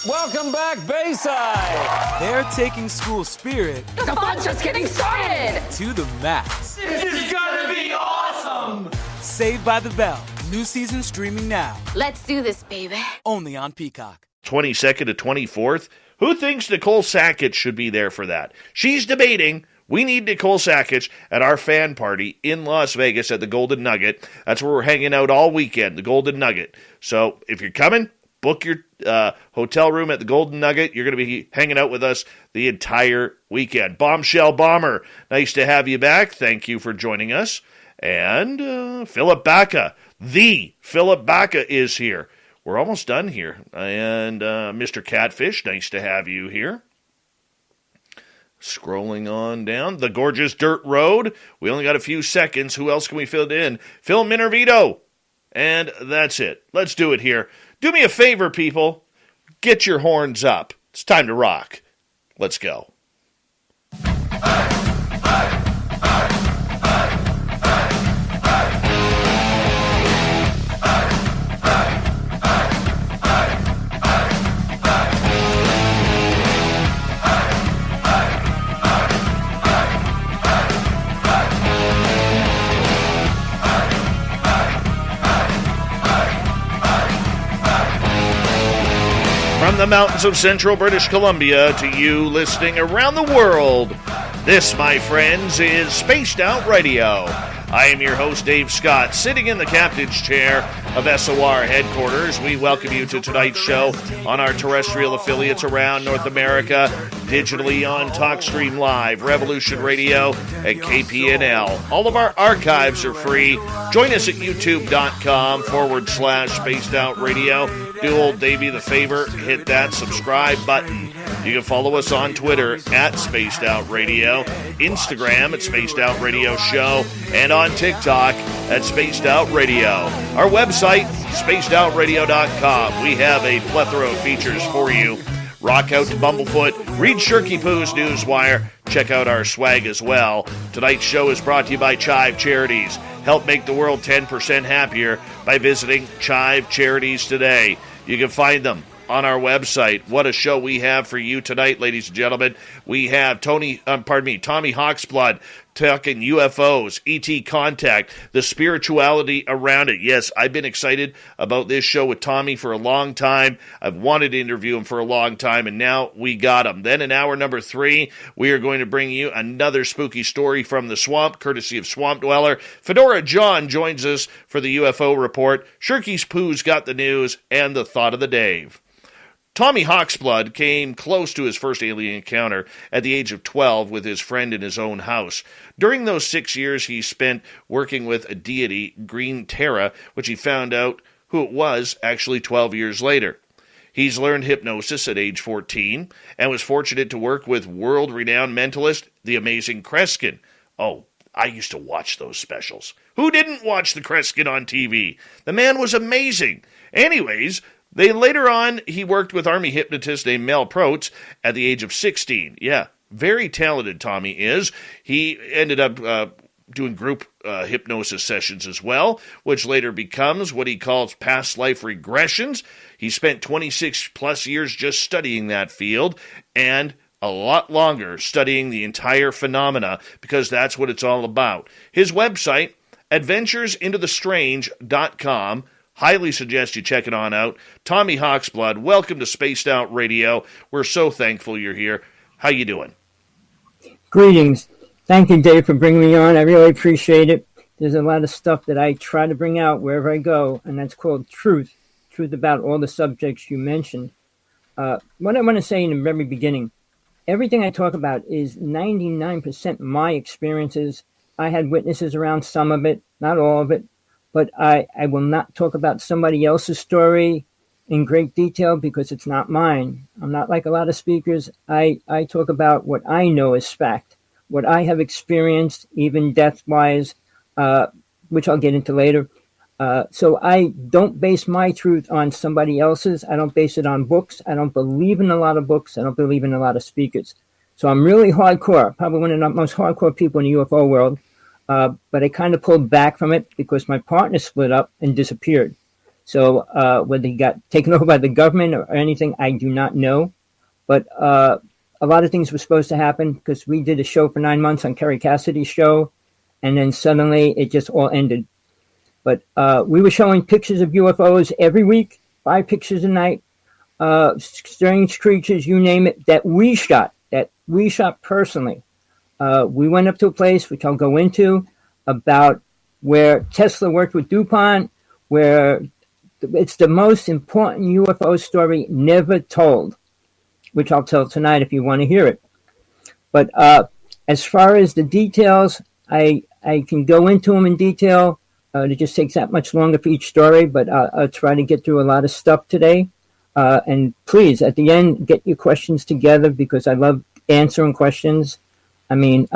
Welcome back, Bayside. They're taking school spirit. The fun's just getting started. To the max. This is gonna be awesome. Saved by the Bell. New season streaming now. Let's do this, baby. Only on Peacock. 22nd to 24th. Who thinks Nicole Sackett should be there for that? She's debating. We need Nicole Sackett at our fan party in Las Vegas at the Golden Nugget. That's where we're hanging out all weekend, the Golden Nugget. So if you're coming, book your hotel room at the Golden Nugget. You're going to be hanging out with us the entire weekend. Bombshell Bomber, nice to have you back. Thank you for joining us. And Philip Baca, the Philip Baca is here. We're almost done here. And Mr. Catfish, nice to have you here. Scrolling on down. The Gorgeous Dirt Road. We only got a few seconds. Who else can we fill in? Phil Minervito. And that's it. Let's do it here. Do me a favor, people. Get your horns up. It's time to rock. Let's go. From the mountains of central British Columbia to you listening around the world, this, my friends, is Spaced Out Radio. I am your host, Dave Scott, sitting in the captain's chair of SOR headquarters. We welcome you to tonight's show on our terrestrial affiliates around North America, digitally on TalkStream Live, Revolution Radio, and KPNL. All of our archives are free. Join us at youtube.com/Spaced Out Radio. Do old Davey the favor, hit that subscribe button. You can follow us on Twitter at Spaced Out Radio, Instagram at Spaced Out Radio Show, and on TikTok at Spaced Out Radio. Our website, spacedoutradio.com. We have a plethora of features for you. Rock out to Bumblefoot, read Shirky Poo's Newswire, check out our swag as well. Tonight's show is brought to you by Chive Charities. Help make the world 10% happier by visiting Chive Charities today. You can find them on our website. What a show we have for you tonight, ladies and gentlemen. We have Tommy Hawksblood talking UFOs, ET contact, the spirituality around it. Yes, I've been excited about this show with Tommy for a long time. I've wanted to interview him for a long time, and now we got him. Then in hour number 3, we are going to bring you another spooky story from the swamp, courtesy of Swamp Dweller. Fedora John joins us for the UFO report. Shirky's Poo's got the news and the thought of the Dave. Tommy Hawksblood came close to his first alien encounter at the age of 12 with his friend in his own house. During those 6 years, he spent working with a deity, Green Terra, which he found out who it was actually 12 years later. He's learned hypnosis at age 14 and was fortunate to work with world-renowned mentalist, the amazing Kreskin. Oh, I used to watch those specials. Who didn't watch the Kreskin on TV? The man was amazing. Anyways, later on, he worked with army hypnotist named Mel Protes at the age of 16. Yeah, very talented Tommy is. He ended up doing group hypnosis sessions as well, which later becomes what he calls past life regressions. He spent 26 plus years just studying that field and a lot longer studying the entire phenomena because that's what it's all about. His website, adventuresintothestrange.com. Highly suggest you check it on out. Tommy Hawksblood, welcome to Spaced Out Radio. We're so thankful you're here. How you doing? Greetings. Thank you, Dave, for bringing me on. I really appreciate it. There's a lot of stuff that I try to bring out wherever I go, and that's called truth about all the subjects you mentioned. What I want to say in the very beginning, everything I talk about is 99% my experiences. I had witnesses around some of it, not all of it. But I will not talk about somebody else's story in great detail because it's not mine. I'm not like a lot of speakers. I talk about what I know is fact, what I have experienced, even death-wise, which I'll get into later. So I don't base my truth on somebody else's. I don't base it on books. I don't believe in a lot of books. I don't believe in a lot of speakers. So I'm really hardcore, probably one of the most hardcore people in the UFO world. But I kind of pulled back from it because my partner split up and disappeared. So whether he got taken over by the government or anything, I do not know. But a lot of things were supposed to happen because we did a show for 9 months on Kerry Cassidy's show, and then suddenly it just all ended. But we were showing pictures of UFOs every week, 5 pictures a night, strange creatures, you name it, that we shot personally. We went up to a place, which I'll go into, about where Tesla worked with DuPont, where it's the most important UFO story never told, which I'll tell tonight if you want to hear it. But as far as the details, I can go into them in detail. It just takes that much longer for each story, but I'll try to get through a lot of stuff today. And please, at the end, get your questions together because I love answering questions. I mean,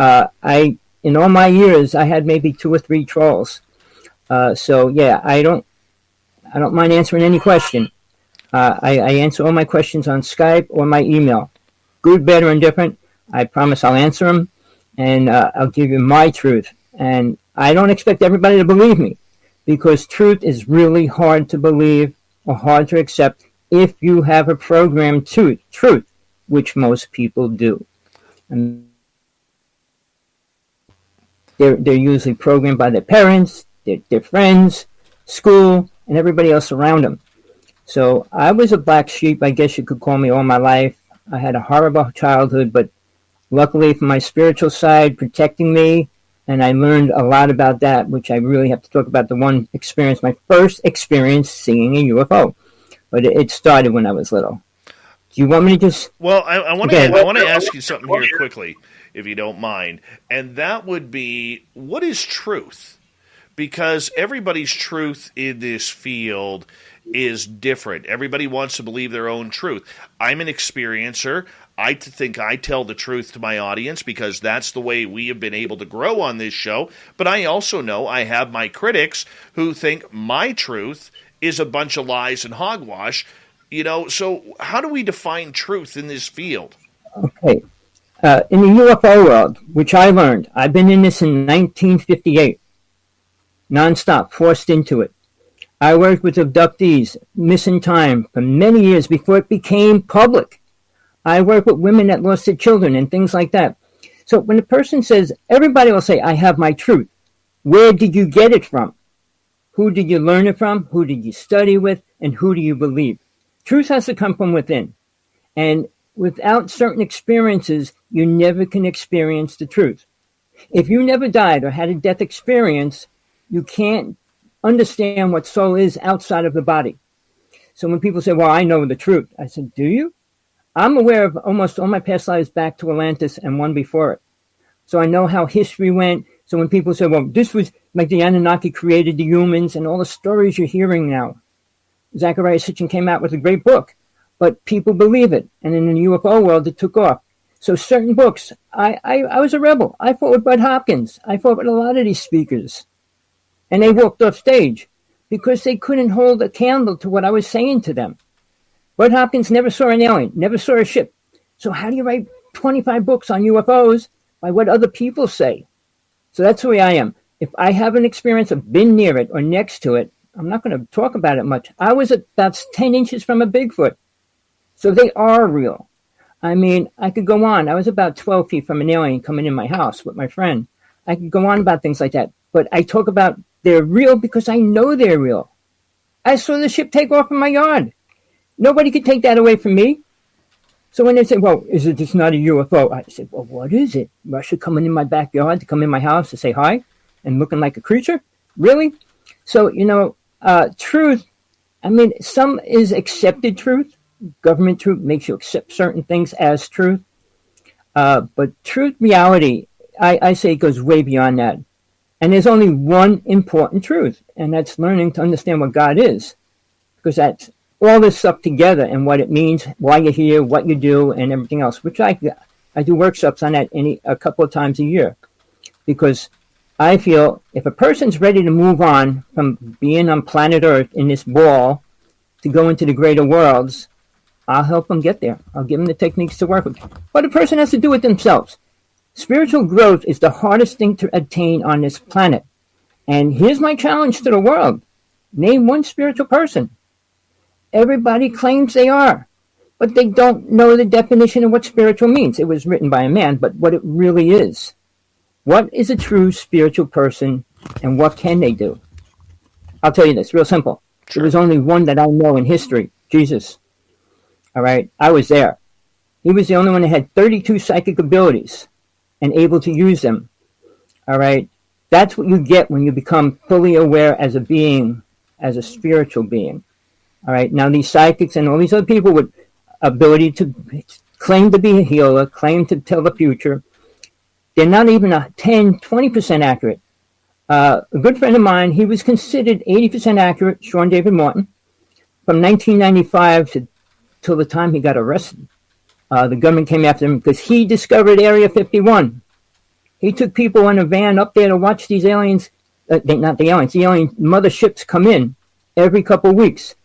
in all my years, I had maybe 2 or 3 trolls. So yeah, I don't mind answering any question. I answer all my questions on Skype or my email. Good, bad, or indifferent. I promise I'll answer them, and I'll give you my truth. And I don't expect everybody to believe me, because truth is really hard to believe or hard to accept if you have a programmed truth, which most people do. And they're usually programmed by their parents, their friends, school, and everybody else around them. So I was a black sheep, I guess you could call me, all my life. I had a horrible childhood, but luckily for my spiritual side protecting me, and I learned a lot about that, which I really have to talk about the one experience, my first experience seeing a UFO. But it started when I was little. Do you want me to just... Well, I want to ask you something here quickly, if you don't mind. And that would be, what is truth? Because everybody's truth in this field is different. Everybody wants to believe their own truth. I'm an experiencer. I think I tell the truth to my audience because that's the way we have been able to grow on this show. But I also know I have my critics who think my truth is a bunch of lies and hogwash. You know, so how do we define truth in this field? Okay. In the UFO world, which I learned, I've been in this in 1958, nonstop, forced into it. I worked with abductees, missing time, for many years before it became public. I worked with women that lost their children and things like that. So when a person says, everybody will say, I have my truth. Where did you get it from? Who did you learn it from? Who did you study with? And who do you believe? Truth has to come from within. And without certain experiences, you never can experience the truth. If you never died or had a death experience, you can't understand what soul is outside of the body. So when people say, well, I know the truth, I said, do you? I'm aware of almost all my past lives back to Atlantis and one before it. So I know how history went. So when people say, well, this was like the Anunnaki created the humans and all the stories you're hearing now. Zachariah Sitchin came out with a great book, but people believe it. And in the UFO world, it took off. So certain books, I was a rebel. I fought with Bud Hopkins. I fought with a lot of these speakers. And they walked off stage because they couldn't hold a candle to what I was saying to them. Bud Hopkins never saw an alien, never saw a ship. So how do you write 25 books on UFOs by what other people say? So that's the way I am. If I have an experience of been near it or next to it, I'm not going to talk about it much. I was about 10 inches from a Bigfoot. So they are real. I mean, I could go on. I was about 12 feet from an alien coming in my house with my friend. I could go on about things like that. But I talk about they're real because I know they're real. I saw the ship take off in my yard. Nobody could take that away from me. So when they say, well, is it just not a UFO? I said, well, what is it? Russia coming in my backyard to come in my house to say hi and looking like a creature? Really? So, truth, I mean, some is accepted truth. Government truth makes you accept certain things as truth. But truth, reality, I say it goes way beyond that. And there's only one important truth, and that's learning to understand what God is. Because that's all this stuff together and what it means, why you're here, what you do, and everything else, which I do workshops on that a couple of times a year. Because I feel if a person's ready to move on from being on planet Earth in this ball to go into the greater worlds, I'll help them get there. I'll give them the techniques to work with. But a person has to do it themselves. Spiritual growth is the hardest thing to attain on this planet. And here's my challenge to the world. Name one spiritual person. Everybody claims they are, but they don't know the definition of what spiritual means. It was written by a man, but what it really is. What is a true spiritual person, and what can they do? I'll tell you this, real simple. Sure. There was only one that I know in history, Jesus. All right, I was there. He was the only one that had 32 psychic abilities and able to use them. All right, that's what you get when you become fully aware as a being, as a spiritual being. All right, now these psychics and all these other people with ability to claim to be a healer, claim to tell the future, they're not even a 10, 20% accurate. A good friend of mine, he was considered 80% accurate, Sean David Martin, from 1995 till the time he got arrested. The government came after him because he discovered Area 51. He took people in a van up there to watch these aliens, not the aliens, the alien motherships come in every couple of weeks.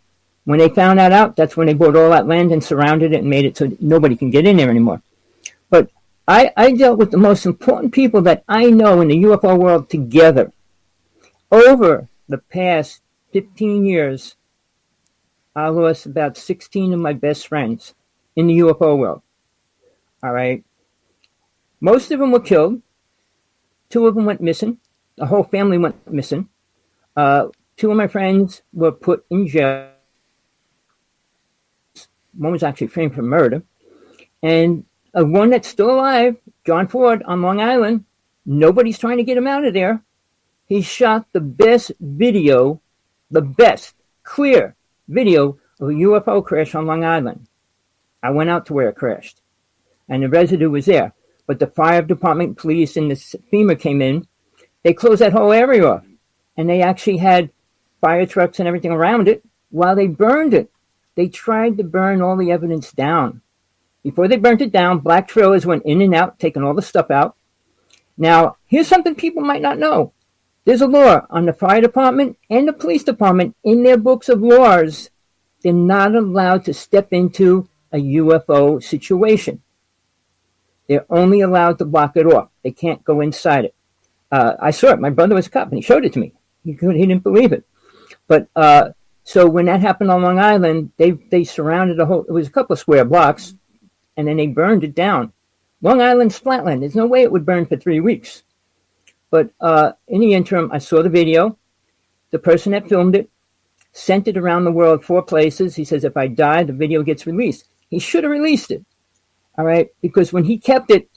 When they found that out, that's when they bought all that land and surrounded it and made it so nobody can get in there anymore. But I dealt with the most important people that I know in the UFO world together. Over the past 15 years, I lost about 16 of my best friends in the UFO world. All right. Most of them were killed. 2 of them went missing. The whole family went missing. 2 of my friends were put in jail. One was actually framed for murder. And one that's still alive, John Ford on Long Island, nobody's trying to get him out of there. He shot the best video, the best clear video of a UFO crash on Long Island. I went out to where it crashed, and the residue was there. But the fire department, police, and the FEMA came in. They closed that whole area off, and they actually had fire trucks and everything around it while they burned it. They tried to burn all the evidence down. Before they burnt it down, black trailers went in and out, taking all the stuff out. Now, here's something people might not know. There's a law on the fire department and the police department in their books of laws. They're not allowed to step into a UFO situation. They're only allowed to block it off. They can't go inside it. I saw it. My brother was a cop, and he showed it to me. He didn't believe it. But so when that happened on Long Island, they surrounded the whole. It was a couple of square blocks, and then they burned it down. Long Island's flatland. There's no way it would burn for 3 weeks. But in the interim, I saw the video. The person that filmed it sent it around the world 4 places. He says, if I die, the video gets released. He should have released it. All right. Because when he kept it,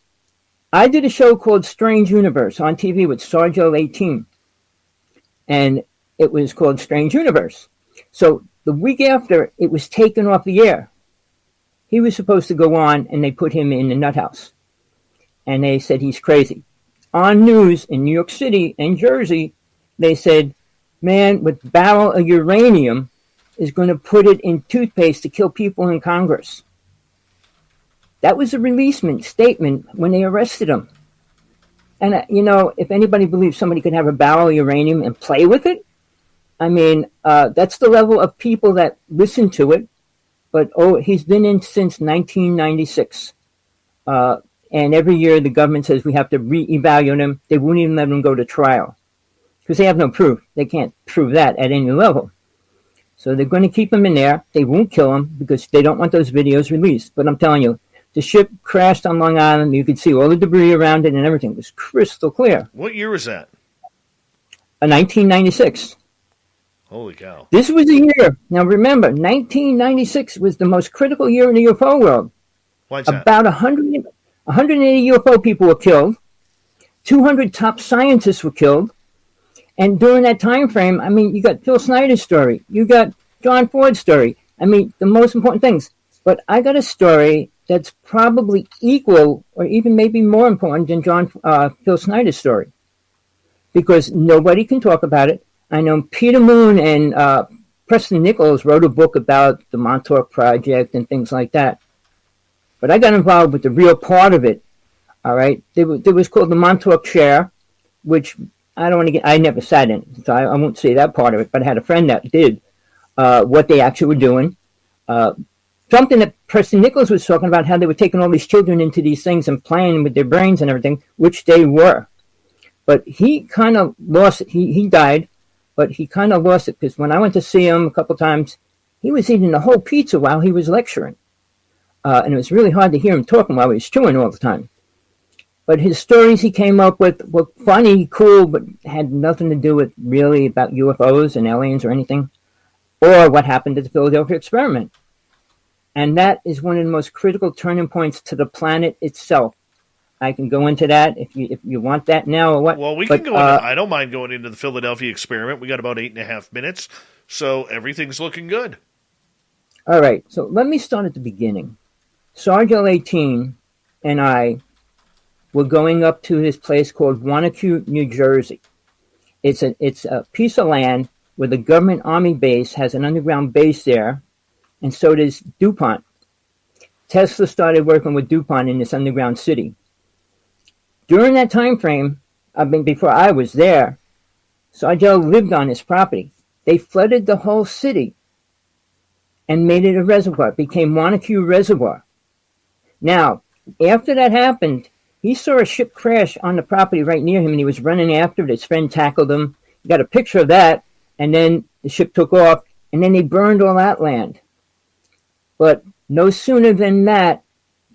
I did a show called Strange Universe on TV with Sargel 18. And it was called Strange Universe. So the week after, it was taken off the air. He was supposed to go on, and they put him in the nut house. And they said he's crazy. On news in New York City and Jersey, they said, man with barrel of uranium is going to put it in toothpaste to kill people in Congress. That was a releasement statement when they arrested him. And, if anybody believes somebody could have a barrel of uranium and play with it, I mean, that's the level of people that listen to it. But, he's been in since 1996. And every year the government says we have to reevaluate him. They won't even let him go to trial because they have no proof. They can't prove that at any level. So they're going to keep him in there. They won't kill him because they don't want those videos released. But I'm telling you, the ship crashed on Long Island. You could see all the debris around it and everything. It was crystal clear. What year was that? 1996. Holy cow. This was the year. Now remember, 1996 was the most critical year in the UFO world. Why's that? About 180 UFO people were killed. 200 top scientists were killed. And during that time frame, I mean, you got Phil Snyder's story. You got John Ford's story. I mean, the most important things. But I got a story that's probably equal or even maybe more important than Phil Snyder's story. Because nobody can talk about it. I know Peter Moon and Preston Nichols wrote a book about the Montauk Project and things like that. But I got involved with the real part of it. All right. There was called the Montauk Chair, which I never sat in, so I won't say that part of it, but I had a friend that did what they actually were doing. Something that Preston Nichols was talking about, how they were taking all these children into these things and playing with their brains and everything, which they were. But he kind of lost it. He died. but he kind of lost it because when I went to see him a couple times, he was eating the whole pizza while he was lecturing. And it was really hard to hear him talking while he was chewing all the time. But his stories he came up with were funny, cool, but had nothing to do with really about UFOs and aliens or anything, or what happened at the Philadelphia experiment. And that is one of the most critical turning points to the planet itself. I can go into that if you want that now or what. Well, we can go into, I don't mind going into the Philadelphia experiment. We got about 8.5 minutes, so everything's looking good. All right, so let me start at the beginning. Sergeant 18 and I were going up to this place called Wanacue, New Jersey. It's a piece of land where the government Army base has an underground base there, and so does DuPont. Tesla started working with DuPont in this underground city. During that time frame, before I was there, Sergeant lived on this property. They flooded the whole city and made it a reservoir. It became Wanacue Reservoir. Now, after that happened, he saw a ship crash on the property right near him, and he was running after it. His friend tackled him. He got a picture of that, and then the ship took off, and then they burned all that land. But no sooner than that,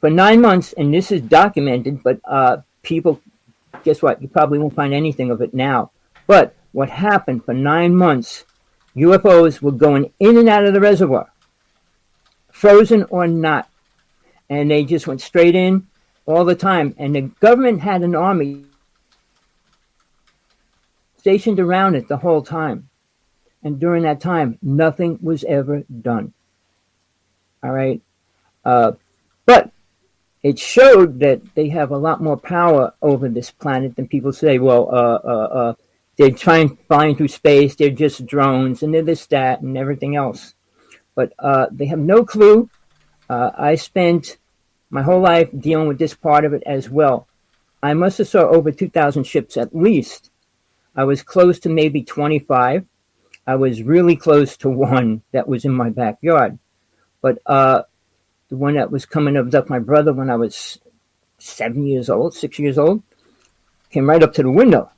for 9 months, and this is documented, but people, guess what? You probably won't find anything of it now. But what happened for 9 months, UFOs were going in and out of the reservoir, frozen or not. And they just went straight in all the time. And the government had an army stationed around it the whole time. And during that time, nothing was ever done. All right. But it showed that they have a lot more power over this planet than people say. Well, they're flying through space. They're just drones, and they're this, that, and everything else. But they have no clue. I spent my whole life dealing with this part of it as well. I must have saw over 2,000 ships at least. I was close to maybe 25. I was really close to one that was in my backyard. But the one that was coming up with my brother when I was 6 years old, came right up to the window.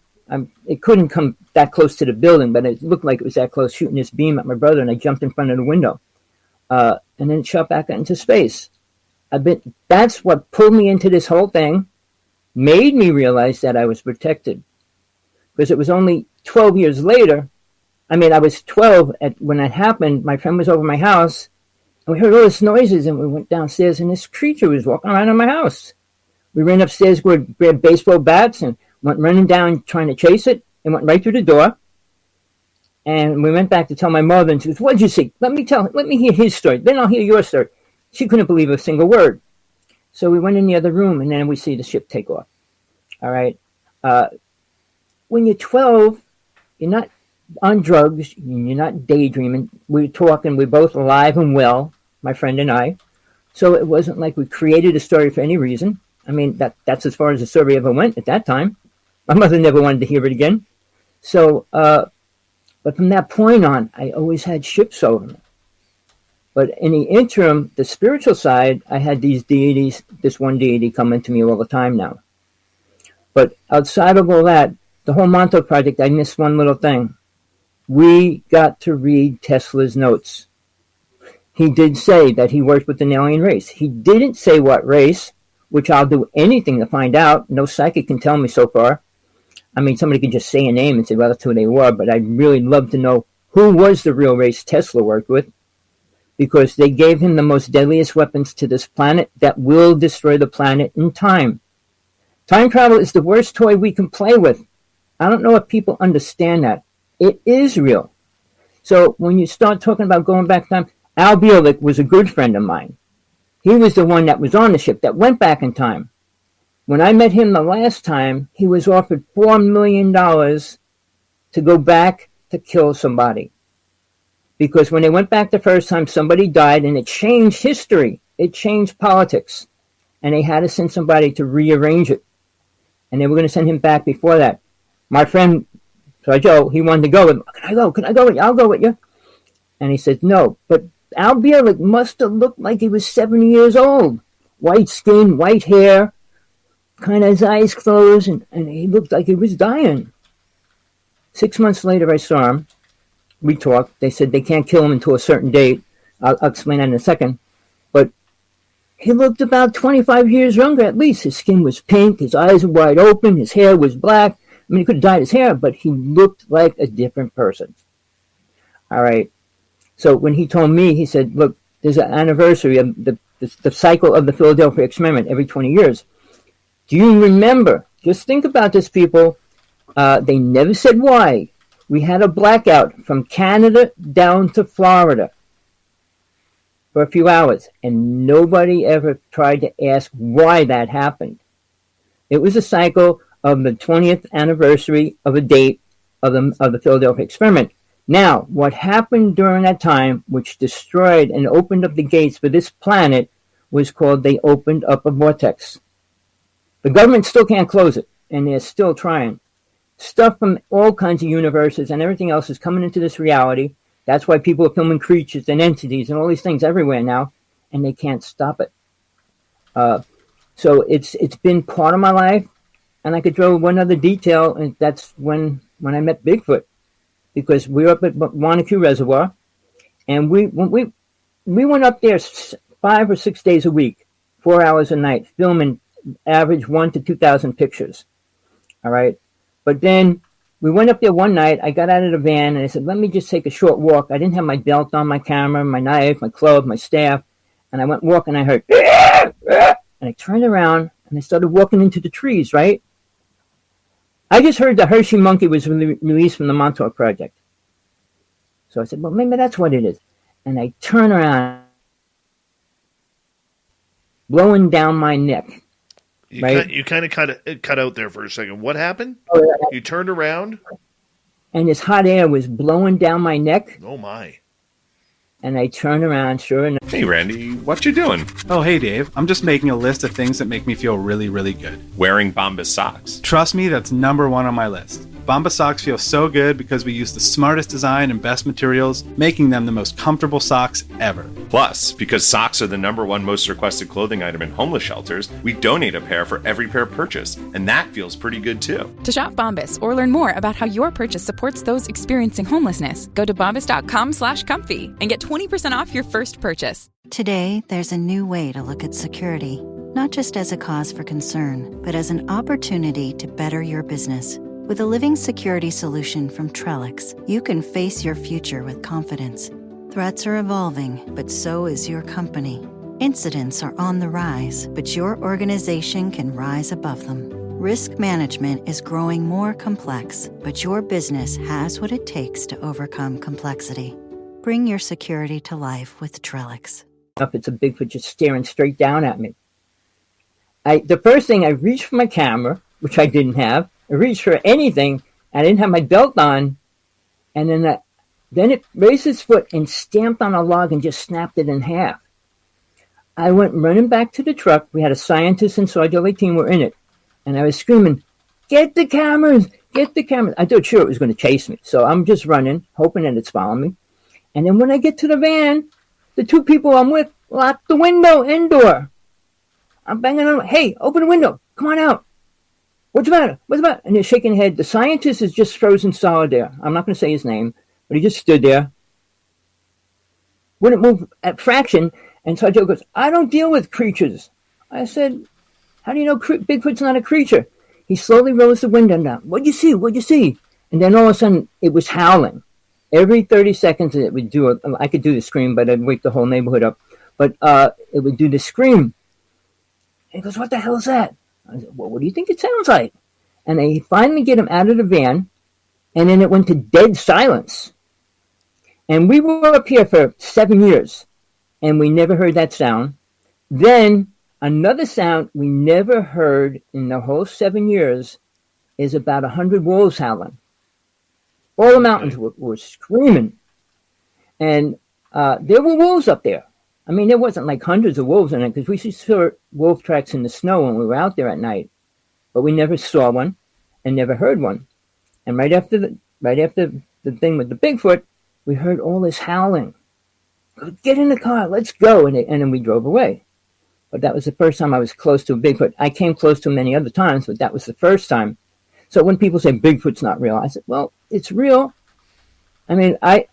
It couldn't come that close to the building, but it looked like it was that close, shooting this beam at my brother, and I jumped in front of the window. And then it shot back into space. That's what pulled me into this whole thing, made me realize that I was protected. Because it was only 12 years later. I was 12 when that happened. My friend was over my house, and we heard all these noises, and we went downstairs, and this creature was walking around in my house. We ran upstairs, grabbed baseball bats, and went running down trying to chase it, and went right through the door. And we went back to tell my mother, and she goes, "What did you see? Let me hear his story. Then I'll hear your story." She couldn't believe a single word. So we went in the other room, and then we see the ship take off. All right. When you're 12, you're not on drugs. You're not daydreaming. We're talking. We're both alive and well, my friend and I. So it wasn't like we created a story for any reason. That's as far as the story ever went at that time. My mother never wanted to hear it again. So, but from that point on, I always had ships over me. But in the interim, the spiritual side, I had these deities, this one deity coming to me all the time now. But outside of all that, the whole Montauk Project, I missed one little thing. We got to read Tesla's notes. He did say that he worked with an alien race. He didn't say what race, which I'll do anything to find out. No psychic can tell me so far. Somebody could just say a name and say, well, that's who they were, but I'd really love to know who was the real race Tesla worked with, because they gave him the most deadliest weapons to this planet that will destroy the planet in time. Time travel is the worst toy we can play with. I don't know if people understand that. It is real. So when you start talking about going back in time, Al Bielik was a good friend of mine. He was the one that was on the ship that went back in time. When I met him the last time, he was offered $4 million to go back to kill somebody. Because when they went back the first time, somebody died, and it changed history. It changed politics. And they had to send somebody to rearrange it. And they were going to send him back before that. My friend, Joe, he wanted to go. Can I go? Can I go with you? I'll go with you. And he said, no. But Al Bielik must have looked like he was 70 years old. White skin, white hair, kind of his eyes closed, and he looked like he was dying. 6 months later, I saw him. We talked. They said they can't kill him until a certain date. I'll explain that in a second. But he looked about 25 years younger at least. His skin was pink. His eyes were wide open. His hair was black. I mean, he could have dyed his hair, but he looked like a different person. All right. So when he told me, he said, look, there's an anniversary of the cycle of the Philadelphia experiment every 20 years. Do you remember? Just think about this, people. They never said why. We had a blackout from Canada down to Florida for a few hours, and nobody ever tried to ask why that happened. It was a cycle of the 20th anniversary of a date of the Philadelphia experiment. Now, what happened during that time, which destroyed and opened up the gates for this planet, was called they opened up a vortex. The government still can't close it, and they're still trying. Stuff from all kinds of universes and everything else is coming into this reality. That's why people are filming creatures and entities and all these things everywhere now, and they can't stop it. So it's been part of my life, and I could throw one other detail, and that's when I met Bigfoot, because we were up at Wanacue Reservoir, and we went up there 5 or 6 days a week, 4 hours a night, filming average 1,000 to 2,000 pictures. All right. But then we went up there one night. I got out of the van and I said, let me just take a short walk. I didn't have my belt on, my camera, my knife, my club, my staff. And I went walking and I heard, and I turned around and I started walking into the trees, right? I just heard the Hershey monkey was released from the Montauk Project. So I said, well, maybe that's what it is. And I turn around, blowing down my neck. You kind of cut out there for a second. What happened? Oh, yeah. You turned around? And this hot air was blowing down my neck. Oh, my. And I turned around, sure enough. Hey, Randy, what you doing? Oh, hey, Dave. I'm just making a list of things that make me feel really, really good. Wearing Bombas socks. Trust me, that's number one on my list. Bombas socks feel so good because we use the smartest design and best materials, making them the most comfortable socks ever. Plus, because socks are the number one most requested clothing item in homeless shelters, we donate a pair for every pair purchased, and that feels pretty good too. To shop Bombas or learn more about how your purchase supports those experiencing homelessness, go to bombas.com/comfy and get 20% off your first purchase. Today, there's a new way to look at security, not just as a cause for concern, but as an opportunity to better your business. With a living security solution from Trellix, you can face your future with confidence. Threats are evolving, but so is your company. Incidents are on the rise, but your organization can rise above them. Risk management is growing more complex, but your business has what it takes to overcome complexity. Bring your security to life with Trellix. It's a Bigfoot just staring straight down at me. The first thing, I reached for my camera, which I didn't have. I reached for anything. I didn't have my belt on. And then it raised its foot and stamped on a log and just snapped it in half. I went running back to the truck. We had a scientist and Sergeant 18 were in it. And I was screaming, get the cameras, get the cameras. I thought sure it was going to chase me. So I'm just running, hoping that it's following me. And then when I get to the van, the two people I'm with lock the window and door. I'm banging on, hey, open the window. Come on out. What's the matter? What's the matter? And they're shaking their head. The scientist is just frozen solid there. I'm not going to say his name, but he just stood there. Wouldn't move at fraction. And so Joe goes, I don't deal with creatures. I said, how do you know Bigfoot's not a creature? He slowly rolls the window down. What'd you see? What'd you see? And then all of a sudden, it was howling. Every 30 seconds, it would do I could do the scream, but I'd wake the whole neighborhood up. But it would do the scream. And he goes, what the hell is that? I said, well, what do you think it sounds like? And they finally get him out of the van, and then it went to dead silence. And we were up here for 7 years, and we never heard that sound. Then another sound we never heard in the whole 7 years is about 100 wolves howling. All the mountains were screaming. And there were wolves up there. I mean, there wasn't like hundreds of wolves in it because we saw wolf tracks in the snow when we were out there at night. But we never saw one and never heard one. And right after the thing with the Bigfoot, we heard all this howling. Get in the car, let's go. And then we drove away. But that was the first time I was close to a Bigfoot. I came close to him many other times, but that was the first time. So when people say Bigfoot's not real, I said, well, it's real. I mean, I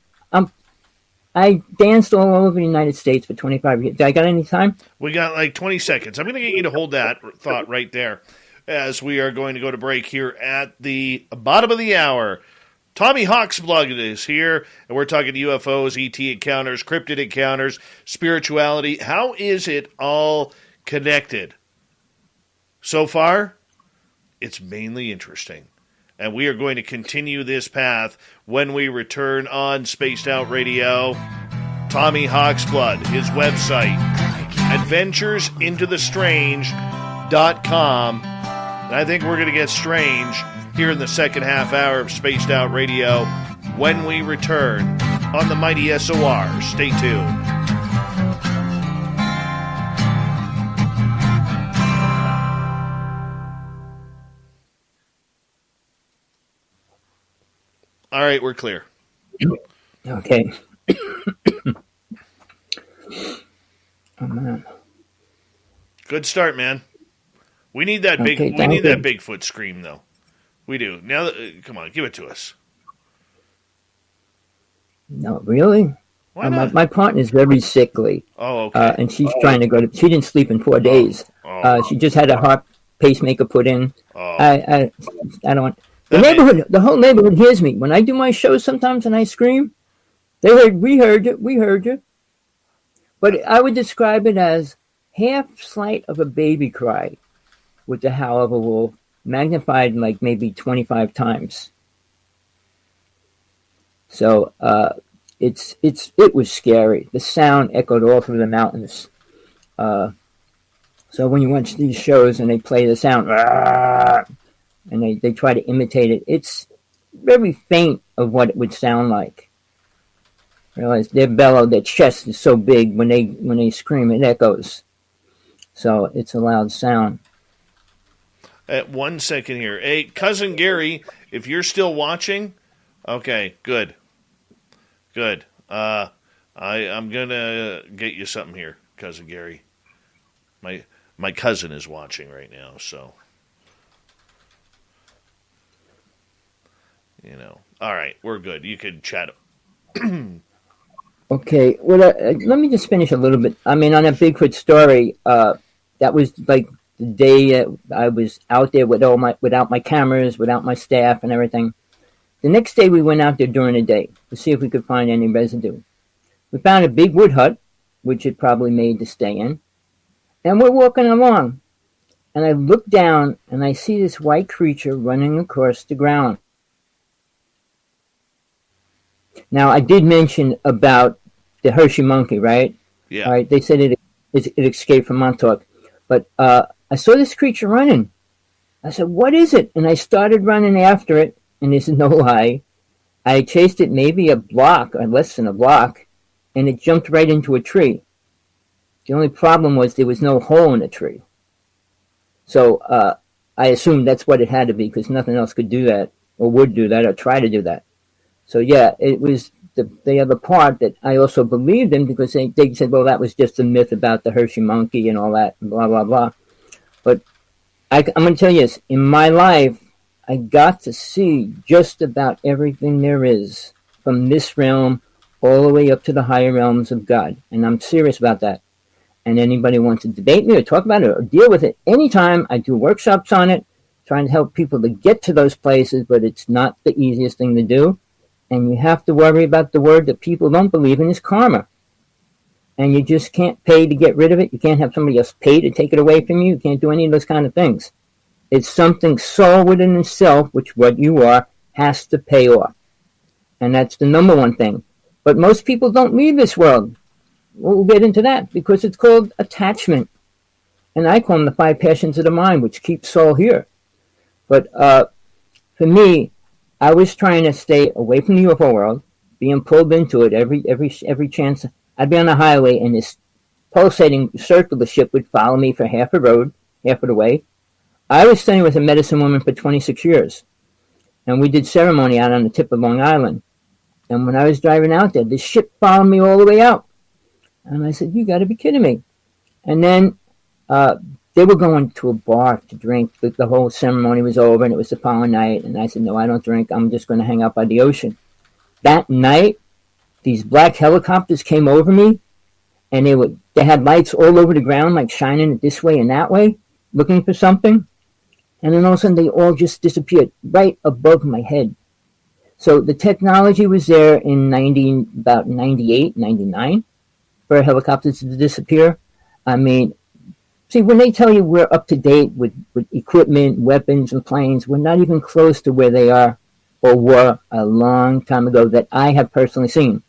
danced all over the United States for 25 years. Do I got any time? We got like 20 seconds. I'm going to get you to hold that thought right there as we are going to go to break here at the bottom of the hour. Tommy Hawksblood is here, and we're talking UFOs, ET encounters, cryptid encounters, spirituality. How is it all connected? So far, it's mainly interesting. And we are going to continue this path when we return on Spaced Out Radio. Tommy Hawksblood, his website, adventuresintothe.strange.com. And I think we're going to get strange here in the second half hour of Spaced Out Radio when we return on the mighty SOR. Stay tuned. All right, we're clear. Okay. Oh, man. Good start, man. We need that big. Okay, we need that Bigfoot scream, though. We do. Now, come on, give it to us. No, really? Why not? My partner's very sickly. Oh, okay. And she's trying to go to. She didn't sleep in 4 days. She just had a heart pacemaker put in. I don't want. The whole neighborhood hears me when I do my shows. Sometimes and I scream, they heard. We heard you. But I would describe it as half slight of a baby cry, with the howl of a wolf, magnified like maybe 25 times. So it was scary. The sound echoed all through the mountains. So when you watch these shows and they play the sound, and they try to imitate it, it's very faint of what it would sound like. Realize their bellow, their chest is so big when they scream, it echoes. So it's a loud sound. 1 second here. Hey, Cousin Gary, if you're still watching, okay, good. I'm gonna get you something here, Cousin Gary. My cousin is watching right now, so All right, we're good. You can chat. Okay, well, let me just finish a little bit. I mean, on a Bigfoot story, that was like the day I was out there without my cameras, without my staff and everything. The next day we went out there during the day to see if we could find any residue. We found a big wood hut, which it probably made to stay in. And we're walking along, and I look down and I see this white creature running across the ground. Now, I did mention about the Hershey monkey, right? Yeah. All right. They said it escaped from Montauk. But I saw this creature running. I said, what is it? And I started running after it, and this is no lie. I chased it maybe a block, or less than a block, and it jumped right into a tree. The only problem was there was no hole in the tree. So I assumed that's what it had to be, because nothing else could do that, or would do that, or try to do that. So yeah, it was the other part that I also believed in, because they said, well, that was just a myth about the Hershey monkey and all that, and blah, blah, blah. But I'm going to tell you this, in my life, I got to see just about everything there is, from this realm all the way up to the higher realms of God. And I'm serious about that. And anybody wants to debate me or talk about it or deal with it anytime, I do workshops on it, trying to help people to get to those places, but it's not the easiest thing to do. And you have to worry about the word that people don't believe in is karma. And you just can't pay to get rid of it. You can't have somebody else pay to take it away from you. You can't do any of those kind of things. It's something soul within itself, which what you are, has to pay off. And that's the number one thing. But most people don't leave this world. We'll get into that, because it's called attachment. And I call them the 5 passions of the mind, which keep soul here. But for me, I was trying to stay away from the UFO world, being pulled into it every chance. I'd be on the highway, and this pulsating circular ship would follow me for half a road, half of the way. I was staying with a medicine woman for 26 years, and we did ceremony out on the tip of Long Island. And when I was driving out there, this ship followed me all the way out. And I said, you got to be kidding me. And then they were going to a bar to drink. The whole ceremony was over, and it was the following night. And I said, no, I don't drink. I'm just going to hang out by the ocean. That night, these black helicopters came over me, and they had lights all over the ground, like shining it this way and that way, looking for something. And then all of a sudden, they all just disappeared right above my head. So the technology was there in about 98, 99, for helicopters to disappear. I mean, see, when they tell you we're up to date with equipment, weapons, and planes, we're not even close to where they are or were a long time ago that I have personally seen.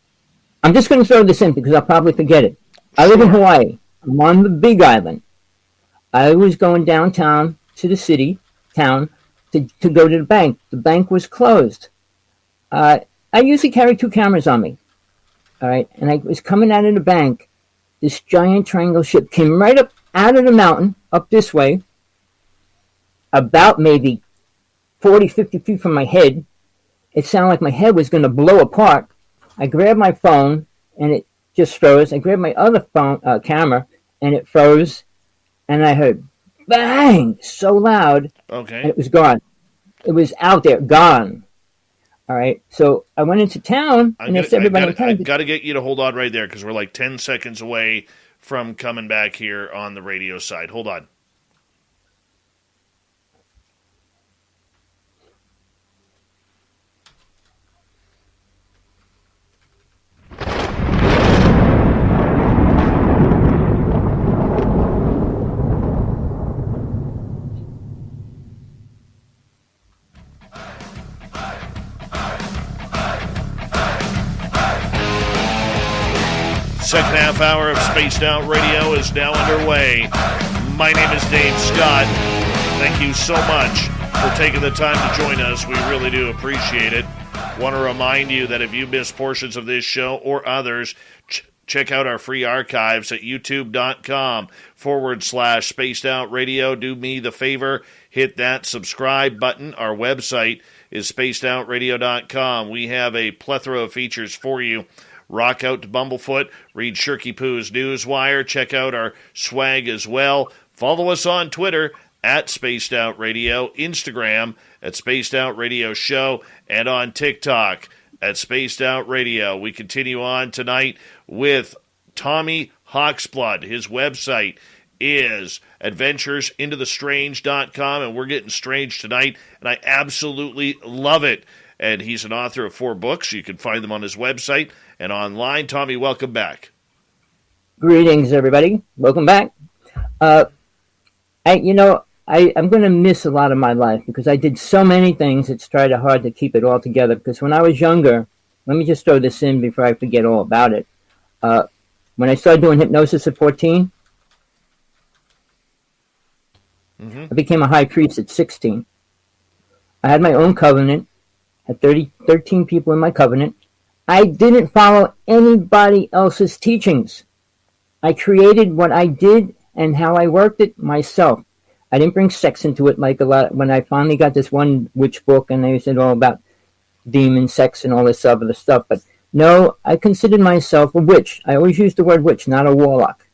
I'm just going to throw this in because I'll probably forget it. I live in Hawaii. I'm on the Big Island. I was going downtown to the town, to go to the bank. The bank was closed. I usually carry 2 cameras on me. All right. And I was coming out of the bank. This giant triangle ship came right up out of the mountain, up this way, about maybe 40, 50 feet from my head. It sounded like my head was going to blow apart. I grabbed my phone, and it just froze. I grabbed my other phone camera, and it froze. And I heard bang so loud. Okay. And it was gone. It was out there, gone. All right. So I went into town, and asked everybody in town. I've got to get you to hold on right there because we're like 10 seconds away from coming back here on the radio side. Hold on. Second half hour of Spaced Out Radio is now underway. My name is Dave Scott. Thank you so much for taking the time to join us. We really do appreciate it. Want to remind you that if you missed portions of this show or others, check out our free archives at youtube.com/Spaced Out Radio. Do me the favor, hit that subscribe button. Our website is spacedoutradio.com. We have a plethora of features for you. Rock out to Bumblefoot, read Shirky Poo's Newswire, check out our swag as well. Follow us on Twitter at Spaced Out Radio, Instagram at Spaced Out Radio Show, and on TikTok at Spaced Out Radio. We continue on tonight with Tommy Hawksblood. His website is adventuresintothestrange.com, and we're getting strange tonight, and I absolutely love it. And he's an author of 4 books. You can find them on his website and online. Tommy, welcome back. Greetings, everybody. Welcome back. I'm going to miss a lot of my life because I did so many things. It's hard to keep it all together. Because when I was younger, let me just throw this in before I forget all about it. When I started doing hypnosis at 14, I became a high priest at 16. I had my own covenant. Had 13 people in my covenant. I didn't follow anybody else's teachings. I created what I did and how I worked it myself. I didn't bring sex into it like a lot. When I finally got this one witch book and they said all about demon sex and all this other stuff, but no, I considered myself a witch. I always use the word witch, not a warlock.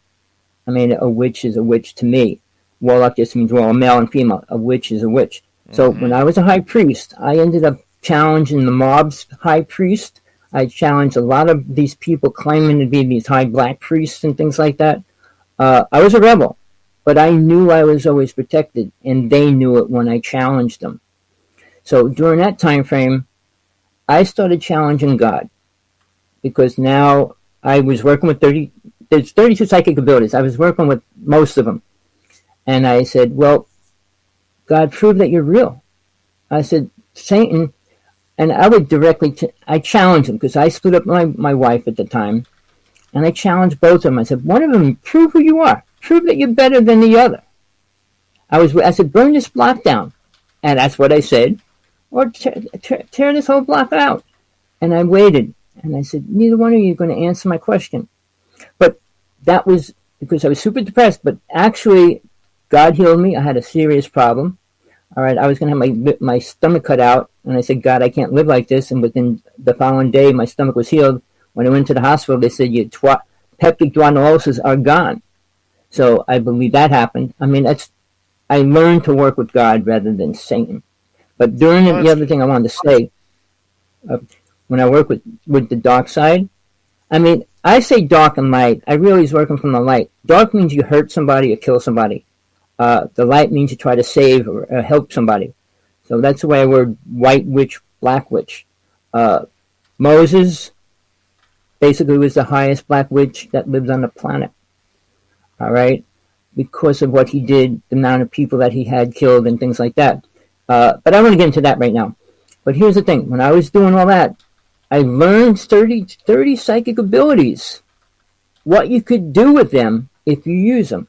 I mean, a witch is a witch to me. Warlock just means, well, a male and female. A witch is a witch. So when I was a high priest, I ended up challenging the mob's high priest. I challenged a lot of these people claiming to be these high black priests and things like that. I was a rebel, but I knew I was always protected, and they knew it when I challenged them. So during that time frame, I started challenging God because now I was working with there's 32 psychic abilities. I was working with most of them. And I said, well, God, prove that you're real. I said, Satan, and I would I challenged him because I split up my wife at the time, and I challenged both of them. I said, one of them, prove who you are. Prove that you're better than the other. I said, burn this block down. And that's what I said. Or tear this whole block out. And I waited. And I said, neither one of you are going to answer my question. But that was because I was super depressed. But actually, God healed me. I had a serious problem. All right, I was going to have my stomach cut out. And I said, God, I can't live like this. And within the following day, my stomach was healed. When I went to the hospital, they said, your peptic granulosis are gone. So I believe that happened. I mean, I learned to work with God rather than Satan. But during the other thing I wanted to say, when I work with the dark side, I mean, I say dark and light. I really is working from the light. Dark means you hurt somebody or kill somebody. The light means you try to save or help somebody. So that's the way I word white witch, black witch. Moses basically was the highest black witch that lived on the planet. All right? Because of what he did, the amount of people that he had killed and things like that. But I don't want to get into that right now. But here's the thing. When I was doing all that, I learned 30 psychic abilities. What you could do with them if you use them.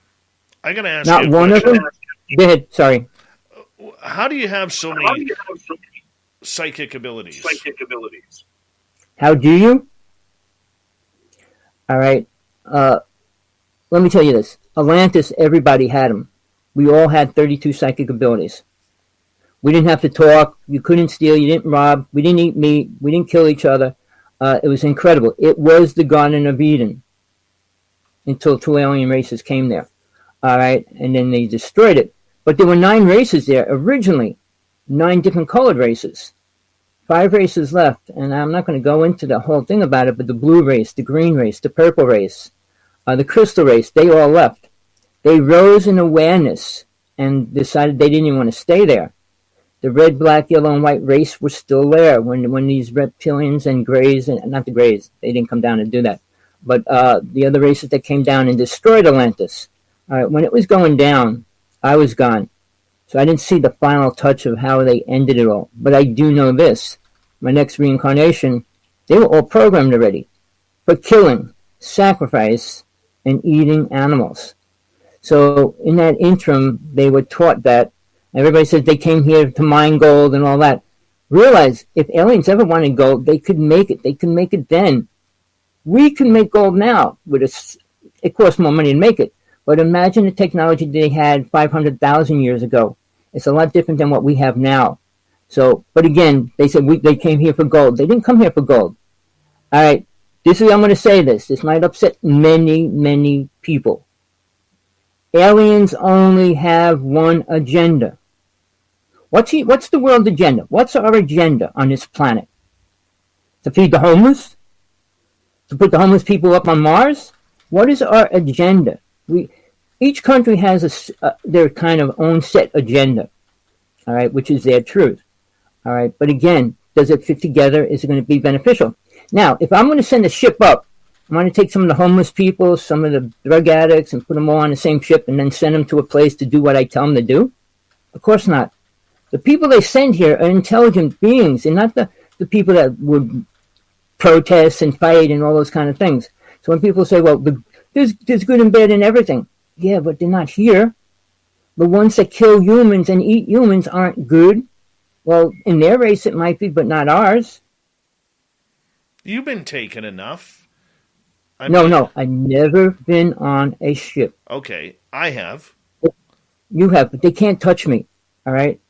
I got to ask Not you a one question. of them. Go ahead. Sorry. How do you have so many psychic abilities? How do you? All right. Let me tell you this. Atlantis, everybody had them. We all had 32 psychic abilities. We didn't have to talk. You couldn't steal. You didn't rob. We didn't eat meat. We didn't kill each other. It was incredible. It was the Garden of Eden until 2 alien races came there. All right. And then they destroyed it. But there were 9 races there originally. 9 different colored races. 5 races left. And I'm not going to go into the whole thing about it, but the blue race, the green race, the purple race, the crystal race, they all left. They rose in awareness and decided they didn't even want to stay there. The red, black, yellow, and white race were still there when these reptilians and grays, and not the grays, they didn't come down and do that, but the other races that came down and destroyed Atlantis. All right, when it was going down, I was gone. So I didn't see the final touch of how they ended it all. But I do know this. My next reincarnation, they were all programmed already for killing, sacrifice, and eating animals. So in that interim, they were taught that. Everybody said they came here to mine gold and all that. Realize, if aliens ever wanted gold, they could make it. They could make it then. We can make gold now. It costs more money to make it. But imagine the technology they had 500,000 years ago. It's a lot different than what we have now. So, but again, they said they came here for gold. They didn't come here for gold. All right, I'm going to say this. This might upset many, many people. Aliens only have one agenda. What's the world agenda? What's our agenda on this planet? To feed the homeless? To put the homeless people up on Mars? What is our agenda? Each country has their kind of own set agenda, all right, which is their truth, all right. But again, does it fit together? Is it going to be beneficial? Now, if I'm going to send a ship up, I'm going to take some of the homeless people, some of the drug addicts, and put them all on the same ship and then send them to a place to do what I tell them to do? Of course not. The people they send here are intelligent beings, and not the people that would protest and fight and all those kind of things. So when people say, well, there's good and bad in everything. Yeah, but they're not here. The ones that kill humans and eat humans aren't good. Well, in their race it might be, but not ours. You've been taken enough. No, I've never been on a ship. Okay, I have. You have, but they can't touch me. All right?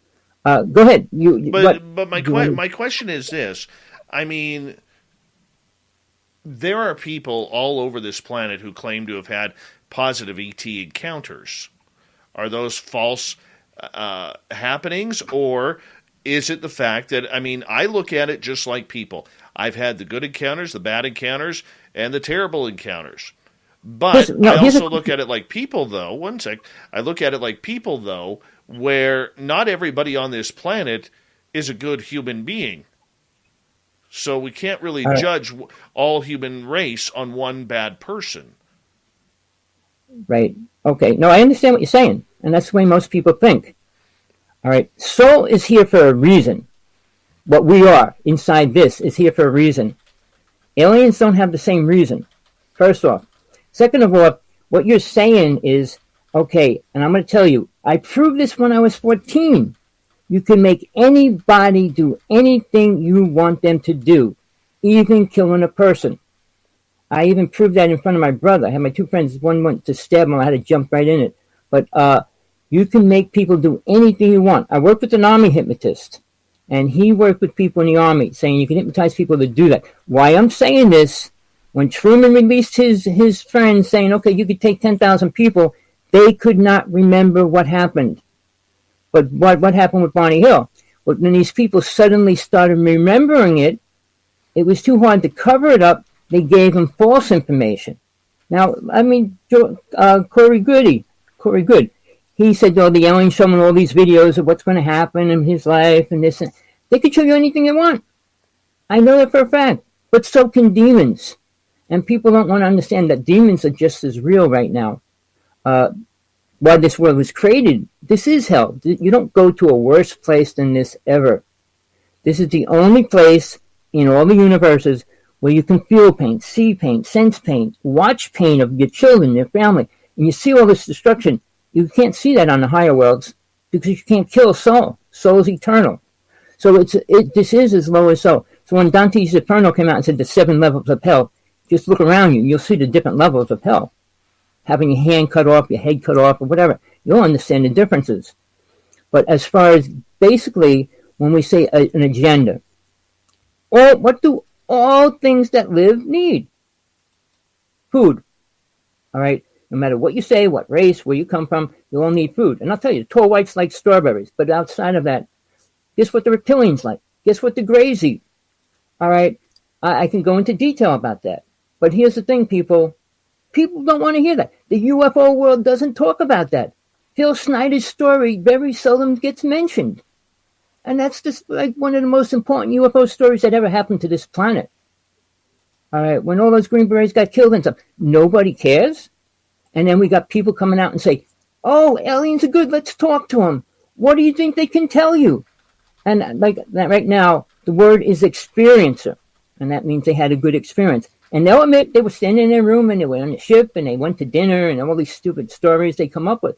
Go ahead. But my question is this. I mean, there are people all over this planet who claim to have had positive ET encounters. Are those false happenings, or is it the fact that, I mean, I look at it just like people. I've had the good encounters, the bad encounters, and the terrible encounters. But I also look at it like people, though. One sec. I look at it like people, though, where not everybody on this planet is a good human being. So we can't really judge all human race on one bad person. Right. Okay. No, I understand what you're saying, and that's the way most people think. All right. Soul is here for a reason. What we are inside this is here for a reason. Aliens don't have the same reason, first off. Second of all, what you're saying is, okay, and I'm going to tell you, I proved this when I was 14. You can make anybody do anything you want them to do, even killing a person. I even proved that in front of my brother. I had my 2 friends. One went to stab him. I had to jump right in it. But you can make people do anything you want. I worked with an army hypnotist, and he worked with people in the army, saying you can hypnotize people to do that. Why I'm saying this, When Truman released his friends saying, okay, you could take 10,000 people, they could not remember what happened. But what happened with Barney Hill? Well, when these people suddenly started remembering it, it was too hard to cover it up. They gave them false information. Now, I mean, Corey Good, he said, oh, the aliens showing all these videos of what's going to happen in his life and this. And they could show you anything they want. I know that for a fact. But so can demons. And people don't want to understand that demons are just as real right now. Why this world was created, this is hell. You don't go to a worse place than this ever. This is the only place in all the universes where you can feel pain, see pain, sense pain, watch pain of your children, your family, and you see all this destruction. You can't see that on the higher worlds because you can't kill a soul. Soul is eternal. So this is as low as so. So when Dante's Inferno came out and said the 7 levels of hell, just look around you, you'll see the different levels of hell. Having your hand cut off, your head cut off, or whatever, you'll understand the differences. But as far as basically, when we say an agenda, what do all things that live need? Food. All right? No matter what you say, what race, where you come from, you all need food. And I'll tell you, the tall whites like strawberries. But outside of that, guess what the reptilians like? Guess what the grays eat? All right? I can go into detail about that. But here's the thing, people. People don't want to hear that. The UFO world doesn't talk about that. Phil Schneider's story very seldom gets mentioned. And that's just like one of the most important UFO stories that ever happened to this planet. All right, when all those Green Berets got killed and stuff, nobody cares. And then we got people coming out and say, oh, aliens are good, let's talk to them. What do you think they can tell you? And like that right now, the word is experiencer. And that means they had a good experience. And they'll admit they were standing in their room and they were on the ship and they went to dinner and all these stupid stories they come up with.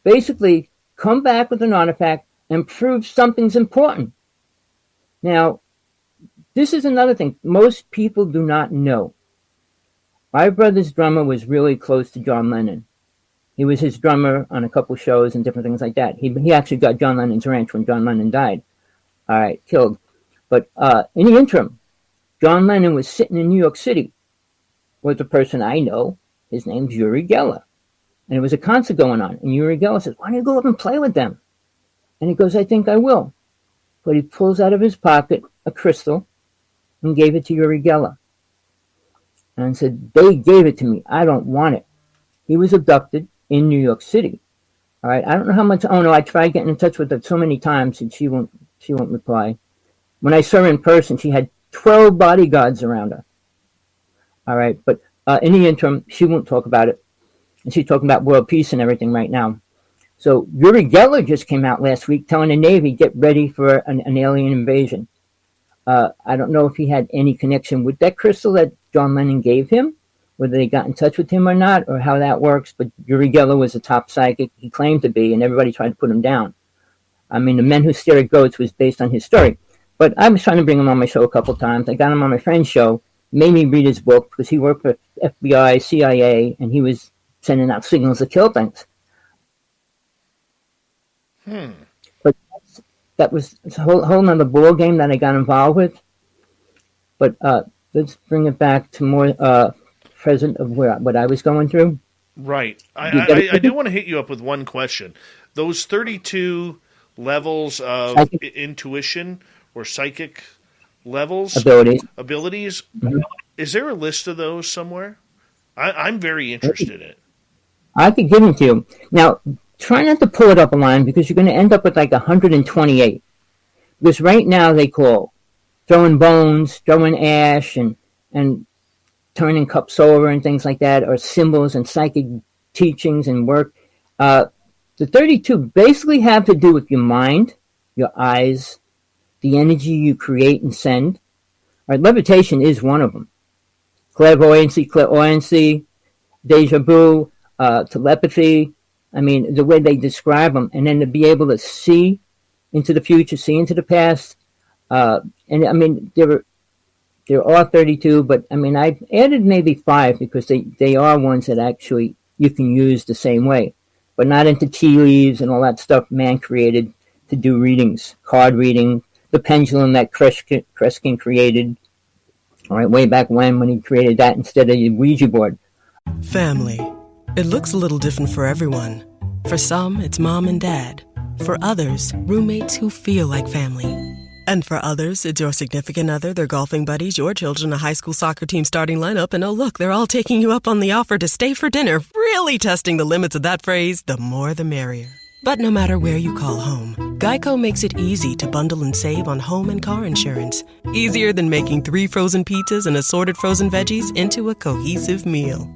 Basically, come back with an artifact and prove something's important. Now, this is another thing most people do not know. My brother's drummer was really close to John Lennon. He was his drummer on a couple shows and different things like that. He actually got John Lennon's ranch when John Lennon died. All right, killed. But in the interim, John Lennon was sitting in New York City with a person I know. His name's Uri Geller. And there was a concert going on. And Uri Geller says, why don't you go up and play with them? And he goes, I think I will. But he pulls out of his pocket a crystal and gave it to Uri Geller. And said, they gave it to me. I don't want it. He was abducted in New York City. All right. I don't know how much. Oh, no, I tried getting in touch with her so many times and she won't reply. When I saw her in person, she had 12 bodyguards around her. All right, but in the interim, she won't talk about it. And she's talking about world peace and everything right now. So Uri Geller just came out last week telling the Navy, get ready for an alien invasion. I don't know if he had any connection with that crystal that John Lennon gave him, whether they got in touch with him or not, or how that works. But Uri Geller was a top psychic. He claimed to be, and everybody tried to put him down. I mean, The Men Who Stare at Goats was based on his story. But I was trying to bring him on my show a couple times. I got him on my friend's show, made me read his book because he worked for FBI, CIA, and he was sending out signals to kill things. But that was a whole nother ball game that I got involved with. But let's bring it back to more present of what I was going through. Right. I do want to hit you up with one question. Those 32 levels of intuition or psychic levels, abilities. Mm-hmm. Is there a list of those somewhere? I'm very interested in it. I could give them to you. Now, try not to pull it up a line because you're going to end up with like 128. Because right now they call throwing bones, throwing ash, and turning cups over and things like that, or symbols and psychic teachings and work. The 32 basically have to do with your mind, your eyes, the energy you create and send. All right, levitation is one of them. Clairvoyancy, deja vu, telepathy. I mean, the way they describe them, and then to be able to see into the future, see into the past. And I mean, there are 32, but I mean, I've added maybe 5 because they are ones that actually you can use the same way, but not into tea leaves and all that stuff man created to do readings, card reading, the pendulum that Kreskin created. All right, way back when he created that instead of the Ouija board. Family. It looks a little different for everyone. For some, it's mom and dad. For others, roommates who feel like family. And for others, it's your significant other, their golfing buddies, your children, a high school soccer team starting lineup, and oh look, they're all taking you up on the offer to stay for dinner, really testing the limits of that phrase, the more the merrier. But no matter where you call home, Geico makes it easy to bundle and save on home and car insurance. Easier than making 3 frozen pizzas and assorted frozen veggies into a cohesive meal.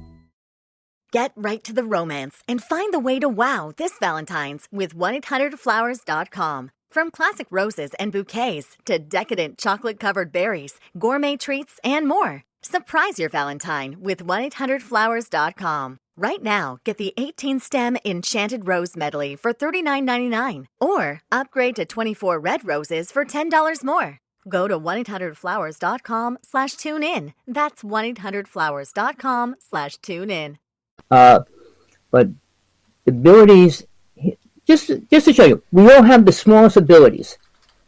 Get right to the romance and find the way to wow this Valentine's with 1-800-Flowers.com. From classic roses and bouquets to decadent chocolate-covered berries, gourmet treats, and more. Surprise your Valentine with 1-800-Flowers.com. Right now, get the 18-stem Enchanted Rose Medley for $39.99 or upgrade to 24 red roses for $10 more. Go to 1-800-Flowers.com/tune-in. That's 1-800-Flowers.com/tune-in. But abilities, just to show you, we all have the smallest abilities.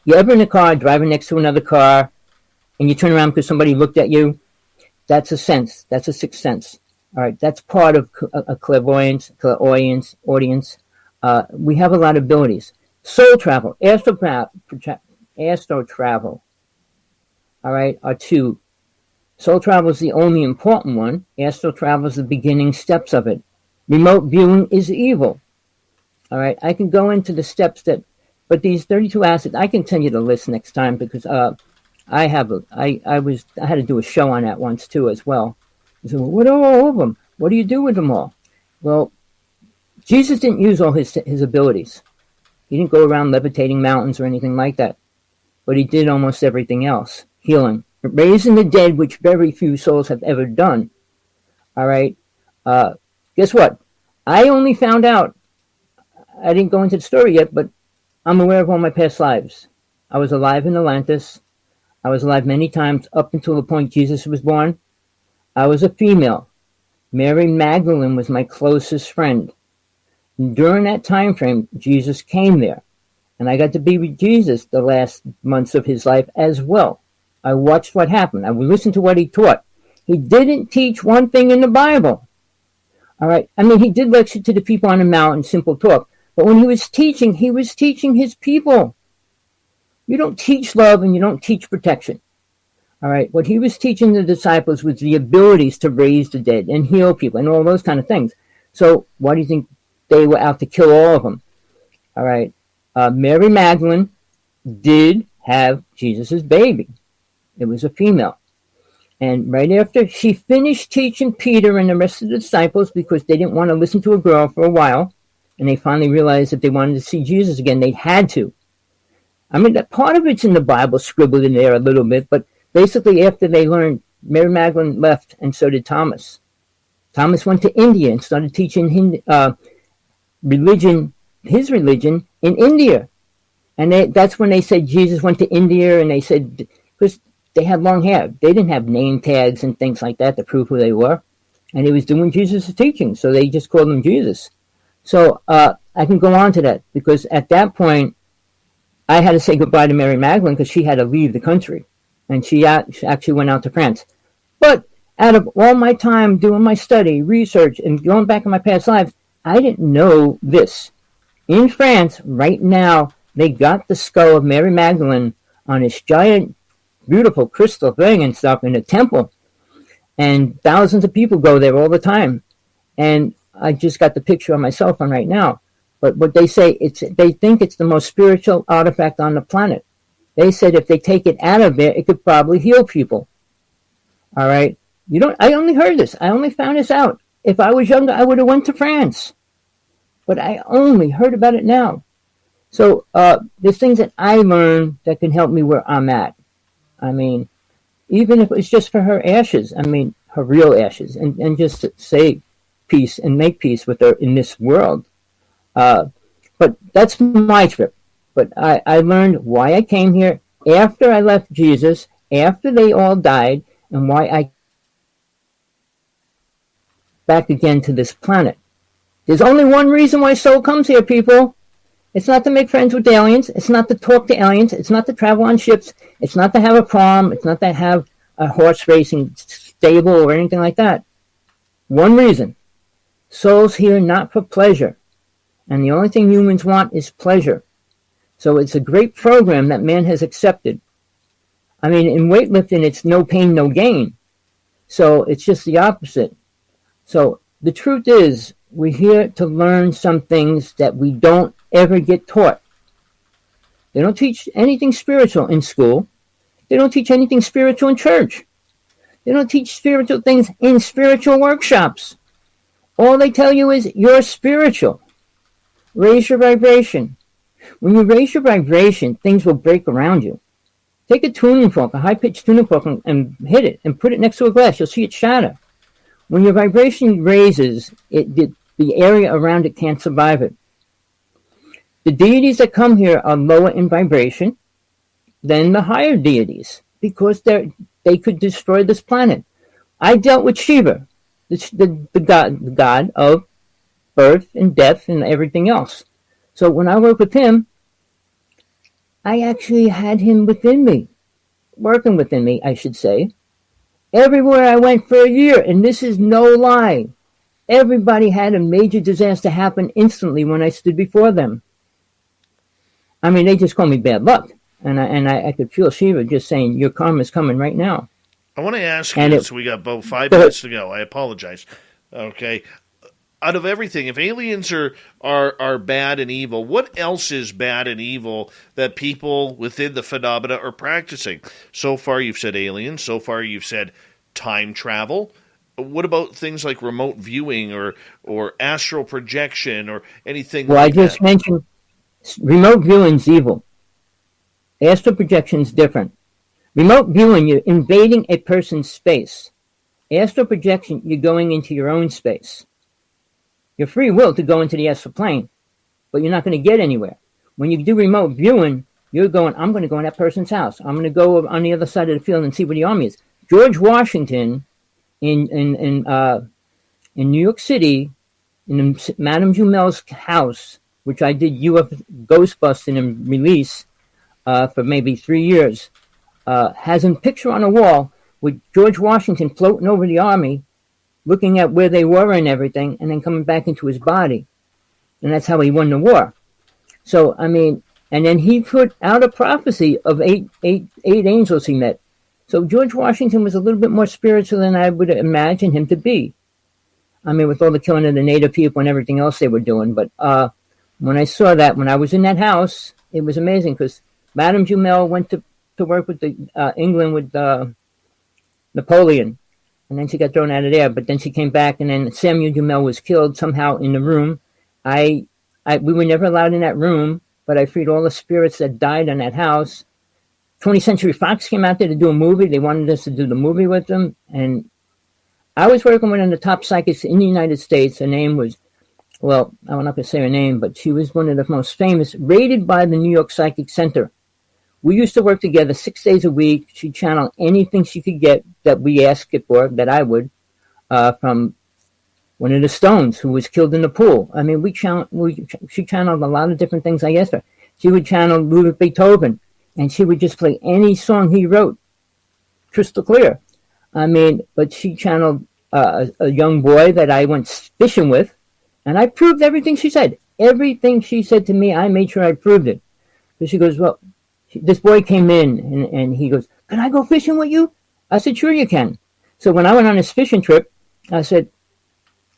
You're ever in a car, driving next to another car, and you turn around because somebody looked at you? That's a sense. That's a sixth sense. All right, that's part of a clairvoyance, audience. We have a lot of abilities. Soul travel, astro travel, all right, are two. Soul travel is the only important one. Astral travel is the beginning steps of it. Remote viewing is evil. All right, I can go into the steps but these 32 acids, I can send you the list next time because I had to do a show on that once too as well. I said, well, what are all of them? What do you do with them all? Well, Jesus didn't use all his abilities. He didn't go around levitating mountains or anything like that. But he did almost everything else. Healing. Raising the dead, which very few souls have ever done. All right. Guess what? I only found out, I didn't go into the story yet, but I'm aware of all my past lives. I was alive in Atlantis. I was alive many times up until the point Jesus was born. I was a female. Mary Magdalene was my closest friend. And during that time frame, Jesus came there. And I got to be with Jesus the last months of his life as well. I watched what happened. I would listen to what he taught. He didn't teach one thing in the Bible. All right. I mean, he did lecture to the people on the mountain, simple talk. But when he was teaching his people. You don't teach love and you don't teach protection. All right. What he was teaching the disciples was the abilities to raise the dead and heal people and all those kind of things. So why do you think they were out to kill all of them? All right. Mary Magdalene did have Jesus's baby. It was a female. And right after she finished teaching Peter and the rest of the disciples, because they didn't want to listen to a girl for a while, and they finally realized if they wanted to see Jesus again, they had to. I mean, that part of it's in the Bible, scribbled in there a little bit, but basically after they learned, Mary Magdalene left, and so did Thomas. Thomas went to India and started teaching his religion in India. And that's when they said Jesus went to India, and they said, because they had long hair. They didn't have name tags and things like that to prove who they were. And he was doing Jesus' teaching, so they just called him Jesus. So I can go on to that, because at that point, I had to say goodbye to Mary Magdalene because she had to leave the country. And she actually went out to France. But out of all my time doing my study, research, and going back in my past lives, I didn't know this. In France, right now, they got the skull of Mary Magdalene on this giant, beautiful crystal thing and stuff in a temple. And thousands of people go there all the time. And I just got the picture on my cell phone right now. But what they say, they think it's the most spiritual artifact on the planet. They said if they take it out of there, it could probably heal people. All right? I only heard this. I only found this out. If I was younger, I would have went to France. But I only heard about it now. So there's things that I learned that can help me where I'm at. I mean, even if it's just for her ashes, I mean, her real ashes, and just to say peace and make peace with her in this world. But that's my trip. But I learned why I came here after I left Jesus, after they all died, and why I back again to this planet. There's only one reason why soul comes here, people. It's not to make friends with aliens. It's not to talk to aliens. It's not to travel on ships. It's not to have a prom. It's not to have a horse racing stable or anything like that. One reason: souls here not for pleasure, and the only thing humans want is pleasure. So it's a great program that man has accepted. I mean, in weightlifting, it's no pain, no gain. So it's just the opposite. So the truth is, we're here to learn some things that we don't ever get taught. They don't teach anything spiritual in school. They don't teach anything spiritual in church. They don't teach spiritual things in spiritual workshops. All they tell you is you're spiritual. Raise your vibration. When you raise your vibration, things will break around you. Take a tuning fork, a high-pitched tuning fork, and hit it and put it next to a glass. You'll see it shatter. When your vibration raises, the area around it can't survive it. The deities that come here are lower in vibration than the higher deities because they could destroy this planet. I dealt with Shiva, the god of birth and death and everything else. So when I worked with him, I actually had him within me, working within me, I should say. Everywhere I went for a year, and this is no lie, everybody had a major disaster happen instantly when I stood before them. I mean, they just call me bad luck. And I could feel Shiva just saying, your karma's coming right now. I want to ask you, so we got about 5 minutes to go. I apologize. Okay. Out of everything, if aliens are bad and evil, what else is bad and evil that people within the phenomena are practicing? So far you've said aliens. So far you've said time travel. What about things like remote viewing or astral projection or anything like that? Well, I just mentioned remote viewing's evil. Astral projection's different. Remote viewing, you're invading a person's space. Astral projection, you're going into your own space. Your free will to go into the astral plane, but you're not going to get anywhere. When you do remote viewing, you're going, I'm going to go in that person's house. I'm going to go on the other side of the field and see where the army is. George Washington in New York City, in Madame Jumel's house, which I did UFO ghost busting and release for maybe 3 years, has a picture on a wall with George Washington floating over the army, looking at where they were and everything, and then coming back into his body. And that's how he won the war. So, I mean, and then he put out a prophecy of eight angels he met. So George Washington was a little bit more spiritual than I would imagine him to be. I mean, with all the killing of the native people and everything else they were doing. But when I saw that, when I was in that house, it was amazing because Madame Jumel went to work with England with Napoleon. And then she got thrown out of there, but then she came back, and then Samuel Jumel was killed somehow in the room. We were never allowed in that room, but I freed all the spirits that died in that house. 20th Century Fox came out there to do a movie. They wanted us to do the movie with them, and I was working with one of the top psychics in the United States. Her name was, well, I'm not going to say her name, but she was one of the most famous, rated by the New York Psychic Center. We used to work together 6 days a week. She'd channel anything she could get that we asked it for, that I would, from one of the Stones who was killed in the pool. I mean, she channeled a lot of different things I asked her. She would channel Ludwig Beethoven, and she would just play any song he wrote, crystal clear. I mean, but she channeled a young boy that I went fishing with, and I proved everything she said. Everything she said to me, I made sure I proved it. So she goes, well, this boy came in and he goes, can I go fishing with you? I said, sure you can. So when I went on this fishing trip, I said,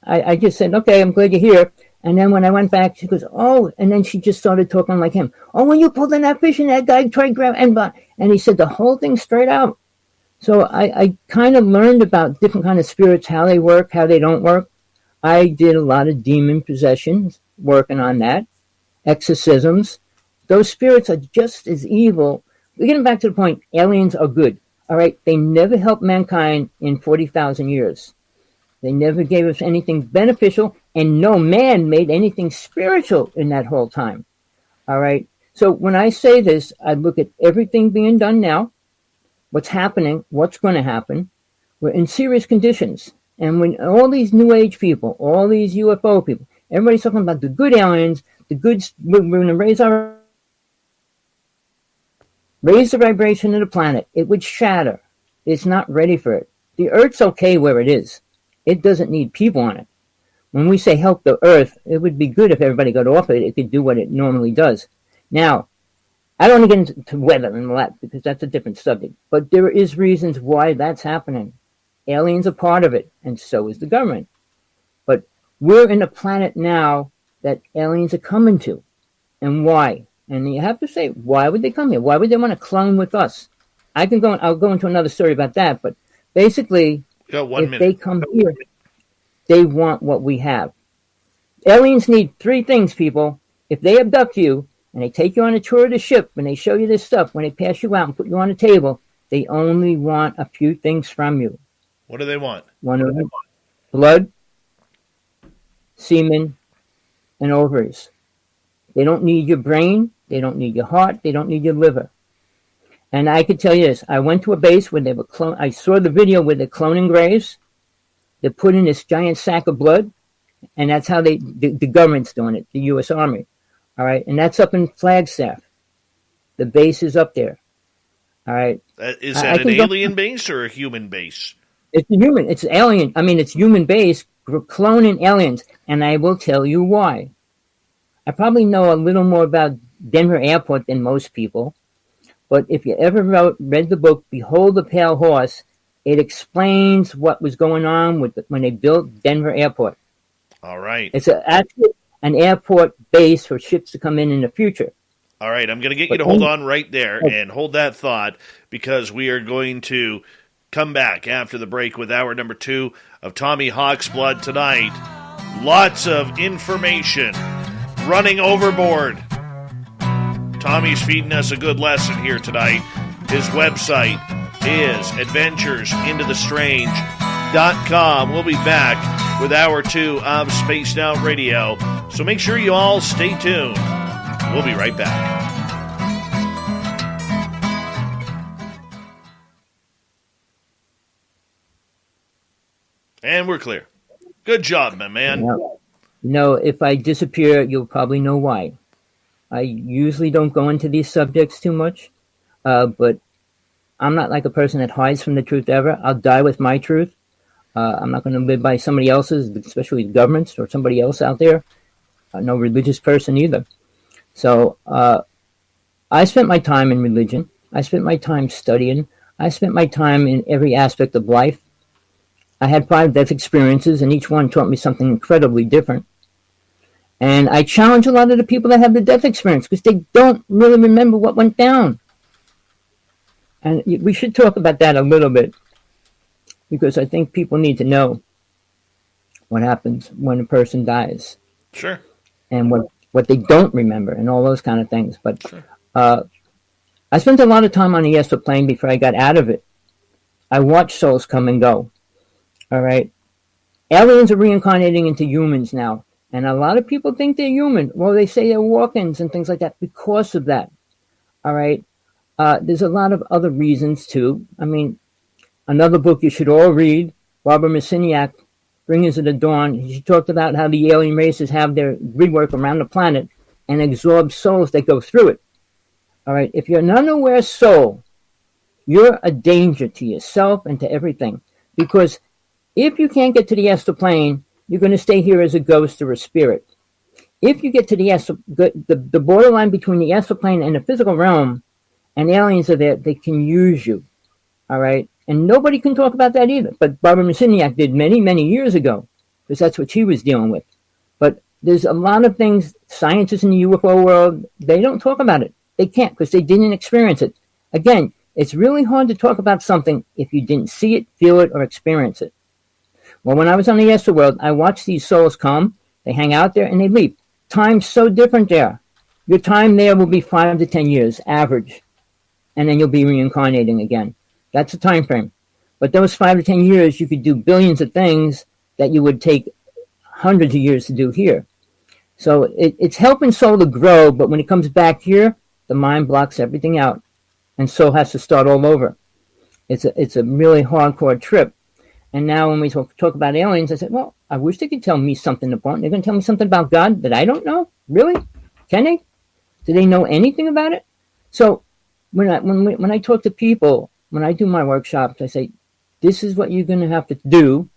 I just said, okay, I'm glad you're here. And then when I went back, she goes, oh, and then she just started talking like him. Oh, when you pulled in that fish and that guy tried to grab, and he said the whole thing straight out. So I kind of learned about different kind of spirits, how they work, how they don't work. I did a lot of demon possessions, working on that, exorcisms. Those spirits are just as evil. We're getting back to the point, aliens are good. All right, they never helped mankind in 40,000 years. They never gave us anything beneficial, and no man made anything spiritual in that whole time. All right, so when I say this, I look at everything being done now, what's happening, what's going to happen. We're in serious conditions. And when all these New Age people, all these UFO people, everybody's talking about the good aliens, the goods, we're going to raise the vibration of the planet. It would shatter. It's not ready for it. The Earth's okay where it is. It doesn't need people on it. When we say help the Earth, it would be good if everybody got off it. It could do what it normally does. Now, I don't want to get into weather and all that because that's a different subject. But there is reasons why that's happening. Aliens are part of it, and so is the government. But we're in a planet now that aliens are coming to. And why? And you have to say, why would they come here? Why would they want to clone with us? I'll go into another story about that. But basically, they come here, they want what we have. Aliens need three things, people. If they abduct you, and they take you on a tour of the ship, and they show you this stuff, when they pass you out and put you on a table, they only want a few things from you. What do they want? One of them, blood, semen, and ovaries. They don't need your brain. They don't need your heart. They don't need your liver. And I can tell you this. I went to a base where they were I saw the video where they're cloning graves. They're putting this giant sack of blood, and that's how the government's doing it, the U.S. Army. All right, and that's up in Flagstaff. The base is up there. All right. Is that an alien base or a human base? It's a human. It's alien. I mean, it's human base. We're cloning aliens, and I will tell you why. I probably know a little more about Denver Airport than most people, but if you ever read the book Behold the Pale Horse, it explains what was going on when they built Denver Airport. All right. It's actually an airport base for ships to come in the future. All right, I'm going to get you to hold on right there and hold that thought because we are going to come back after the break with hour number 2 of Tommy Hawksblood tonight. Lots of information running overboard. Tommy's feeding us a good lesson here tonight. His website is adventuresintothestrange.com. We'll be back with hour 2 of Spaced Out Radio. So make sure you all stay tuned. We'll be right back. And we're clear. Good job, my man. No, if I disappear, you'll probably know why. I usually don't go into these subjects too much, but I'm not like a person that hides from the truth ever. I'll die with my truth. I'm not going to live by somebody else's, especially the governments or somebody else out there. I'm no religious person either. So I spent my time in religion. I spent my time studying. I spent my time in every aspect of life. I had 5 death experiences, and each one taught me something incredibly different. And I challenge a lot of the people that have the death experience because they don't really remember what went down. And we should talk about that a little bit because I think people need to know what happens when a person dies. Sure. And what they don't remember and all those kind of things. But sure. I spent a lot of time on the astral plane before I got out of it. I watched souls come and go. All right. Aliens are reincarnating into humans now. And a lot of people think they're human. Well, they say they're walk-ins and things like that because of that. All right. There's a lot of other reasons, too. I mean, another book you should all read, Barbara Messiniak, Bringers of the Dawn. She talked about how the alien races have their grid work around the planet and absorb souls that go through it. All right. If you're an unaware soul, you're a danger to yourself and to everything. Because if you can't get to the astral plane, you're going to stay here as a ghost or a spirit. If you get to the borderline between the astral plane and the physical realm, and aliens are there, they can use you. All right? And nobody can talk about that either. But Barbara Messiniak did many, many years ago, because that's what she was dealing with. But there's a lot of things, scientists in the UFO world, they don't talk about it. They can't, because they didn't experience it. Again, it's really hard to talk about something if you didn't see it, feel it, or experience it. Well, when I was on the astral world, I watched these souls come, they hang out there, and they leave. Time's so different there. Your time there will be 5 to 10 years, average. And then you'll be reincarnating again. That's the time frame. But those 5 to 10 years, you could do billions of things that you would take hundreds of years to do here. So it's helping soul to grow, but when it comes back here, the mind blocks everything out. And soul has to start all over. It's a really hardcore trip. And now when we talk about aliens, I said, well, I wish they could tell me something important. They're going to tell me something about God that I don't know? Really? Can they? Do they know anything about it? So when I talk to people, when I do my workshops, I say, this is what you're going to have to do.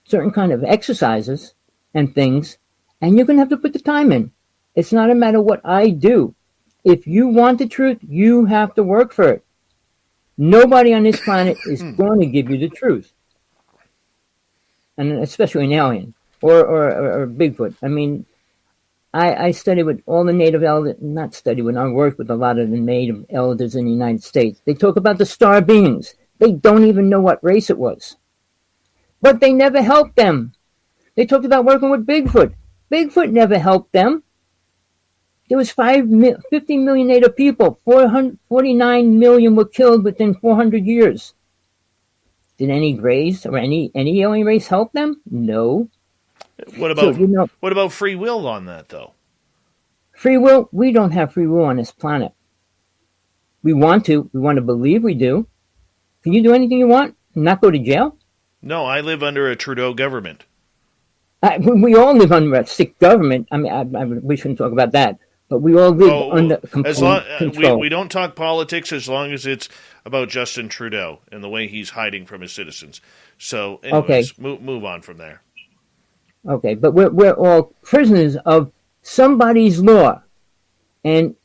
Certain kind of exercises and things, and you're going to have to put the time in. It's not a matter what I do. If you want the truth, you have to work for it. Nobody on this planet is going to give you the truth. And especially an alien or Bigfoot. I mean, I study with all the native elders, not study with, I work with a lot of the native elders in the United States. They talk about the star beings. They don't even know what race it was. But they never helped them. They talked about working with Bigfoot. Bigfoot never helped them. There was 50 million native people. 49 million were killed within 400 years. Did any race or any alien race help them? No. What about what about free will on that, though? Free will? We don't have free will on this planet. We want to. We want to believe we do. Can you do anything you want and not go to jail? No, I live under a Trudeau government. We all live under a sick government. I mean, we shouldn't talk about that. But we all live under complete control. We don't talk politics as long as it's about Justin Trudeau and the way he's hiding from his citizens. So, anyways, okay. Move on from there. Okay, but we're all prisoners of somebody's law. And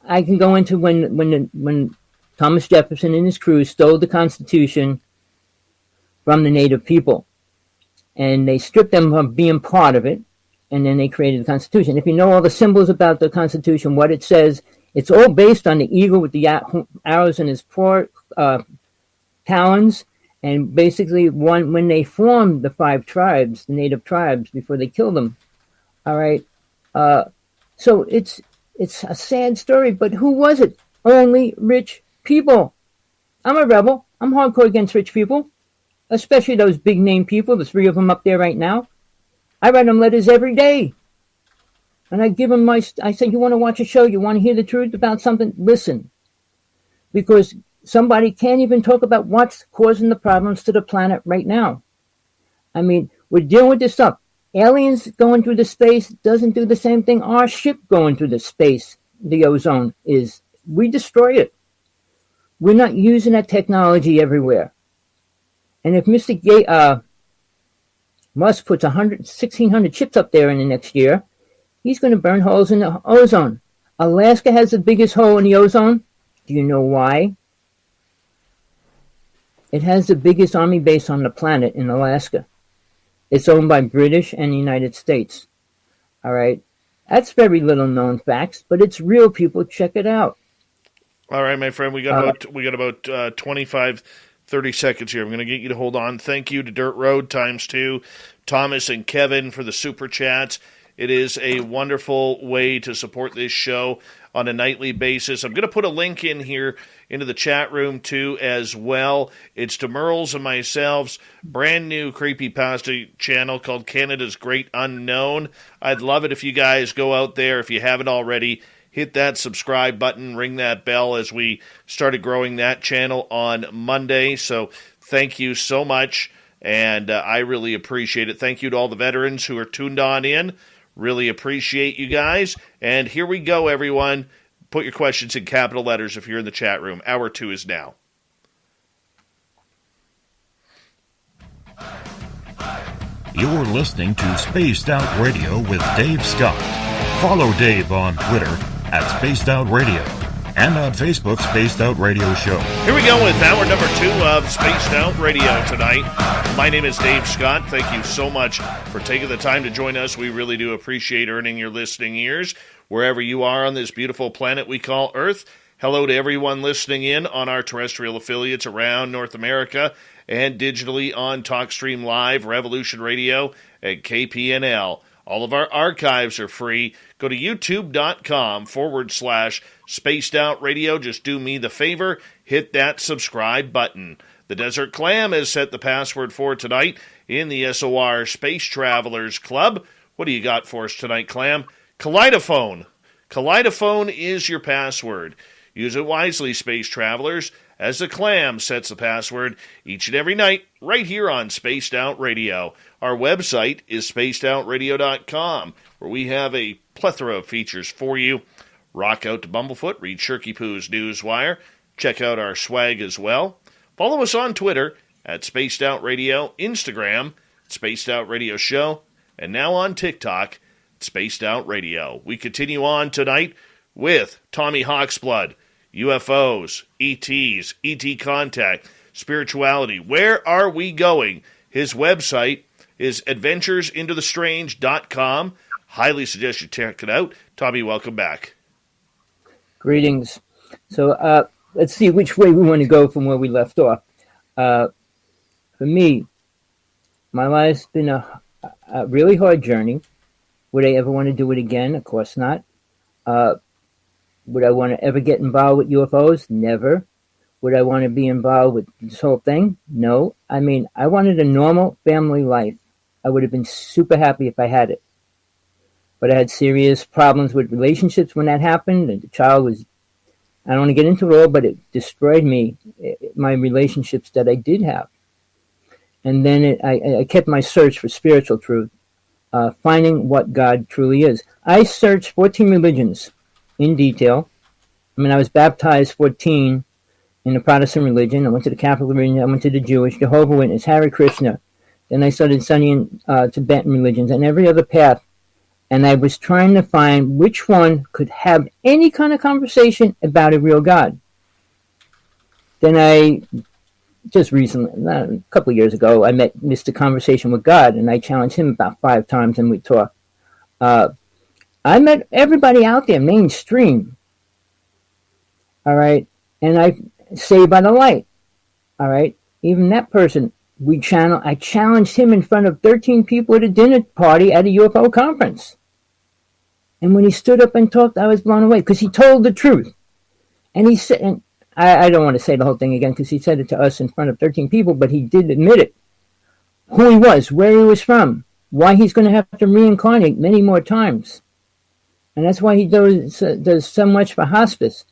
I can go into when Thomas Jefferson and his crew stole the Constitution from the native people. And they stripped them of being part of it. And then they created the Constitution. If you know all the symbols about the Constitution, what it says, it's all based on the eagle with the arrows in his talons. And basically, when they formed the 5 tribes, the native tribes, before they killed them, all right. So it's a sad story, but who was it? Only rich people. I'm a rebel. I'm hardcore against rich people, especially those big name people. The 3 of them up there right now. I write them letters every day. And I give them I say, you want to watch a show? You want to hear the truth about something? Listen. Because somebody can't even talk about what's causing the problems to the planet right now. I mean, we're dealing with this stuff. Aliens going through the space doesn't do the same thing our ship going through the space, the ozone, is. We destroy it. We're not using that technology everywhere. And if Mr. Musk puts 1,600 ships up there in the next year, he's going to burn holes in the ozone. Alaska has the biggest hole in the ozone. Do you know why? It has the biggest army base on the planet in Alaska. It's owned by British and the United States. All right. That's very little known facts, but it's real, people. Check it out. All right, my friend. We got about 25 30 seconds here. I'm going to get you to hold on. Thank you to Dirt Road ×2, Thomas and Kevin for the super chats. It is a wonderful way to support this show on a nightly basis. I'm going to put a link in here into the chat room too as well. It's to Merle's and myself's brand new creepypasta channel called Canada's Great Unknown. I'd love it if you guys go out there, if you haven't already, hit that subscribe button, ring that bell as we started growing that channel on Monday. So thank you so much, and I really appreciate it. Thank you to all the veterans who are tuned on in. Really appreciate you guys. And here we go, everyone. Put your questions in capital letters if you're in the chat room. Hour 2 is now. You're listening to Spaced Out Radio with Dave Scott. Follow Dave on Twitter at Spaced Out Radio and on Facebook, Spaced Out Radio Show. Here we go with hour number 2 of Spaced Out Radio tonight. My name is Dave Scott. Thank you so much for taking the time to join us. We really do appreciate earning your listening ears wherever you are on this beautiful planet we call Earth. Hello to everyone listening in on our terrestrial affiliates around North America and digitally on TalkStream Live, Revolution Radio, and KPNL. All of our archives are free. Go to youtube.com/Spaced Out Radio. Just do me the favor, hit that subscribe button. The Desert Clam has set the password for tonight in the SOR Space Travelers Club. What do you got for us tonight, Clam? Kaleidophone. Kaleidophone is your password. Use it wisely, Space Travelers, as the Clam sets the password each and every night right here on Spaced Out Radio. Our website is spacedoutradio.com, where we have a plethora of features for you rock out to Bumblefoot, read Shirky Poo's Newswire, check out our swag as well. Follow us on Twitter at Spaced Out Radio, Instagram, Spaced Out Radio Show, and now on TikTok, Spaced Out Radio. We continue on tonight with Tommy Hawksblood, UFOs, ETs, ET contact, spirituality. Where are we going? His website is adventuresintothestrange.com. Highly suggest you check it out. Tommy, welcome back. Greetings. So let's see which way we want to go from where we left off. For me, my life's been a really hard journey. Would I ever want to do it again? Of course not. Would I want to ever get involved with UFOs? Never. Would I want to be involved with this whole thing? No. I mean, I wanted a normal family life. I would have been super happy if I had it. But I had serious problems with relationships when that happened. And the child was, I don't want to get into it all, but it destroyed me, my relationships that I did have. And then I kept my search for spiritual truth, finding what God truly is. I searched 14 religions in detail. I mean, I was baptized 14 in the Protestant religion. I went to the Catholic religion. I went to the Jewish, Jehovah's Witness, Hare Krishna. Then I started studying Tibetan religions and every other path. And I was trying to find which one could have any kind of conversation about a real God. Then I, just recently, a couple of years ago, I met Mr. Conversation with God, and I challenged him about 5 times, and we talked. I met everybody out there, mainstream. All right? And I Saved by the Light. All right? Even that person, I challenged him in front of 13 people at a dinner party at a UFO conference. And when he stood up and talked, I was blown away because he told the truth. And he said, and I don't want to say the whole thing again because he said it to us in front of 13 people, but he did admit it. Who he was, where he was from, why he's going to have to reincarnate many more times. And that's why he does so much for hospice.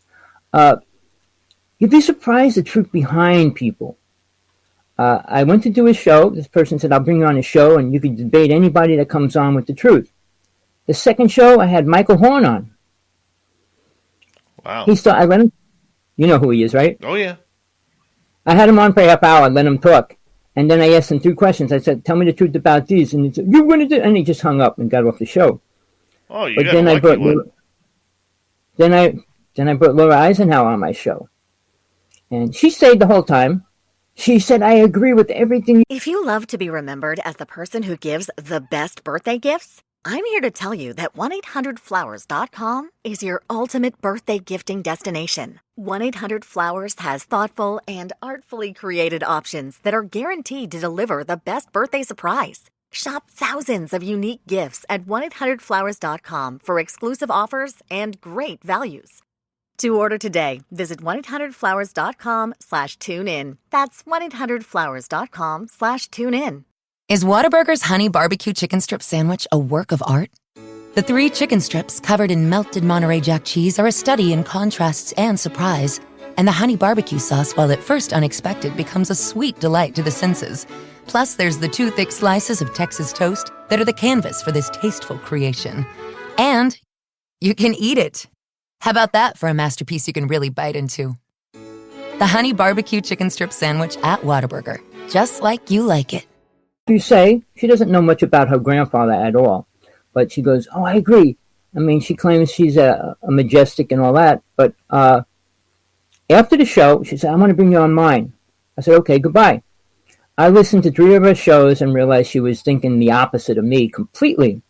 You'd be surprised the truth behind people. I went to do a show. This person said, I'll bring you on a show and you can debate anybody that comes on with the truth. The second show, I had Michael Horn on. Wow. I let him, you know who he is, right? Oh, yeah. I had him on for a half hour, let him talk. And then I asked him 2 questions. I said, tell me the truth about these. And he said, you're going to do, and he just hung up and got off the show. Oh, you but got then a lucky one. Then I brought Laura Eisenhower on my show. And she stayed the whole time. She said, I agree with everything. If you love to be remembered as the person who gives the best birthday gifts, I'm here to tell you that 1-800-Flowers.com is your ultimate birthday gifting destination. 1-800-Flowers has thoughtful and artfully created options that are guaranteed to deliver the best birthday surprise. Shop thousands of unique gifts at 1-800-Flowers.com for exclusive offers and great values. To order today, visit 1-800-Flowers.com/tune-in. That's 1-800-Flowers.com/tune-in. Is Whataburger's Honey Barbecue Chicken Strip Sandwich a work of art? The 3 chicken strips covered in melted Monterey Jack cheese are a study in contrasts and surprise. And the honey barbecue sauce, while at first unexpected, becomes a sweet delight to the senses. Plus, there's the 2 thick slices of Texas toast that are the canvas for this tasteful creation. And you can eat it. How about that for a masterpiece you can really bite into? The Honey Barbecue Chicken Strip Sandwich at Whataburger. Just like you like it. You say she doesn't know much about her grandfather at all, but she goes, oh, I agree. I mean, she claims she's a majestic and all that, but after the show, she said, I want to bring you on mine. I said, okay, goodbye. I listened to 3 of her shows and realized she was thinking the opposite of me completely.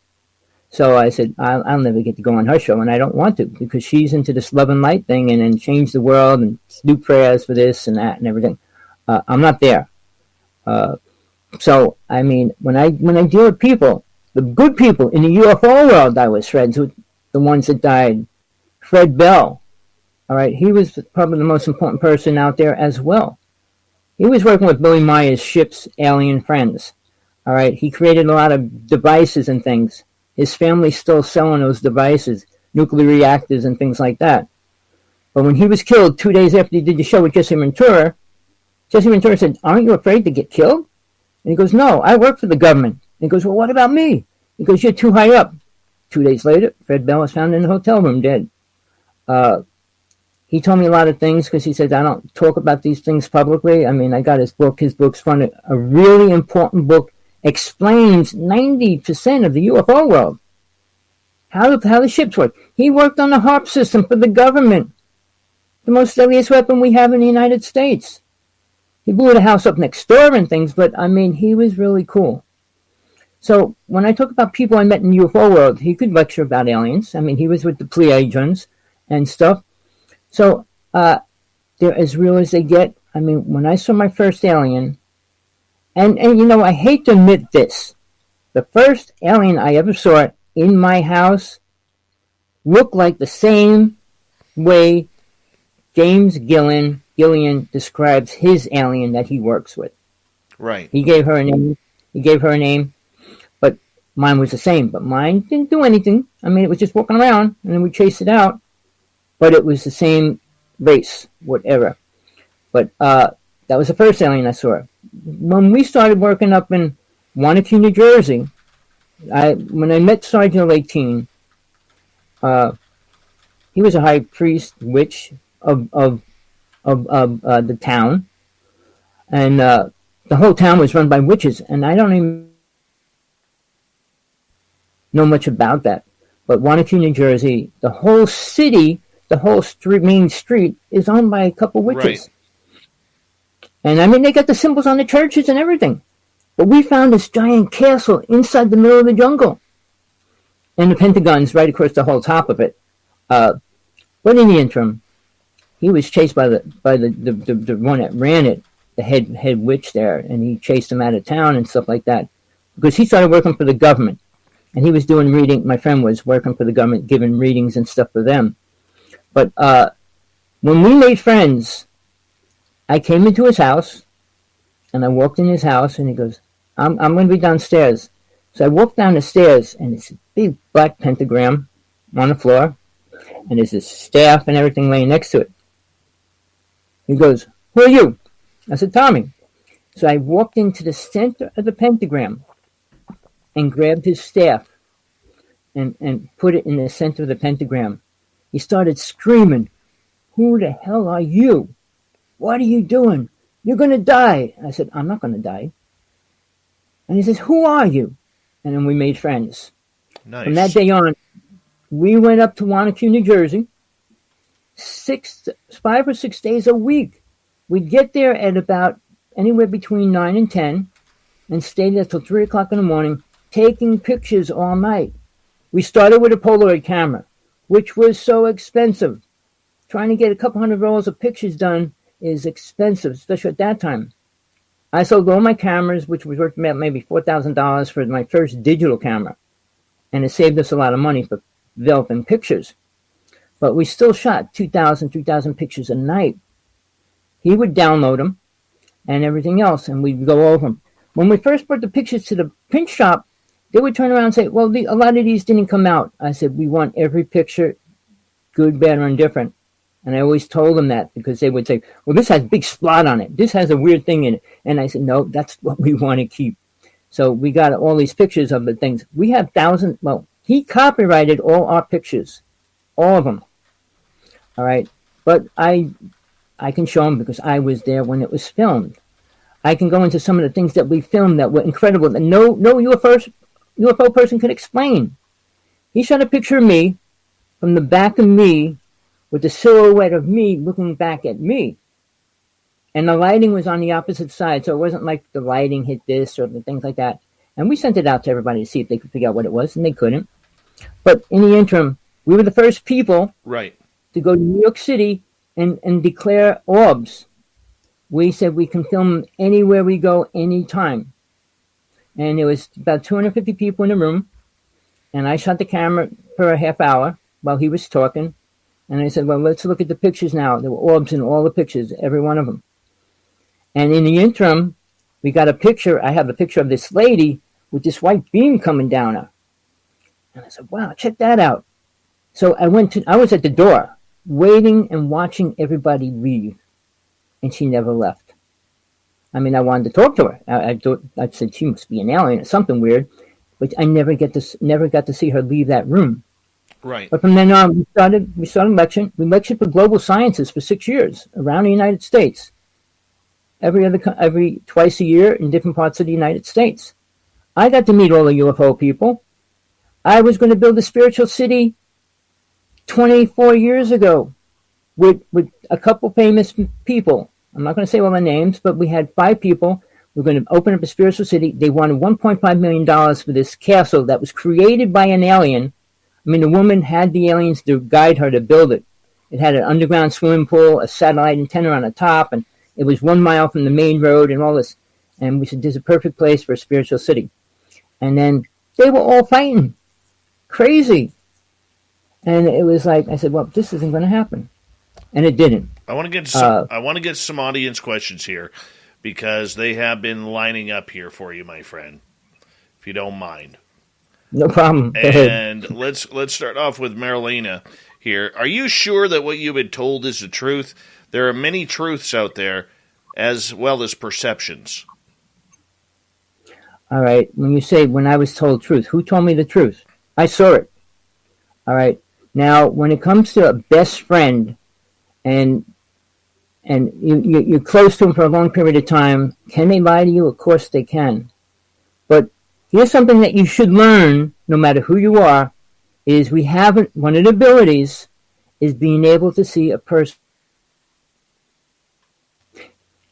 So I said, I'll never get to go on her show, and I don't want to, because she's into this love and light thing and change the world and do prayers for this and that and everything. I'm not there. So, I mean, when I deal with people, the good people in the UFO world, I was friends with the ones that died. Fred Bell, all right, he was probably the most important person out there as well. He was working with Billy Meyer's ship's alien friends, all right. He created a lot of devices and things. His family's still selling those devices, nuclear reactors and things like that. But when he was killed 2 days after he did the show with Jesse Ventura said, aren't you afraid to get killed? And he goes, no, I work for the government. And he goes, well, what about me? He goes, you're too high up. 2 days later, Fred Bell was found in a hotel room dead. He told me a lot of things because he said, I don't talk about these things publicly. I mean, I got his book. His book's from a really important book, explains 90% of the UFO world. How the ships work. He worked on the HARP system for the government, the most deadliest weapon we have in the United States. He blew the house up next door and things, but I mean, he was really cool. So when I talk about people I met in the UFO world, he could lecture about aliens. I mean, he was with the Pleiadians and stuff. So they're as real as they get. I mean, when I saw my first alien, and you know, I hate to admit this, the first alien I ever saw in my house looked like the same way James Gillian describes his alien that he works with. Right. He gave her a name, but mine was the same. But mine didn't do anything. I mean, it was just walking around, and then we chased it out. But it was the same race, whatever. But that was the first alien I saw. When we started working up in Wanakee, New Jersey, when I met Sergeant 18, he was a high priest witch of the town, and the whole town was run by witches. And I don't even know much about that. But Wanakee, New Jersey, the whole city. The whole main street is owned by a couple witches. Right. And I mean, they got the symbols on the churches and everything. But we found this giant castle inside the middle of the jungle. And the Pentagon's right across the whole top of it. But in the interim, he was chased by the one that ran it, the head witch there, and he chased him out of town and stuff like that. Because he started working for the government. And he was doing reading. My friend was working for the government, giving readings and stuff for them. But when we made friends, I came into his house, and I walked in his house, and he goes, I'm going to be downstairs. So I walked down the stairs, and it's a big black pentagram on the floor, and there's this staff and everything laying next to it. He goes, who are you? I said, Tommy. So I walked into the center of the pentagram and grabbed his staff and put it in the center of the pentagram. He started screaming, who the hell are you? What are you doing? You're going to die. I said, I'm not going to die. And he says, who are you? And then we made friends. Nice. From that day on, we went up to Wanakee, New Jersey, 5 or 6 days a week. We'd get there at about anywhere between 9 and 10 and stay there till 3 o'clock in the morning, taking pictures all night. We started with a Polaroid camera, which was so expensive. Trying to get a couple hundred rolls of pictures done is expensive, especially at that time. I sold all my cameras, which was worth about maybe $4,000 for my first digital camera. And it saved us a lot of money for developing pictures. But we still shot 2,000, 3,000 pictures a night. He would download them and everything else, and we'd go over them. When we first brought the pictures to the print shop, they would turn around and say, well, a lot of these didn't come out. I said, we want every picture, good, bad, or indifferent. And I always told them that because they would say, well, this has a big spot on it. This has a weird thing in it. And I said, no, that's what we want to keep. So we got all these pictures of the things. We have thousands. Well, he copyrighted all our pictures, all of them. All right. But I can show them because I was there when it was filmed. I can go into some of the things that we filmed that were incredible that no UFO person could explain. He shot a picture of me from the back of me with the silhouette of me looking back at me. And the lighting was on the opposite side, so it wasn't like the lighting hit this or the things like that. And we sent it out to everybody to see if they could figure out what it was, and they couldn't. But in the interim, we were the first people to go to New York City and declare orbs. We said we can film anywhere we go, anytime. And there was about 250 people in the room, and I shot the camera for a half hour while he was talking. And I said, well, let's look at the pictures now. There were orbs in all the pictures, every one of them. And in the interim, we got a picture. I have a picture of this lady with this white beam coming down her. And I said, wow, check that out. So I was at the door waiting and watching everybody leave. And she never left. I mean, I wanted to talk to her. I said she must be an alien or something weird. But I never got to see her leave that room. Right. But from then on, we started lecturing. We lectured for global sciences for 6 years around the United States. Every twice a year in different parts of the United States. I got to meet all the UFO people. I was going to build a spiritual city 24 years ago with a couple famous people. I'm not going to say all the names, but we had 5 people. We're going to open up a spiritual city. They wanted $1.5 million for this castle that was created by an alien. I mean, the woman had the aliens to guide her to build it. It had an underground swimming pool, a satellite antenna on the top, and it was 1 mile from the main road and all this. And we said, this is a perfect place for a spiritual city. And then they were all fighting. Crazy. And it was like, I said, well, this isn't going to happen. And it didn't. I want to get some audience questions here because they have been lining up here for you, my friend, if you don't mind. No problem. Go and ahead. let's start off with Marilena here. Are you sure that what you've been told is the truth? There are many truths out there as well as perceptions. All right. When you say when I was told truth, who told me the truth? I saw it. All right. Now, when it comes to a best friend and you're close to them for a long period of time, can they lie to you? Of course they can. But here's something that you should learn, no matter who you are, is one of the abilities is being able to see a person.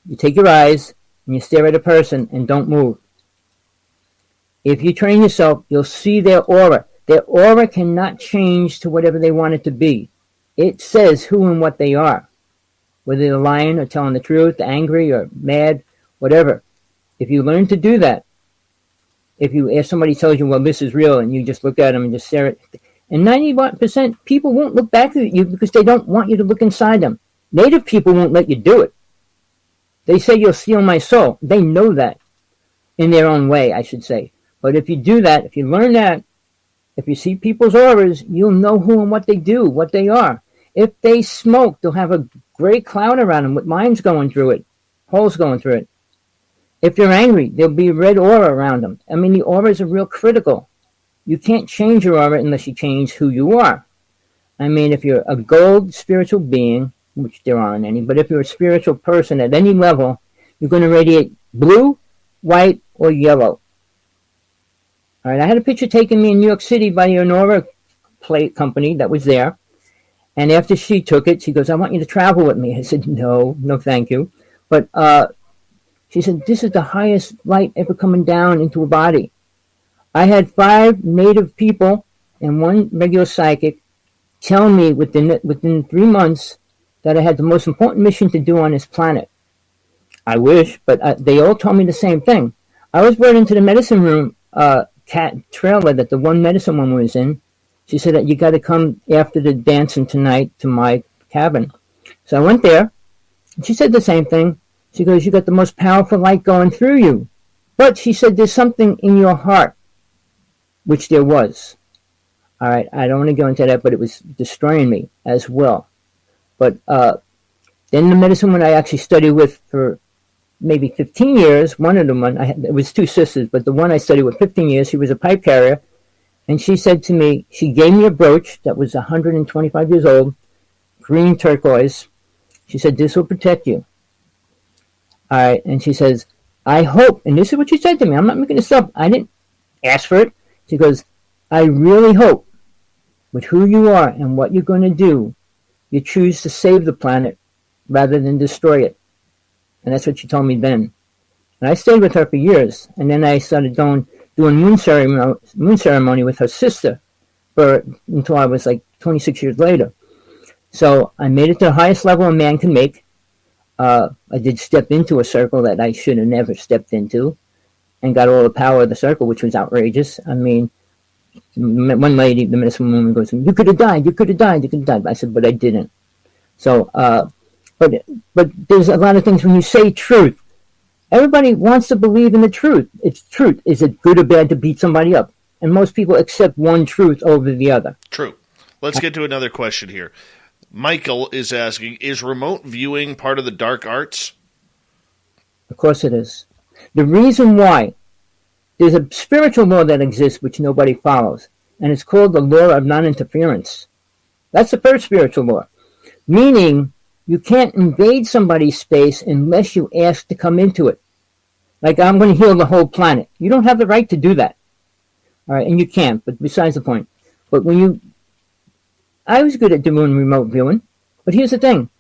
You take your eyes and you stare at a person and don't move. If you train yourself, you'll see their aura. Their aura cannot change to whatever they want it to be. It says who and what they are. Whether they're lying or telling the truth, angry or mad, whatever. If you learn to do that, if somebody tells you, well, this is real, and you just look at them and just stare at it, and 91% people won't look back at you because they don't want you to look inside them. Native people won't let you do it. They say you'll steal my soul. They know that in their own way, I should say. But if you do that, if you learn that, if you see people's auras, you'll know who and what they do, what they are. If they smoke, they'll have a gray cloud around them with lines going through it, holes going through it. If they're angry, there'll be a red aura around them. I mean, the auras are real critical. You can't change your aura unless you change who you are. I mean, if you're a gold spiritual being, which there aren't any, but if you're a spiritual person at any level, you're going to radiate blue, white, or yellow. All right, I had a picture taken me in New York City by the Honora plate company that was there. And after she took it, she goes, I want you to travel with me. I said, no, thank you. But she said, this is the highest light ever coming down into a body. I had 5 native people and 1 regular psychic tell me within 3 months that I had the most important mission to do on this planet. I wish, but they all told me the same thing. I was brought into the medicine room cat trailer that the one medicine woman was in. She said that you got to come after the dancing tonight to my cabin. So I went there, and she said the same thing. She goes, you got the most powerful light going through you. But she said there's something in your heart, which there was. All right, I don't want to go into that, but it was destroying me as well. But then the medicine woman I actually studied with for maybe 15 years, one of them, it was 2 sisters, but the one I studied with 15 years, she was a pipe carrier. And she said to me, she gave me a brooch that was 125 years old, green turquoise. She said, this will protect you. All right. And she says, I hope, and this is what she said to me. I'm not making this up. I didn't ask for it. She goes, I really hope with who you are and what you're going to do, you choose to save the planet rather than destroy it. And that's what she told me then. And I stayed with her for years. And then I started doing moon ceremony with her sister until I was like 26 years later. So I made it to the highest level a man can make. I did step into a circle that I should have never stepped into and got all the power of the circle, which was outrageous. I mean, one lady, the medicine woman goes, you could have died. I said, but I didn't. So, but there's a lot of things when you say truth. Everybody wants to believe in the truth. It's truth. Is it good or bad to beat somebody up? And most people accept one truth over the other. True. Let's get to another question here. Michael is asking, is remote viewing part of the dark arts? Of course it is. The reason why, there's a spiritual law that exists which nobody follows. and it's called the law of non-interference. That's the first spiritual law, meaning you can't invade somebody's space unless you ask to come into it. Like, I'm going to heal the whole planet. You don't have the right to do that. All right, and you can't, but besides the point. But I was good at doing remote viewing, but here's the thing.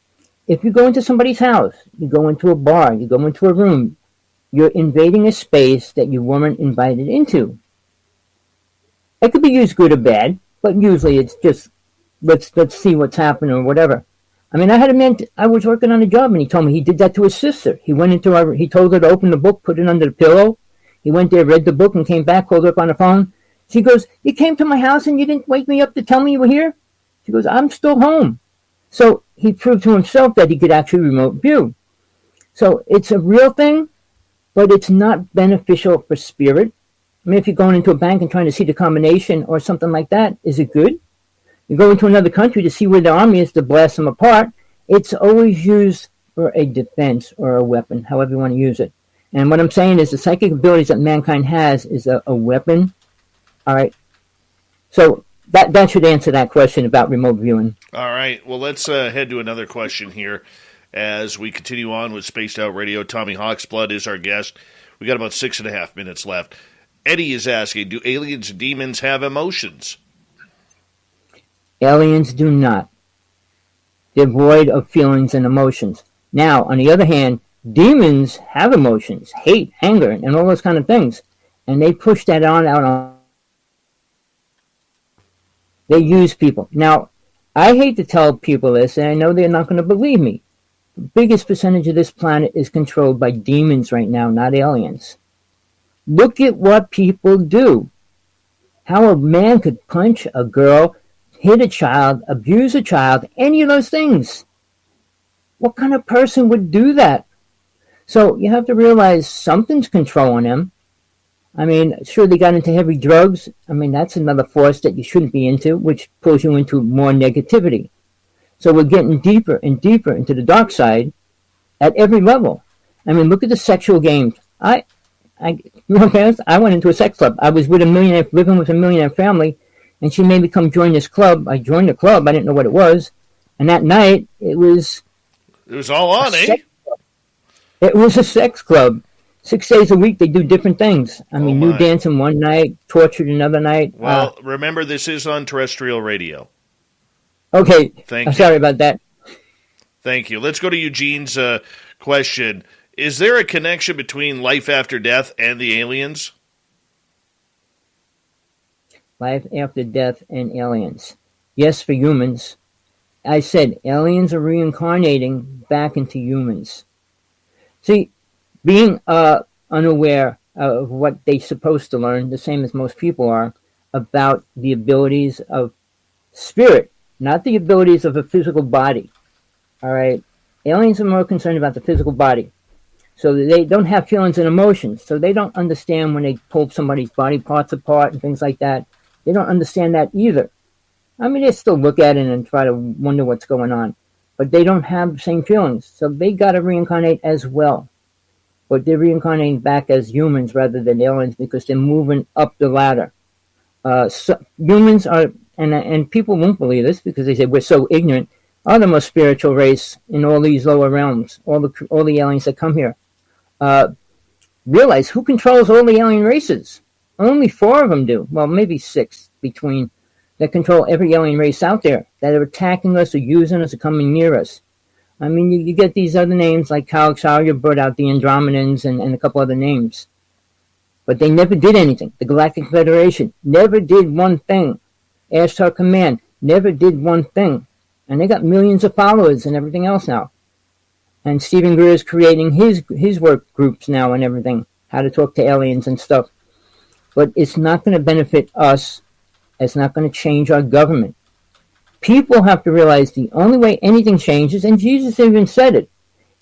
If you go into somebody's house, you go into a bar, you go into a room, you're invading a space that you weren't invited into. It could be used good or bad, but usually it's just, let's see what's happening or whatever. I mean, I had a man, I was working on a job, and he told me he did that to his sister. He went into he told her to open the book, put it under the pillow. He went there, read the book, and came back, called her up on the phone. She goes, "You came to my house and you didn't wake me up to tell me you were here?" She goes, "I'm still home." So he proved to himself that he could actually remote view. So it's a real thing, but it's not beneficial for spirit. I mean, if you're going into a bank and trying to see the combination or something like that, is it good? You go into another country to see where the army is to blast them apart. It's always used for a defense or a weapon, however you want to use it. And what I'm saying is the psychic abilities that mankind has is a weapon. All right. So that should answer that question about remote viewing. All right. Well, let's head to another question here as we continue on with Spaced Out Radio. Tommy Hawksblood is our guest. We got about 6.5 minutes left. Eddie is asking, do aliens and demons have emotions? Aliens do not. They're void of feelings and emotions. Now, on the other hand, demons have emotions, hate, anger, and all those kind of things. And they push that out on. They use people. Now, I hate to tell people this, and I know they're not going to believe me. The biggest percentage of this planet is controlled by demons right now, not aliens. Look at what people do. How a man could punch a girl, hit a child, abuse a child, any of those things. What kind of person would do that? So you have to realize something's controlling them. I mean, sure, they got into heavy drugs. I mean, that's another force that you shouldn't be into, which pulls you into more negativity. So we're getting deeper and deeper into the dark side at every level. I mean, look at the sexual games. I went into a sex club. I was with a millionaire, living with a millionaire family, and she made me come join this club. I joined the club. I didn't know what it was. And that night, it was all on, eh? It was a sex club. 6 days a week, they do different things. I mean, new dancing one night, tortured another night. Well, remember, this is on terrestrial radio. Okay. Thank you. Sorry about that. Thank you. Let's go to Eugene's question. Is there a connection between life after death and the aliens? Life after death and aliens. Yes, for humans. I said aliens are reincarnating back into humans. See, being unaware of what they're supposed to learn, the same as most people are, about the abilities of spirit, not the abilities of a physical body. All right? Aliens are more concerned about the physical body. So they don't have feelings and emotions. So they don't understand when they pull somebody's body parts apart and things like that. They don't understand that either. I mean, they still look at it and try to wonder what's going on. But they don't have the same feelings. So they got to reincarnate as well. But they're reincarnating back as humans rather than aliens because they're moving up the ladder. So humans are, and people won't believe this because they say we're so ignorant, are the most spiritual race in all these lower realms, all the aliens that come here. Realize who controls all the alien races? Only 4 of them do. Well, maybe 6 between that control every alien race out there that are attacking us or using us or coming near us. I mean, you get these other names like Kalxar, you brought out the Andromedans and a couple other names. But they never did anything. The Galactic Federation never did one thing. Ashtar Command never did one thing. And they got millions of followers and everything else now. And Stephen Greer is creating his work groups now and everything, how to talk to aliens and stuff. But it's not going to benefit us. It's not going to change our government. People have to realize the only way anything changes, and Jesus even said it,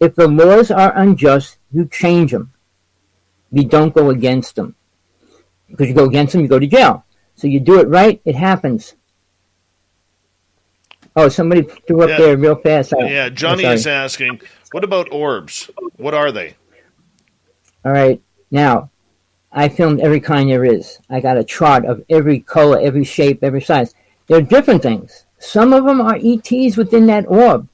if the laws are unjust, you change them. You don't go against them. Because you go against them, you go to jail. So you do it right, it happens. Oh, somebody threw up there real fast. Yeah, Johnny is asking, what about orbs? What are they? All right. Now, I filmed every kind there is. I got a chart of every color, every shape, every size. They're different things. Some of them are ETs within that orb.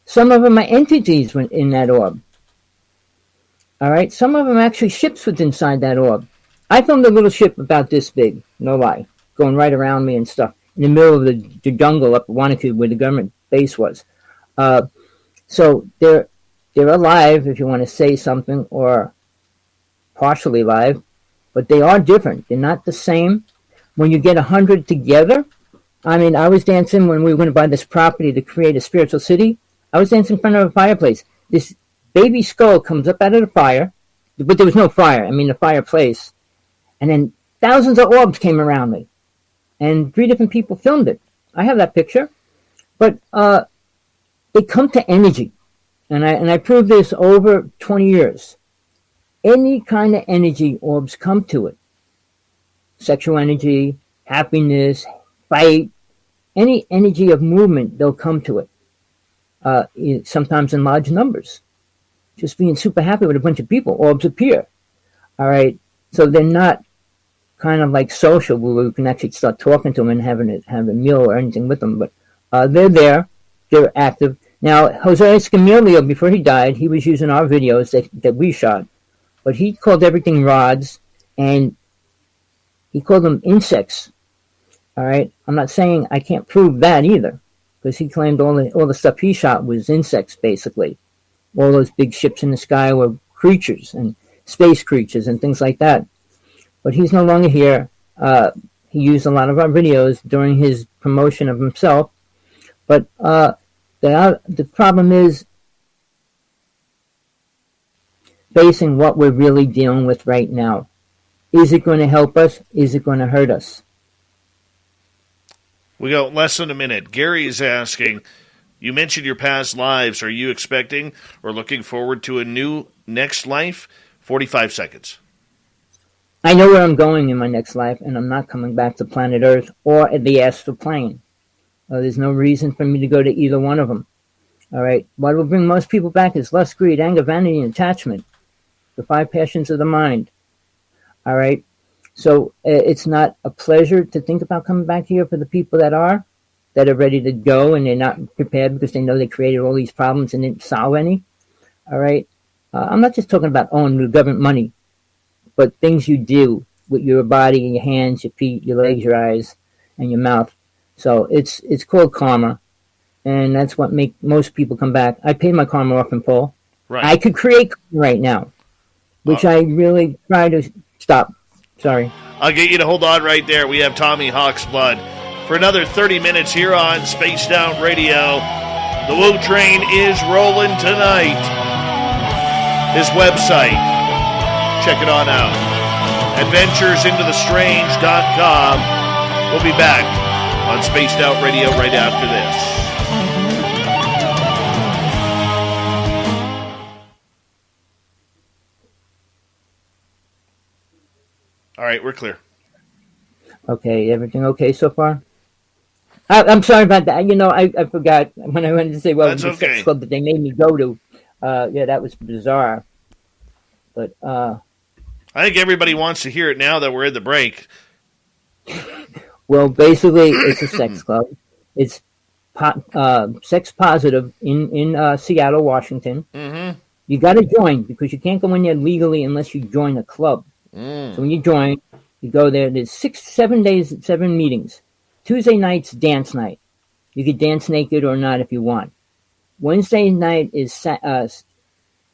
Some of them are entities in that orb. All right? Some of them are actually ships within inside that orb. I filmed a little ship about this big, no lie, going right around me and stuff, in the middle of the jungle up at Wanakoo where the government base was. So they're alive, if you want to say something, or partially live, but they are different. They're not the same. When you get 100 together, I mean, I was dancing when we were going to buy this property to create a spiritual city. I was dancing in front of a fireplace. This baby skull comes up out of the fire, but there was no fire. I mean, the fireplace. And then thousands of orbs came around me. And 3 different people filmed it. I have that picture. But they come to energy. And I proved this over 20 years. Any kind of energy orbs come to it. Sexual energy, happiness, fight, any energy of movement, they'll come to it. Sometimes in large numbers. Just being super happy with a bunch of people, orbs appear. All right? So they're not kind of like social, where we can actually start talking to them and have a meal or anything with them. But they're there. They're active. Now, Jose Escamillo, before he died, he was using our videos that we shot. But he called everything rods, and he called them insects. All right? I'm not saying I can't prove that either, because he claimed all the stuff he shot was insects, basically. All those big ships in the sky were creatures, and space creatures, and things like that. But he's no longer here. He used a lot of our videos during his promotion of himself. But the problem is facing what we're really dealing with right now. Is it going to help us? Is it going to hurt us? We got less than a minute. Gary is asking, you mentioned your past lives. Are you expecting or looking forward to a new next life? 45 seconds. I know where I'm going in my next life, and I'm not coming back to planet Earth or the astral plane. There's no reason for me to go to either one of them. All right? What will bring most people back is lust, greed, anger, vanity, and attachment. The 5 passions of the mind. All right? So it's not a pleasure to think about coming back here for the people that are ready to go, and they're not prepared because they know they created all these problems and didn't solve any. All right? I'm not just talking about owning the government money, but things you do with your body and your hands, your feet, your legs, your eyes, and your mouth. So it's called karma, and that's what makes most people come back. I pay my karma off in full. Right. I could create karma right now, which I really try to stop. Sorry. I'll get you to hold on right there. We have Tommy Hawksblood for another 30 minutes here on Spaced Out Radio. The Woo Train is rolling tonight. His website, check it on out. AdventuresIntoTheStrange.com. We'll be back on Spaced Out Radio right after this. All right, we're clear. Okay, everything okay so far? I'm sorry about that. You know, I forgot when I wanted to say, well, That's the okay. sex club that they made me go to. Yeah, that was bizarre. But I think everybody wants to hear it now that we're in the break. Well, basically, it's a sex club. It's sex positive in Seattle, Washington. Mm-hmm. You got to join because you can't go in there legally unless you join a club. So when you join, you go there. There's 7 days, 7 meetings. Tuesday night's dance night. You could dance naked or not if you want. Wednesday night is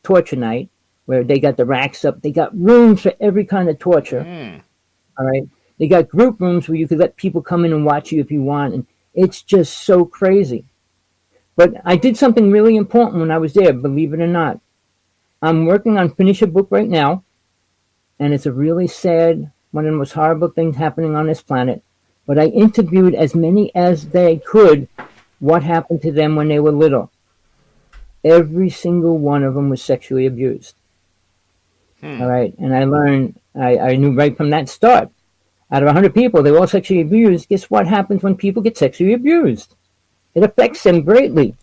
torture night, where they got the racks up. They got rooms for every kind of torture. All right. They got group rooms where you could let people come in and watch you if you want. And it's just so crazy. But I did something really important when I was there, believe it or not. I'm working on finishing a book right now. And it's a really sad, one of the most horrible things happening on this planet. But I interviewed as many as they could what happened to them when they were little. Every single one of them was sexually abused. All right. And I learned, I knew right from that start. Out of 100 people, they were all sexually abused. Guess what happens when people get sexually abused? It affects them greatly.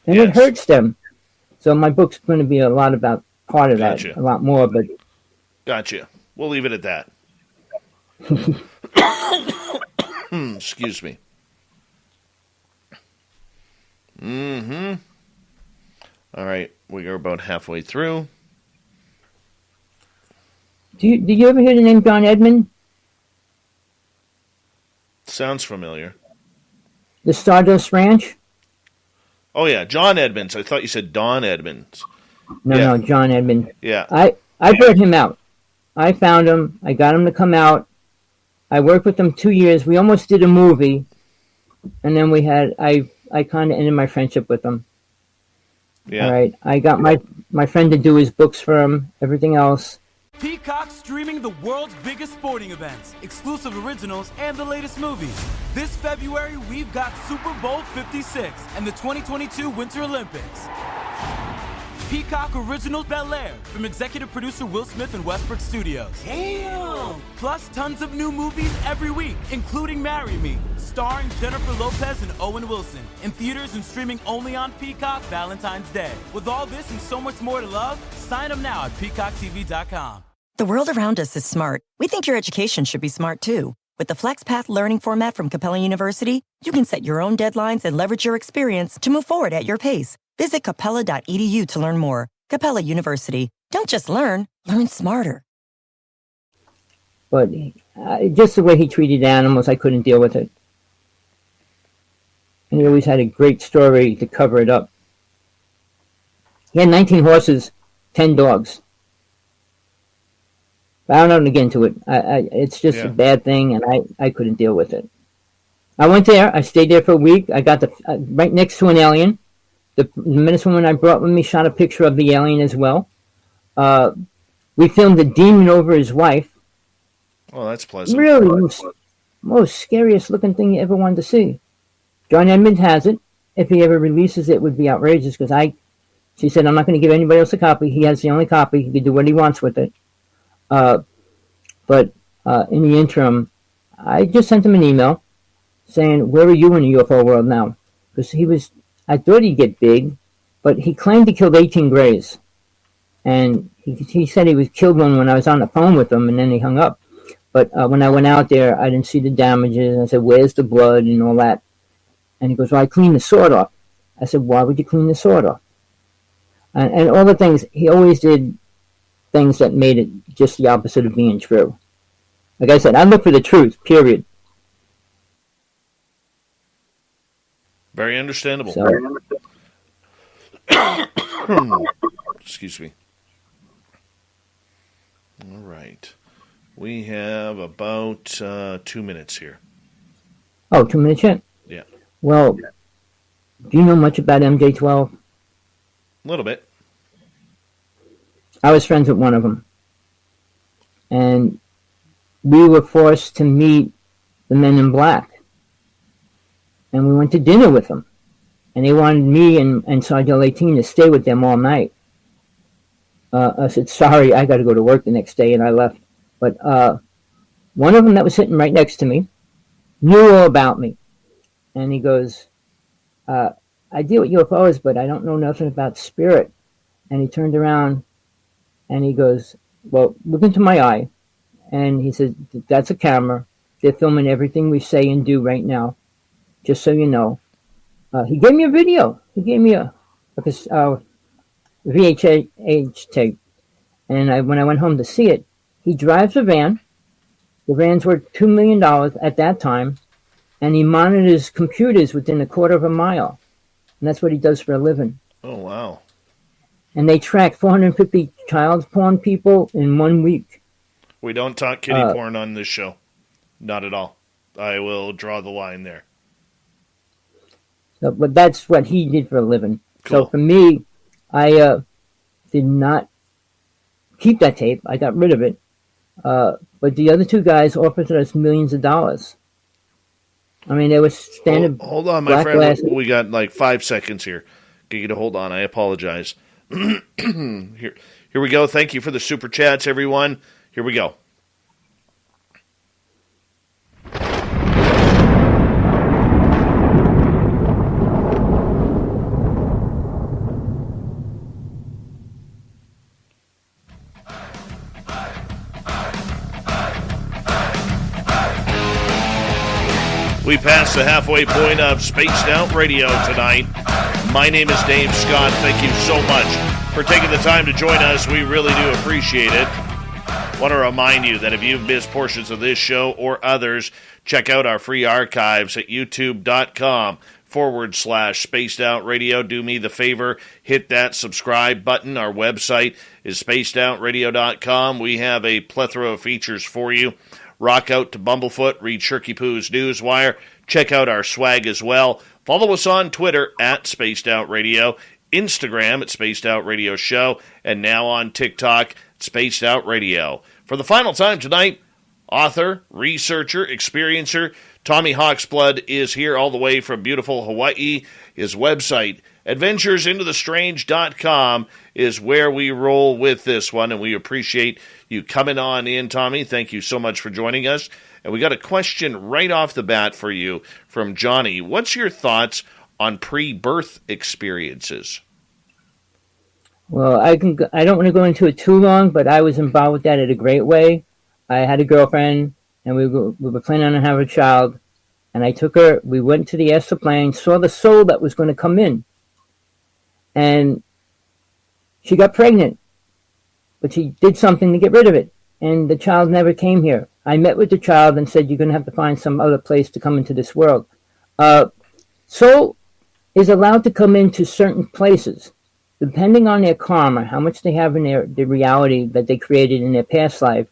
And it hurts them. So my book's going to be a lot about part of that. A lot more, but... Gotcha. We'll leave it at that. Excuse me. All right, we are about halfway through. Did you ever hear the name John Edmund? Sounds familiar. The Stardust Ranch? Oh, yeah, John Edmonds. I thought you said Don Edmonds. No, John Edmund. Yeah. I brought him out. I found him. I got him to come out. I worked with him 2 years. We almost did a movie. And then I kind of ended my friendship with him. Yeah. All right. I got my friend to do his books for him, everything else. Peacock streaming the world's biggest sporting events, exclusive originals, and the latest movies. This February, we've got Super Bowl 56 and the 2022 Winter Olympics. Peacock Original Bel Air from executive producer Will Smith and Westbrook Studios. Damn! Plus tons of new movies every week, including Marry Me, starring Jennifer Lopez and Owen Wilson. In theaters and streaming only on Peacock Valentine's Day. With all this and so much more to love, sign up now at peacocktv.com. The world around us is smart. We think your education should be smart too. With the FlexPath learning format from Capella University, you can set your own deadlines and leverage your experience to move forward at your pace. Visit capella.edu to learn more. Capella University. Don't just learn smarter. But just the way he treated animals, I couldn't deal with it. And he always had a great story to cover it up. He had 19 horses, 10 dogs. But I don't want to get into it. It's just a bad thing, and I couldn't deal with it. I went there. I stayed there for a week. I got right next to an alien. The medicine woman I brought with me shot a picture of the alien as well. We filmed a demon over his wife. Oh, that's pleasant. Really, most scariest looking thing you ever wanted to see. John Edmund has it. If he ever releases it, it would be outrageous because she said, I'm not going to give anybody else a copy. He has the only copy. He can do what he wants with it. But in the interim, I just sent him an email saying, where are you in the UFO world now? Because I thought he'd get big, but he claimed he killed 18 grays. And he said he was killed when I was on the phone with him, and then he hung up. But when I went out there, I didn't see the damages. And I said, where's the blood and all that? And he goes, well, I cleaned the sword off. I said, why would you clean the sword off? And all the things, he always did things that made it just the opposite of being true. Like I said, I look for the truth, period. Very understandable. Excuse me. All right. We have about 2 minutes here. Oh, 2 minutes yet? Yeah. Well, do you know much about MJ-12? A little bit. I was friends with one of them. And we were forced to meet the Men in Black. And we went to dinner with them. And they wanted me and Sergeant 18 to stay with them all night. I said, sorry, I got to go to work the next day, and I left. But one of them that was sitting right next to me knew all about me. And he goes, I deal with UFOs, but I don't know nothing about spirit. And he turned around and he goes, well, look into my eye. And he said, that's a camera. They're filming everything we say and do right now, just so you know. He gave me a video. He gave me a VHS tape. And when I went home to see it, he drives a van. The van's worth $2 million at that time. And he monitors computers within a quarter of a mile. And that's what he does for a living. Oh, wow. And they track 450 child porn people in 1 week. We don't talk kitty porn on this show. Not at all. I will draw the line there. So, but that's what he did for a living. Cool. So for me, I did not keep that tape. I got rid of it. But the other two guys offered us millions of dollars. I mean, they were standard. Hold on, my friend. Glasses. We got like 5 seconds here. Get you to hold on. I apologize. Here we go. Thank you for the super chats, everyone. Here we go. past the halfway point of Spaced Out Radio tonight. My name is Dave Scott. Thank you so much for taking the time to join us. We really do appreciate it. Want to remind you that if you've missed portions of this show or others, check out our free archives at youtube.com/Spaced Out Radio. Do me the favor, hit that subscribe button. Our website is spacedoutradio.com. We have a plethora of features for you. Rock out to Bumblefoot, read Shirky Poo's Newswire. Check out our swag as well. Follow us on Twitter at Spaced Out Radio, Instagram at Spaced Out Radio Show, and now on TikTok, Spaced Out Radio. For the final time tonight, author, researcher, experiencer, Tommy Hawksblood is here all the way from beautiful Hawaii. His website, adventuresintothe.strange.com, is where we roll with this one, and we appreciate you coming on in, Tommy. Thank you so much for joining us. And we got a question right off the bat for you from Johnny. What's your thoughts on pre-birth experiences? Well, I don't want to go into it too long, but I was involved with that in a great way. I had a girlfriend, and we were planning on having a child, and I took her. We went to the astral plane, saw the soul that was going to come in, and she got pregnant, but she did something to get rid of it, and the child never came here. I met with the child and said, "You're going to have to find some other place to come into this world." Soul is allowed to come into certain places, depending on their karma, how much they have in their reality that they created in their past life.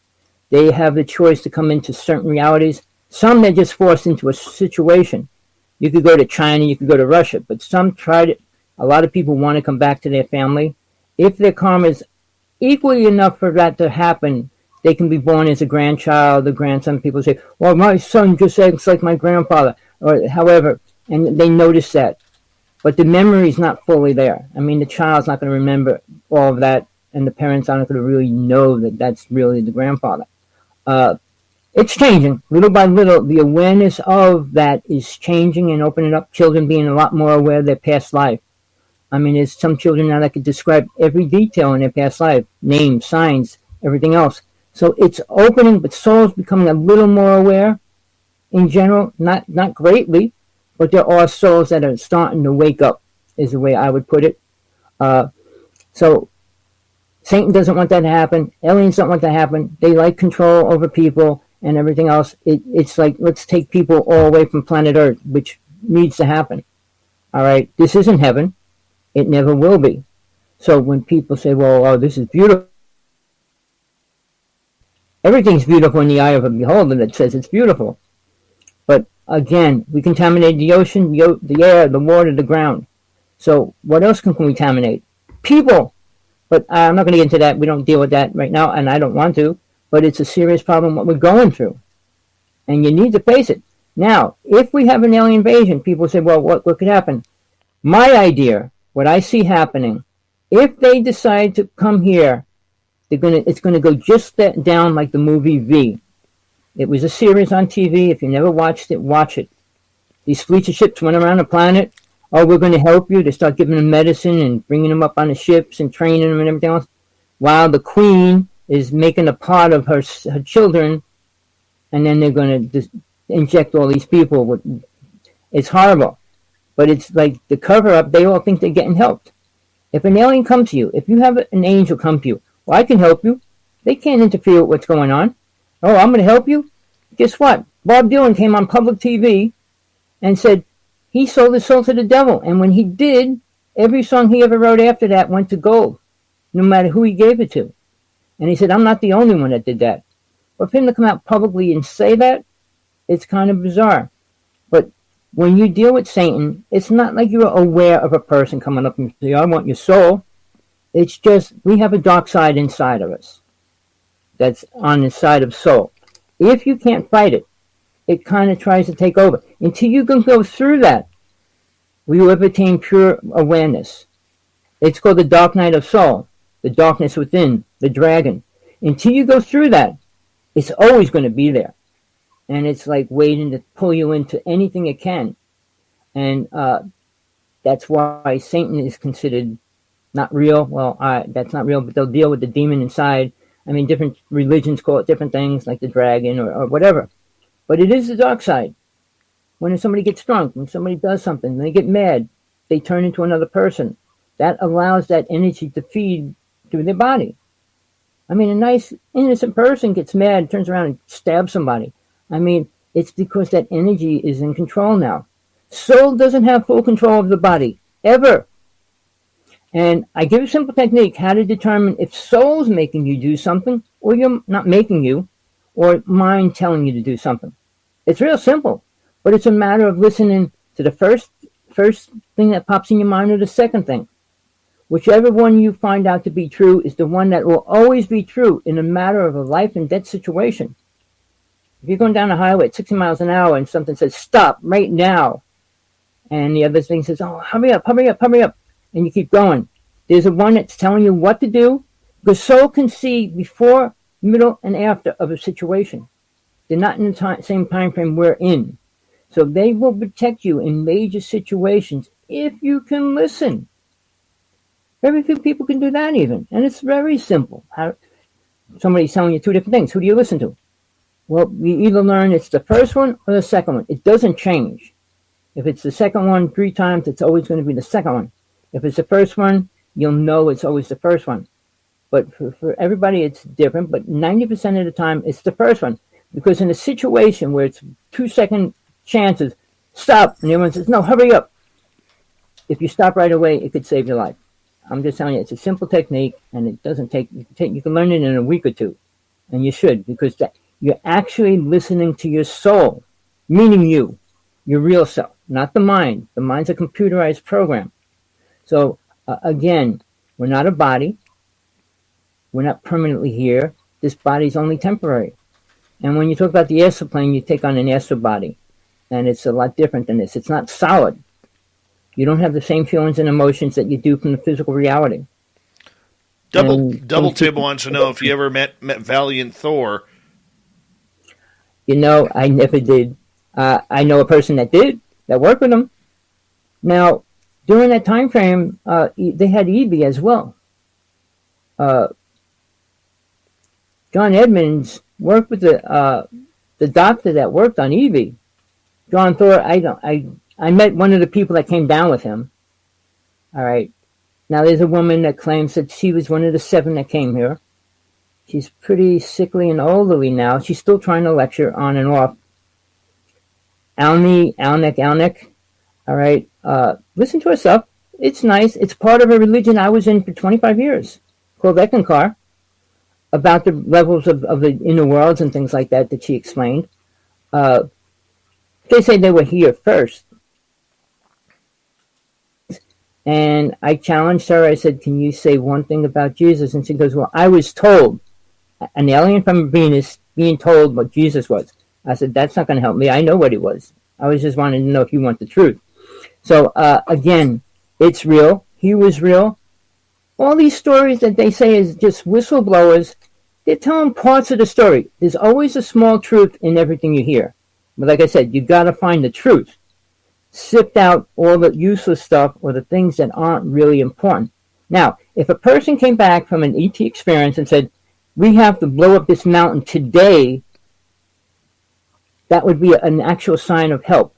They have the choice to come into certain realities. Some they're just forced into a situation. You could go to China, you could go to Russia, but some tried it. A lot of people want to come back to their family. If their karma is equally enough for that to happen, they can be born as a grandchild, a grandson. People say, "Well, my son just acts like my grandfather," or however, and they notice that. But the memory is not fully there. I mean, the child's not going to remember all of that, and the parents aren't going to really know that that's really the grandfather. It's changing. Little by little, the awareness of that is changing and opening up, children being a lot more aware of their past life. I mean, there's some children now that can describe every detail in their past life, names, signs, everything else. So it's opening, but souls becoming a little more aware in general, not greatly, but there are souls that are starting to wake up, is the way I would put it. So Satan doesn't want that to happen. Aliens don't want that to happen. They like control over people and everything else. It's like, let's take people all away from planet Earth, which needs to happen. All right? This isn't heaven. It never will be. So when people say, well, oh, this is beautiful. Everything's beautiful in the eye of a beholder that says it's beautiful. But again, we contaminate the ocean, the air, the water, the ground. So what else can we contaminate? People. But I'm not going to get into that. We don't deal with that right now, and I don't want to. But it's a serious problem what we're going through. And you need to face it. Now, if we have an alien invasion, people say, well, what could happen? My idea, what I see happening, if they decide to come here, it's going to go just down like the movie V. It was a series on TV. If you never watched it, watch it. These fleets of ships went around the planet. Oh, we're going to help you. They start giving them medicine and bringing them up on the ships and training them and everything else. While the queen is making a pot of her children, and then they're going to inject all these people. It's horrible. But it's like the cover-up, they all think they're getting helped. If an alien comes to you, if you have an angel come to you, well, I can help you. They can't interfere with what's going on. Oh, I'm going to help you? Guess what? Bob Dylan came on public TV and said he sold his soul to the devil. And when he did, every song he ever wrote after that went to gold, no matter who he gave it to. And he said, I'm not the only one that did that. But for him to come out publicly and say that, it's kind of bizarre. But when you deal with Satan, it's not like you're aware of a person coming up and saying, I want your soul. It's just we have a dark side inside of us that's on the side of soul. If you can't fight it, it kind of tries to take over. Until you can go through that, we will attain pure awareness. It's called the dark night of soul, the darkness within, the dragon. Until you go through that, it's always going to be there. And it's like waiting to pull you into anything it can. And that's why Satan is considered not real. Well, that's not real, but they'll deal with the demon inside. I mean, different religions call it different things, like the dragon or whatever. But it is the dark side. When somebody gets drunk, when somebody does something, they get mad, they turn into another person. That allows that energy to feed through their body. I mean, a nice, innocent person gets mad, turns around and stabs somebody. I mean, it's because that energy is in control now. Soul doesn't have full control of the body, ever. And I give a simple technique how to determine if soul's making you do something, or you're not making you, or mind telling you to do something. It's real simple, but it's a matter of listening to the first thing that pops in your mind or the second thing. Whichever one you find out to be true is the one that will always be true in a matter of a life and death situation. If you're going down the highway at 60 miles an hour and something says, stop right now, and the other thing says, oh, hurry up, and you keep going, there's a one that's telling you what to do, because soul can see before, middle, and after of a situation. They're not in the same time frame we're in. So they will protect you in major situations if you can listen. Very few people can do that even. And it's very simple. Somebody's telling you two different things. Who do you listen to? Well, you either learn it's the first one or the second one. It doesn't change. If it's the second one 3 times, it's always going to be the second one. If it's the first one, you'll know it's always the first one. But for everybody, it's different. But 90% of the time, it's the first one. Because in a situation where it's 2-second chances, stop. And everyone says, no, hurry up. If you stop right away, it could save your life. I'm just telling you, it's a simple technique, and it doesn't take, you can learn it in a week or two. And you should, because you're actually listening to your soul, meaning your real self, not the mind. The mind's a computerized program. So, again, we're not a body. We're not permanently here. This body's only temporary. And when you talk about the astral plane, you take on an astral body. And it's a lot different than this. It's not solid. You don't have the same feelings and emotions that you do from the physical reality. Double Tib wants to know if you ever met Valiant Thor. You know, I never did. I know a person that did, that worked with him. Now, during that time frame, they had Evie as well. John Edmonds worked with the doctor that worked on Evie. John Thor, I met one of the people that came down with him. All right. Now, there's a woman that claims that she was one of the 7 that came here. She's pretty sickly and elderly now. She's still trying to lecture on and off. Alnick. All right. Listen to her stuff. It's nice. It's part of a religion I was in for 25 years called Ekankar, about the levels of the inner worlds and things like that she explained. They say they were here first. And I challenged her. I said, can you say one thing about Jesus? And she goes, well, I was told, an alien from Venus being told what Jesus was. I said, that's not going to help me. I know what he was. I was just wanting to know if you want the truth. So, again, it's real. He was real. All these stories that they say is just whistleblowers, they're telling parts of the story. There's always a small truth in everything you hear. But like I said, you got to find the truth. Sift out all the useless stuff or the things that aren't really important. Now, if a person came back from an ET experience and said, we have to blow up this mountain today, that would be an actual sign of help,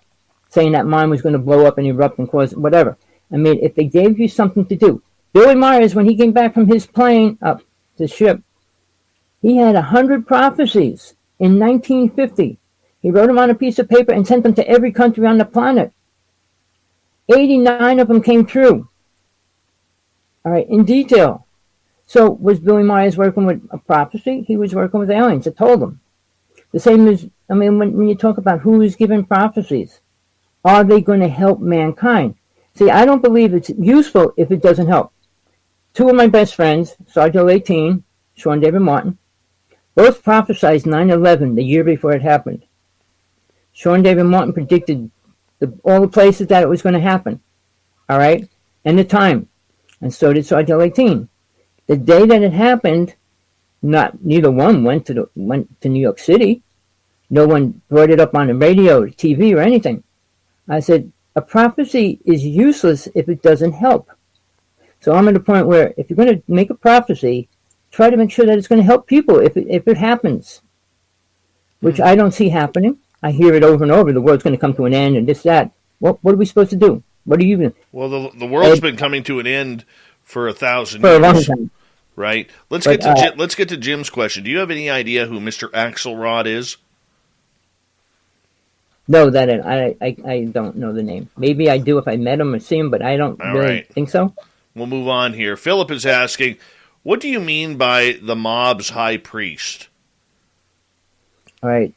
saying that mine was going to blow up and erupt and cause whatever. I mean, if they gave you something to do. Billy Myers, when he came back from his plane up the ship, he had 100 prophecies in 1950. He wrote them on a piece of paper and sent them to every country on the planet. 89 of them came true. All right, in detail. So was Billy Myers working with a prophecy? He was working with aliens. I told him. The same as, I mean, when you talk about who is given prophecies, are they going to help mankind? See, I don't believe it's useful if it doesn't help. 2 of my best friends, Sergeant 18, Sean David Martin, both prophesied 9/11 the year before it happened. Sean David Martin predicted all the places that it was going to happen, all right, and the time, and so did Sergeant 18. The day that it happened, neither one went to New York City. No one brought it up on the radio, or TV, or anything. I said, a prophecy is useless if it doesn't help. So I'm at a point where if you're going to make a prophecy, try to make sure that it's going to help people if it happens, which I don't see happening. I hear it over and over. The world's going to come to an end and this, that. What are we supposed to do? What are you even? Well, the world's been coming to an end for 1,000 for years. a long time. Right. Let's get to Jim's question. Do you have any idea who Mr. Axelrod is? No, that I don't know the name. Maybe I do if I met him or see him, but I don't think so. We'll move on here. Philip is asking, what do you mean by the mob's high priest? All right.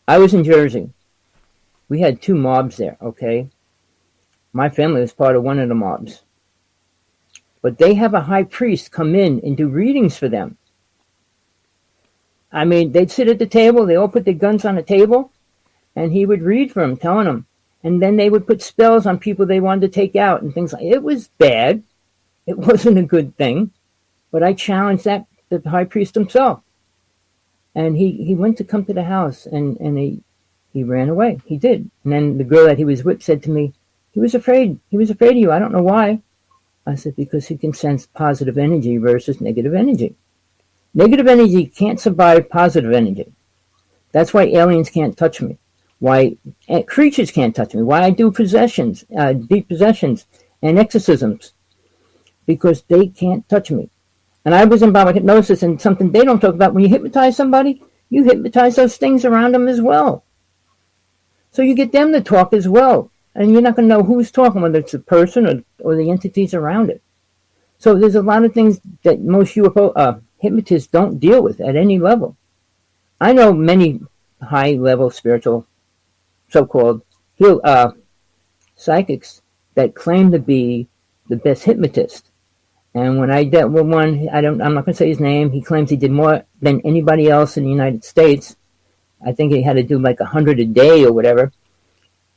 I was in Jersey. We had 2 mobs there, okay? My family was part of one of the mobs. But they have a high priest come in and do readings for them. I mean, they'd sit at the table, they all put their guns on the table, and he would read for them, telling them. And then they would put spells on people they wanted to take out and things like that. It was bad. It wasn't a good thing. But I challenged the high priest himself. And he went to come to the house, and he ran away. He did. And then the girl that he was with said to me, he was afraid. He was afraid of you. I don't know why. I said, because he can sense positive energy versus negative energy. Negative energy can't survive positive energy. That's why aliens can't touch me. Why creatures can't touch me. Why I do possessions, deep possessions, and exorcisms. Because they can't touch me. And I was involved with hypnosis, and something they don't talk about. When you hypnotize somebody, you hypnotize those things around them as well. So you get them to talk as well. And you're not going to know who's talking, whether it's the person or the entities around it. So there's a lot of things that most UFO hypnotists don't deal with at any level. I know many high-level spiritual, so-called psychics that claim to be the best hypnotist. And when I dealt with one, I'm not going to say his name, he claims he did more than anybody else in the United States. I think he had to do like 100 a day or whatever.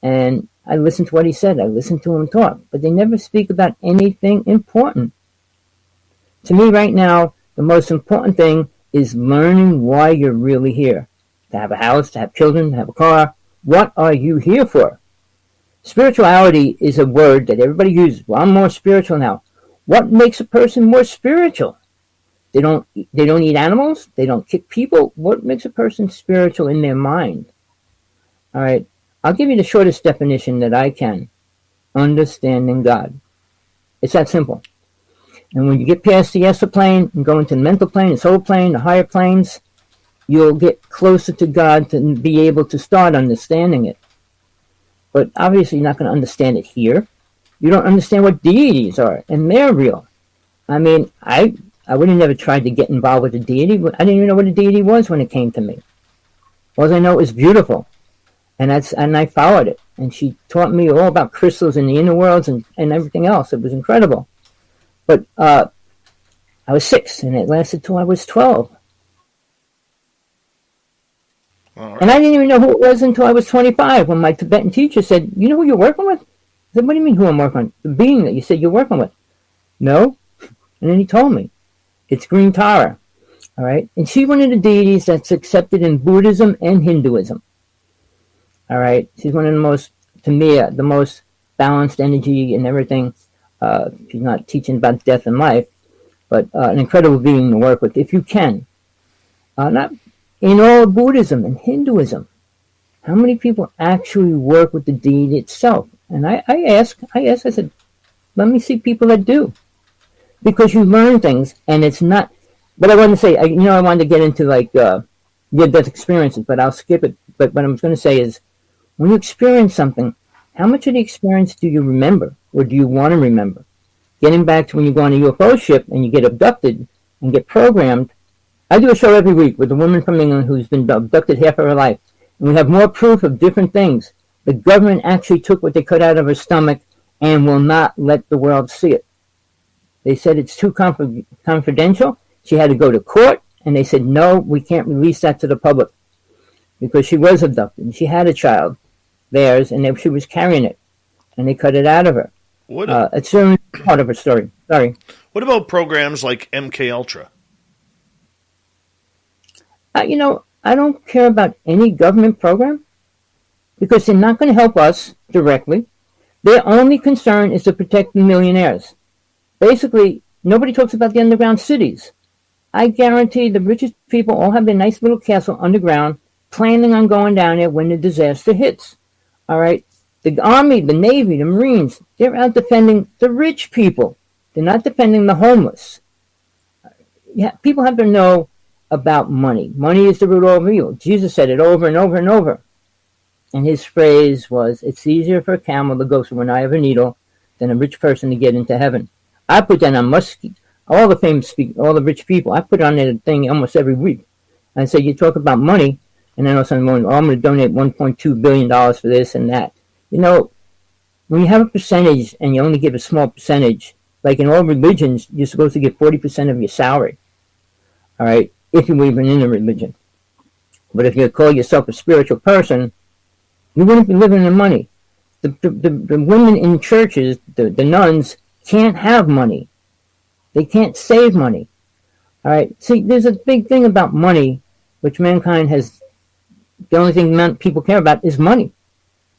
And I listened to what he said. I listened to him talk. But they never speak about anything important. To me right now, the most important thing is learning why you're really here. To have a house, to have children, to have a car. What are you here for? Spirituality is a word that everybody uses. Well, I'm more spiritual now. What makes a person more spiritual? They don't eat animals. They don't kick people. What makes a person spiritual in their mind? All right. I'll give you the shortest definition that I can. Understanding God. It's that simple. And when you get past the astral plane and go into the mental plane, the soul plane, the higher planes, you'll get closer to God to be able to start understanding it. But obviously you're not going to understand it here. You don't understand what deities are, and they're real. I mean, I would have never tried to get involved with a deity. I didn't even know what a deity was when it came to me. All I know it was beautiful. And I followed it. And she taught me all about crystals and the inner worlds and everything else. It was incredible. But I was 6, and it lasted till I was 12. Right. And I didn't even know who it was until I was 25, when my Tibetan teacher said, you know who you're working with? I said, what do you mean who I'm working with? The being that you said you're working with. No. And then he told me. It's Green Tara. All right? And she's one of the deities that's accepted in Buddhism and Hinduism. All right, she's one of the most, to me, the most balanced energy and everything. She's not teaching about death and life, but an incredible being to work with, if you can. Not in all Buddhism and Hinduism, how many people actually work with the deity itself? And I said, let me see people that do, because you learn things, and it's not. But I wanted to say, I wanted to get into like near-death experiences, but I'll skip it. But what I was going to say is, when you experience something, how much of the experience do you remember, or do you want to remember? Getting back to when you go on a UFO ship and you get abducted and get programmed. I do a show every week with a woman from England who's been abducted half of her life. And we have more proof of different things. The government actually took what they cut out of her stomach and will not let the world see it. They said it's too confidential. She had to go to court, and they said, no, we can't release that to the public, because she was abducted, and she had a child, theirs, and she was carrying it, and they cut it out of her. It's certainly part of her story. Sorry. What about programs like MK Ultra? I don't care about any government program, because they're not going to help us directly. Their only concern is to protect the millionaires. Basically, nobody talks about the underground cities. I guarantee the richest people all have their nice little castle underground, planning on going down there when the disaster hits. All right? The Army, the Navy, the Marines, they're out defending the rich people. They're not defending the homeless. Yeah, people have to know about money. Money is the root of all evil. Jesus said it over and over and over. And his phrase was, it's easier for a camel to go through an eye of a needle than a rich person to get into heaven. I put that on all the famous speakers, all the rich people. I put on that thing almost every week. And so you talk about money, and then all of a sudden, I'm going to donate $1.2 billion for this and that. You know, when you have a percentage and you only give a small percentage, like in all religions, you're supposed to give 40% of your salary. All right, if you believe in a religion. But if you call yourself a spiritual person, you wouldn't be living in money. The women in churches, the nuns, can't have money. They can't save money. All right, see, there's a big thing about money, which mankind has, the only thing people care about is money.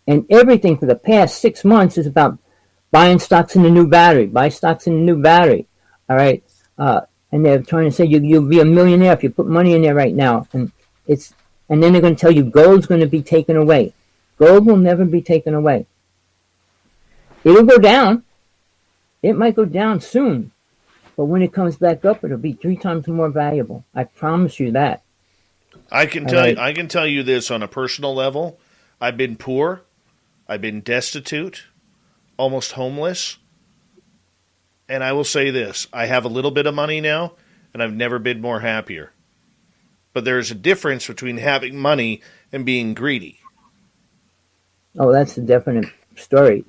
And everything for the past 6 months is about buying stocks in the new battery, buy stocks in the new battery. All right, and they're trying to say you'll be a millionaire if you put money in there right now. And then they're going to tell you gold's going to be taken away. Gold will never be taken away. It'll go down. It might go down soon. But when it comes back up, it'll be 3 times more valuable. I promise you that. I can tell you this on a personal level. I've been poor. I've been destitute, almost homeless. And I will say this. I have a little bit of money now, and I've never been more happier. But there's a difference between having money and being greedy. Oh, that's a definite story.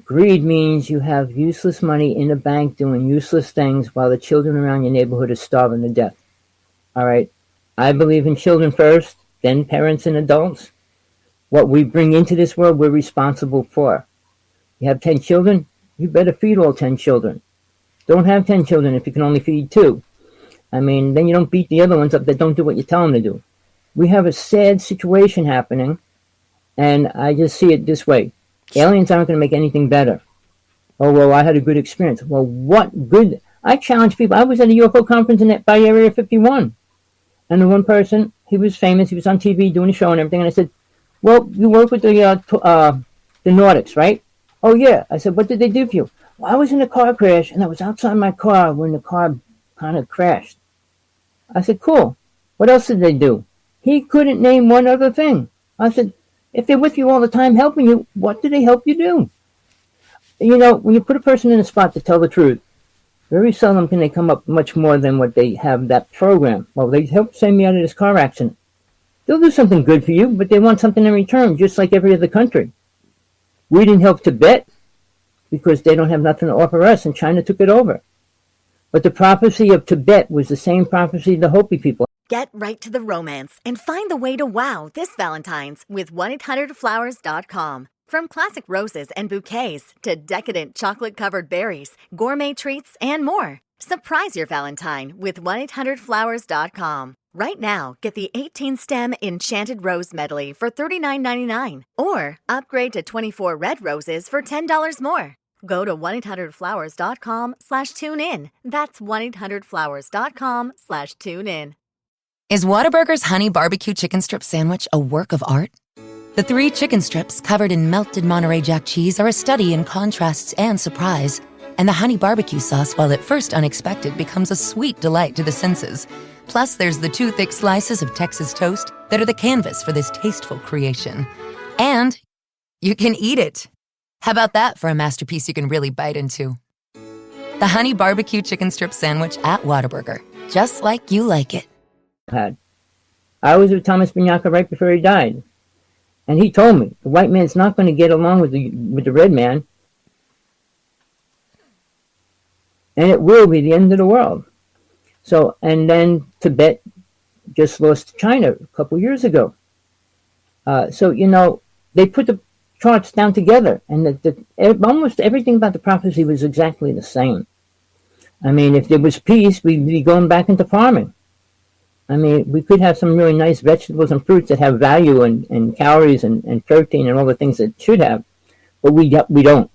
Greed means you have useless money in the bank doing useless things while the children around your neighborhood are starving to death. All right? I believe in children first, then parents and adults. What we bring into this world, we're responsible for. You have 10 children, you better feed all 10 children. Don't have 10 children if you can only feed 2. I mean, then you don't beat the other ones up that don't do what you tell them to do. We have a sad situation happening, and I just see it this way. Aliens aren't going to make anything better. Oh, well, I had a good experience. Well, what good? I challenge people. I was at a UFO conference by Area 51. And the one person, he was famous. He was on TV doing a show and everything. And I said, well, you work with the Nordics, right? Oh, yeah. I said, what did they do for you? Well, I was in a car crash, and I was outside my car when the car kind of crashed. I said, cool. What else did they do? He couldn't name one other thing. I said, if they're with you all the time helping you, what do they help you do? You know, when you put a person in a spot to tell the truth, very seldom can they come up much more than what they have that program. Well, they helped save me out of this car accident. They'll do something good for you, but they want something in return, just like every other country. We didn't help Tibet because they don't have nothing to offer us, and China took it over. But the prophecy of Tibet was the same prophecy the Hopi people. Get right to the romance and find the way to wow this Valentine's with 1-800-Flowers.com. From classic roses and bouquets to decadent chocolate-covered berries, gourmet treats, and more. Surprise your Valentine with 1-800-Flowers.com. Right now, get the 18-stem Enchanted Rose Medley for $39.99. Or upgrade to 24 red roses for $10 more. Go to 1-800-Flowers.com/tune-in. That's 1-800-Flowers.com/tune-in. Is Whataburger's Honey Barbecue Chicken Strip Sandwich a work of art? The 3 chicken strips covered in melted Monterey Jack cheese are a study in contrasts and surprise. And the honey barbecue sauce, while at first unexpected, becomes a sweet delight to the senses. Plus, there's the 2 thick slices of Texas toast that are the canvas for this tasteful creation. And you can eat it. How about that for a masterpiece you can really bite into? The Honey Barbecue Chicken Strip Sandwich at Whataburger. Just like you like it. I was with Thomas Bignacca right before he died. And he told me, the white man's not going to get along with the red man. And it will be the end of the world. So, and then Tibet just lost to China a couple years ago. So, you know, they put the charts down together, and almost everything about the prophecy was exactly the same. I mean, if there was peace, we'd be going back into farming. I mean, we could have some really nice vegetables and fruits that have value and calories and protein and all the things that should have, but we don't.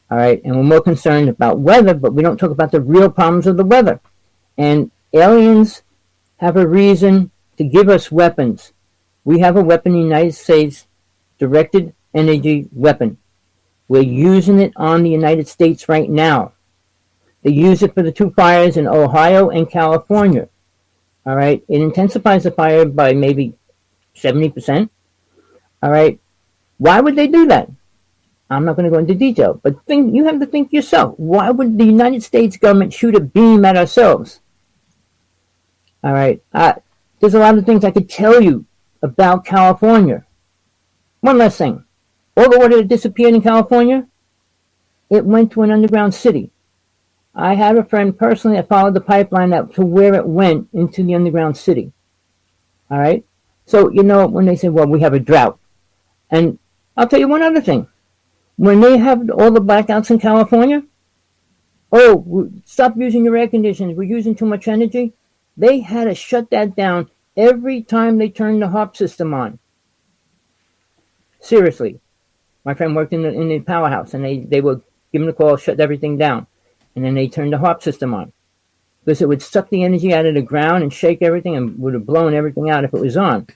All right, and we're more concerned about weather, but we don't talk about the real problems of the weather. And aliens have a reason to give us weapons. We have a weapon in the United States, directed energy weapon. We're using it on the United States right now. They use it for the 2 fires in Ohio and California. All right, it intensifies the fire by maybe 70%. All right, why would they do that? I'm not going to go into detail, but you have to think yourself. Why would the United States government shoot a beam at ourselves? All right, there's a lot of things I could tell you about California. One last thing. All the water that disappeared in California, it went to an underground city. I had a friend personally that followed the pipeline to where it went into the underground city. All right? So, when they say, well, we have a drought. And I'll tell you one other thing. When they have all the blackouts in California, stop using your air conditioners, we're using too much energy. They had to shut that down every time they turned the HARP system on. Seriously. My friend worked in the powerhouse, and they would give him the call, shut everything down. And then they turned the HARP system on. Because it would suck the energy out of the ground and shake everything and would have blown everything out if it was on.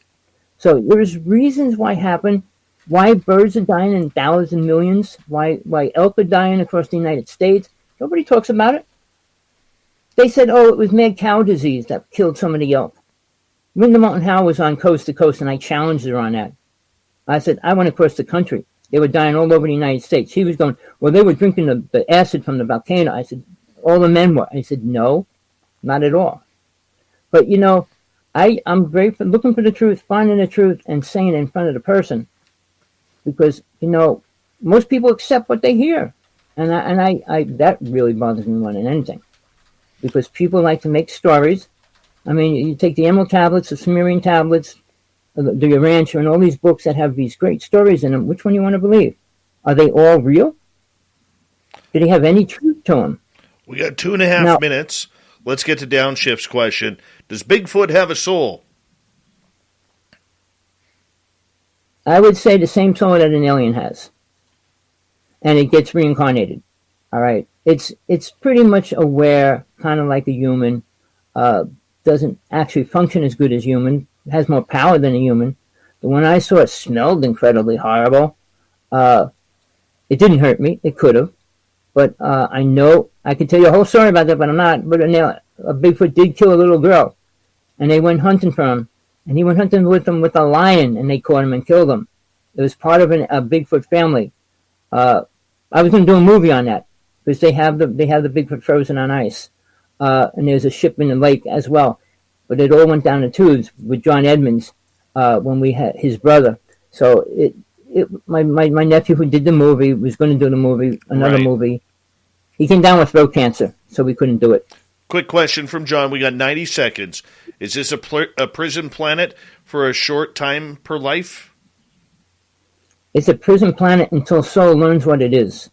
So there's reasons why it happened, why birds are dying in thousands and millions, why elk are dying across the United States. Nobody talks about it. They said, it was mad cow disease that killed some of the elk. Linda Mountain Howe was on Coast to Coast, and I challenged her on that. I said, I went across the country. They were dying all over the United States. She was going, well, they were drinking the acid from the volcano. I said, all the men were. I said, no, not at all. But, I'm very looking for the truth, finding the truth, and saying it in front of the person. Because, most people accept what they hear. And I that really bothers me more than anything. Because people like to make stories. I mean, you take the Emerald tablets, the Sumerian tablets, the Urantia, and all these books that have these great stories in them. Which one do you want to believe? Are they all real? Do they have any truth to them? We got 2.5 minutes. Let's get to Downshift's question. Does Bigfoot have a soul? I would say the same soul that an alien has. And it gets reincarnated. All right. It's pretty much aware, kind of like a human. Doesn't actually function as good as human. It has more power than a human. The one I saw smelled incredibly horrible. It didn't hurt me. It could have. But I know, I could tell you a whole story about that, but I'm not. But a Bigfoot did kill a little girl. And they went hunting for him. And he went hunting with them with a lion, and they caught him and killed him. It was part of a Bigfoot family. I was going to do a movie on that, because they have the Bigfoot frozen on ice. And there's a ship in the lake as well. But it all went down the tubes with John Edmonds when we had his brother. So my nephew who did the movie was going to do the movie, another movie. He came down with throat cancer, so we couldn't do it. Quick question from John. We got 90 seconds. Is this a prison planet for a short time per life? It's a prison planet until soul learns what it is.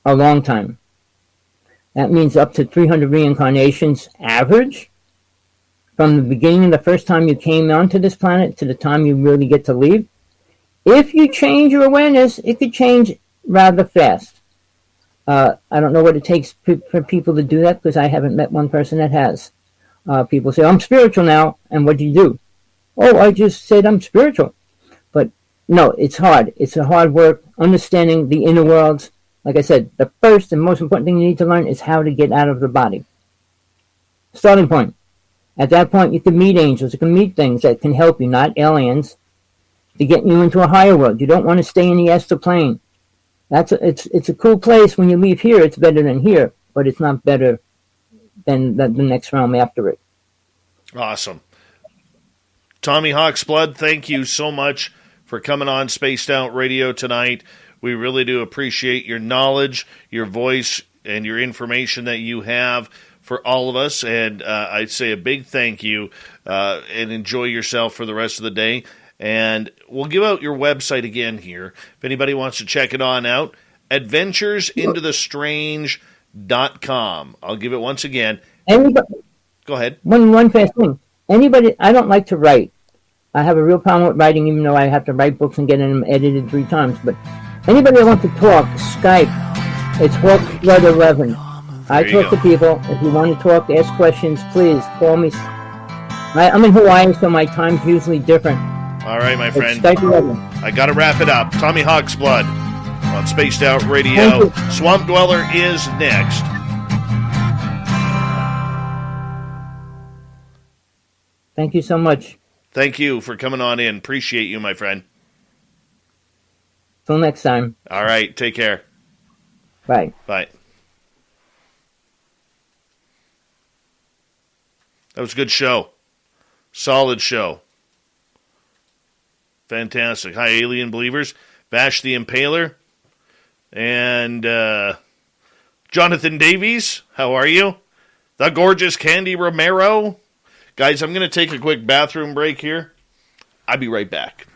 A long time. That means up to 300 reincarnations average. From the beginning, the first time you came onto this planet to the time you really get to leave. If you change your awareness, it could change rather fast. I don't know what it takes for people to do that, because I haven't met one person that has. People say, I'm spiritual now, and what do you do? Oh, I just said I'm spiritual. But no, it's hard. It's a hard work, understanding the inner worlds. Like I said, the first and most important thing you need to learn is how to get out of the body. Starting point. At that point, you can meet angels. You can meet things that can help you, not aliens, to get you into a higher world. You don't want to stay in the astral plane. It's a cool place. When you leave here, it's better than here, but it's not better than the next realm after it. Awesome. Tommy Hawksblood, thank you so much for coming on Spaced Out Radio tonight. We really do appreciate your knowledge, your voice, and your information that you have for all of us. And I'd say a big thank you, and enjoy yourself for the rest of the day. And we'll give out your website again here. If anybody wants to check it on out, adventuresintothestrange.com. I'll give it once again. Anybody, go ahead. One fast thing. Anybody, I don't like to write. I have a real problem with writing, even though I have to write books and get them edited 3 times. But anybody that wants to talk, Skype, it's Hawksblood 11. I talk to people. If you want to talk, ask questions, please call me. I'm in Hawaii, so my time's usually different. All right, my friend. It's Skype 11. I got to wrap it up. Tommy Hawksblood on Spaced Out Radio. Swamp Dweller is next. Thank you so much. Thank you for coming on in. Appreciate you, my friend. Till next time. All right, take care. Bye. Bye. That was a good show. Solid show. Fantastic. Hi, Alien Believers. Bash the Impaler. And Jonathan Davies. How are you? The gorgeous Candy Romero. Guys, I'm going to take a quick bathroom break here. I'll be right back.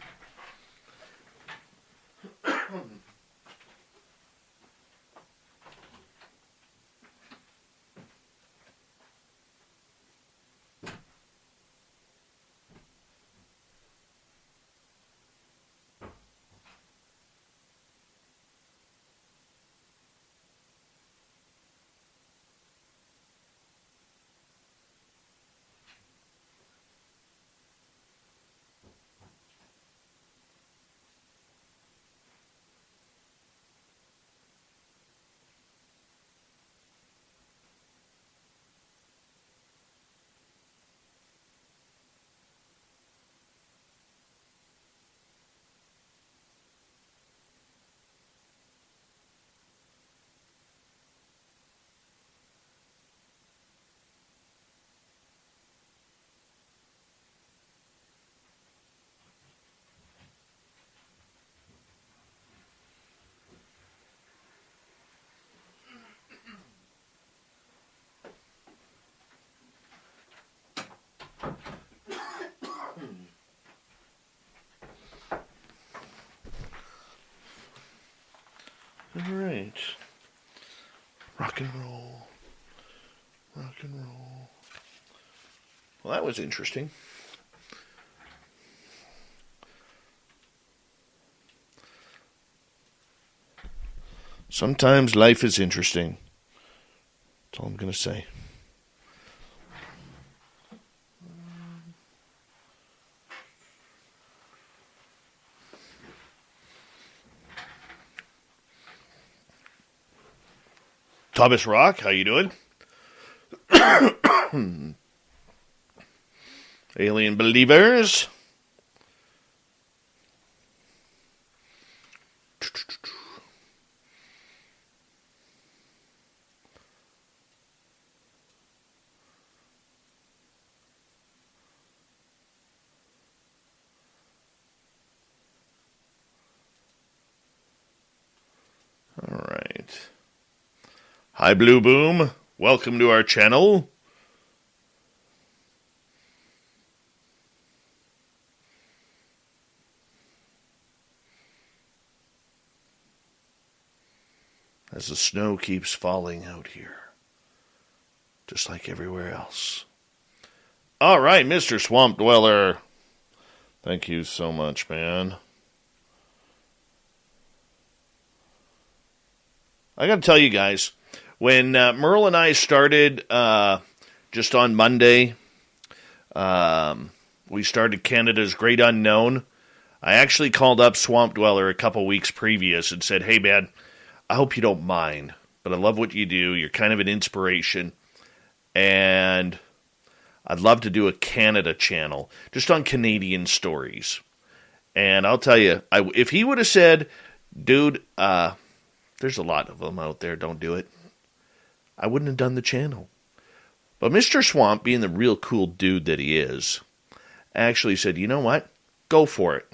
All right. Rock and roll. Rock and roll. Well, that was interesting. Sometimes life is interesting. That's all I'm going to say. Thomas Rock, how you doing? Alien Believers. All right. Hi, Blue Boom. Welcome to our channel. As the snow keeps falling out here, just like everywhere else. All right, Mr. Swamp Dweller. Thank you so much, man. I got to tell you guys, when Merle and I started just on Monday, we started Canada's Great Unknown. I actually called up Swamp Dweller a couple weeks previous and said, hey, man, I hope you don't mind, but I love what you do. You're kind of an inspiration. And I'd love to do a Canada channel just on Canadian stories. And I'll tell you, if he would have said, dude, there's a lot of them out there, don't do it, I wouldn't have done the channel. But Mr. Swamp, being the real cool dude that he is, actually said, you know what? Go for it.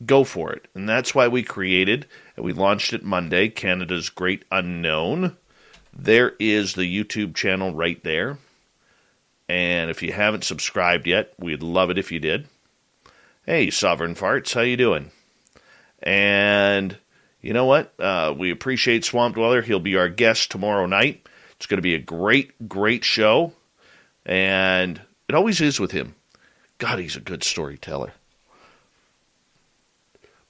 Go for it. And that's why we created, and we launched it Monday, Canada's Great Unknown. There is the YouTube channel right there. And if you haven't subscribed yet, we'd love it if you did. Hey, Sovereign Farts, how you doing? And you know what? We appreciate Swamp Dweller. He'll be our guest tomorrow night. It's going to be a great, great show. And it always is with him. God, he's a good storyteller.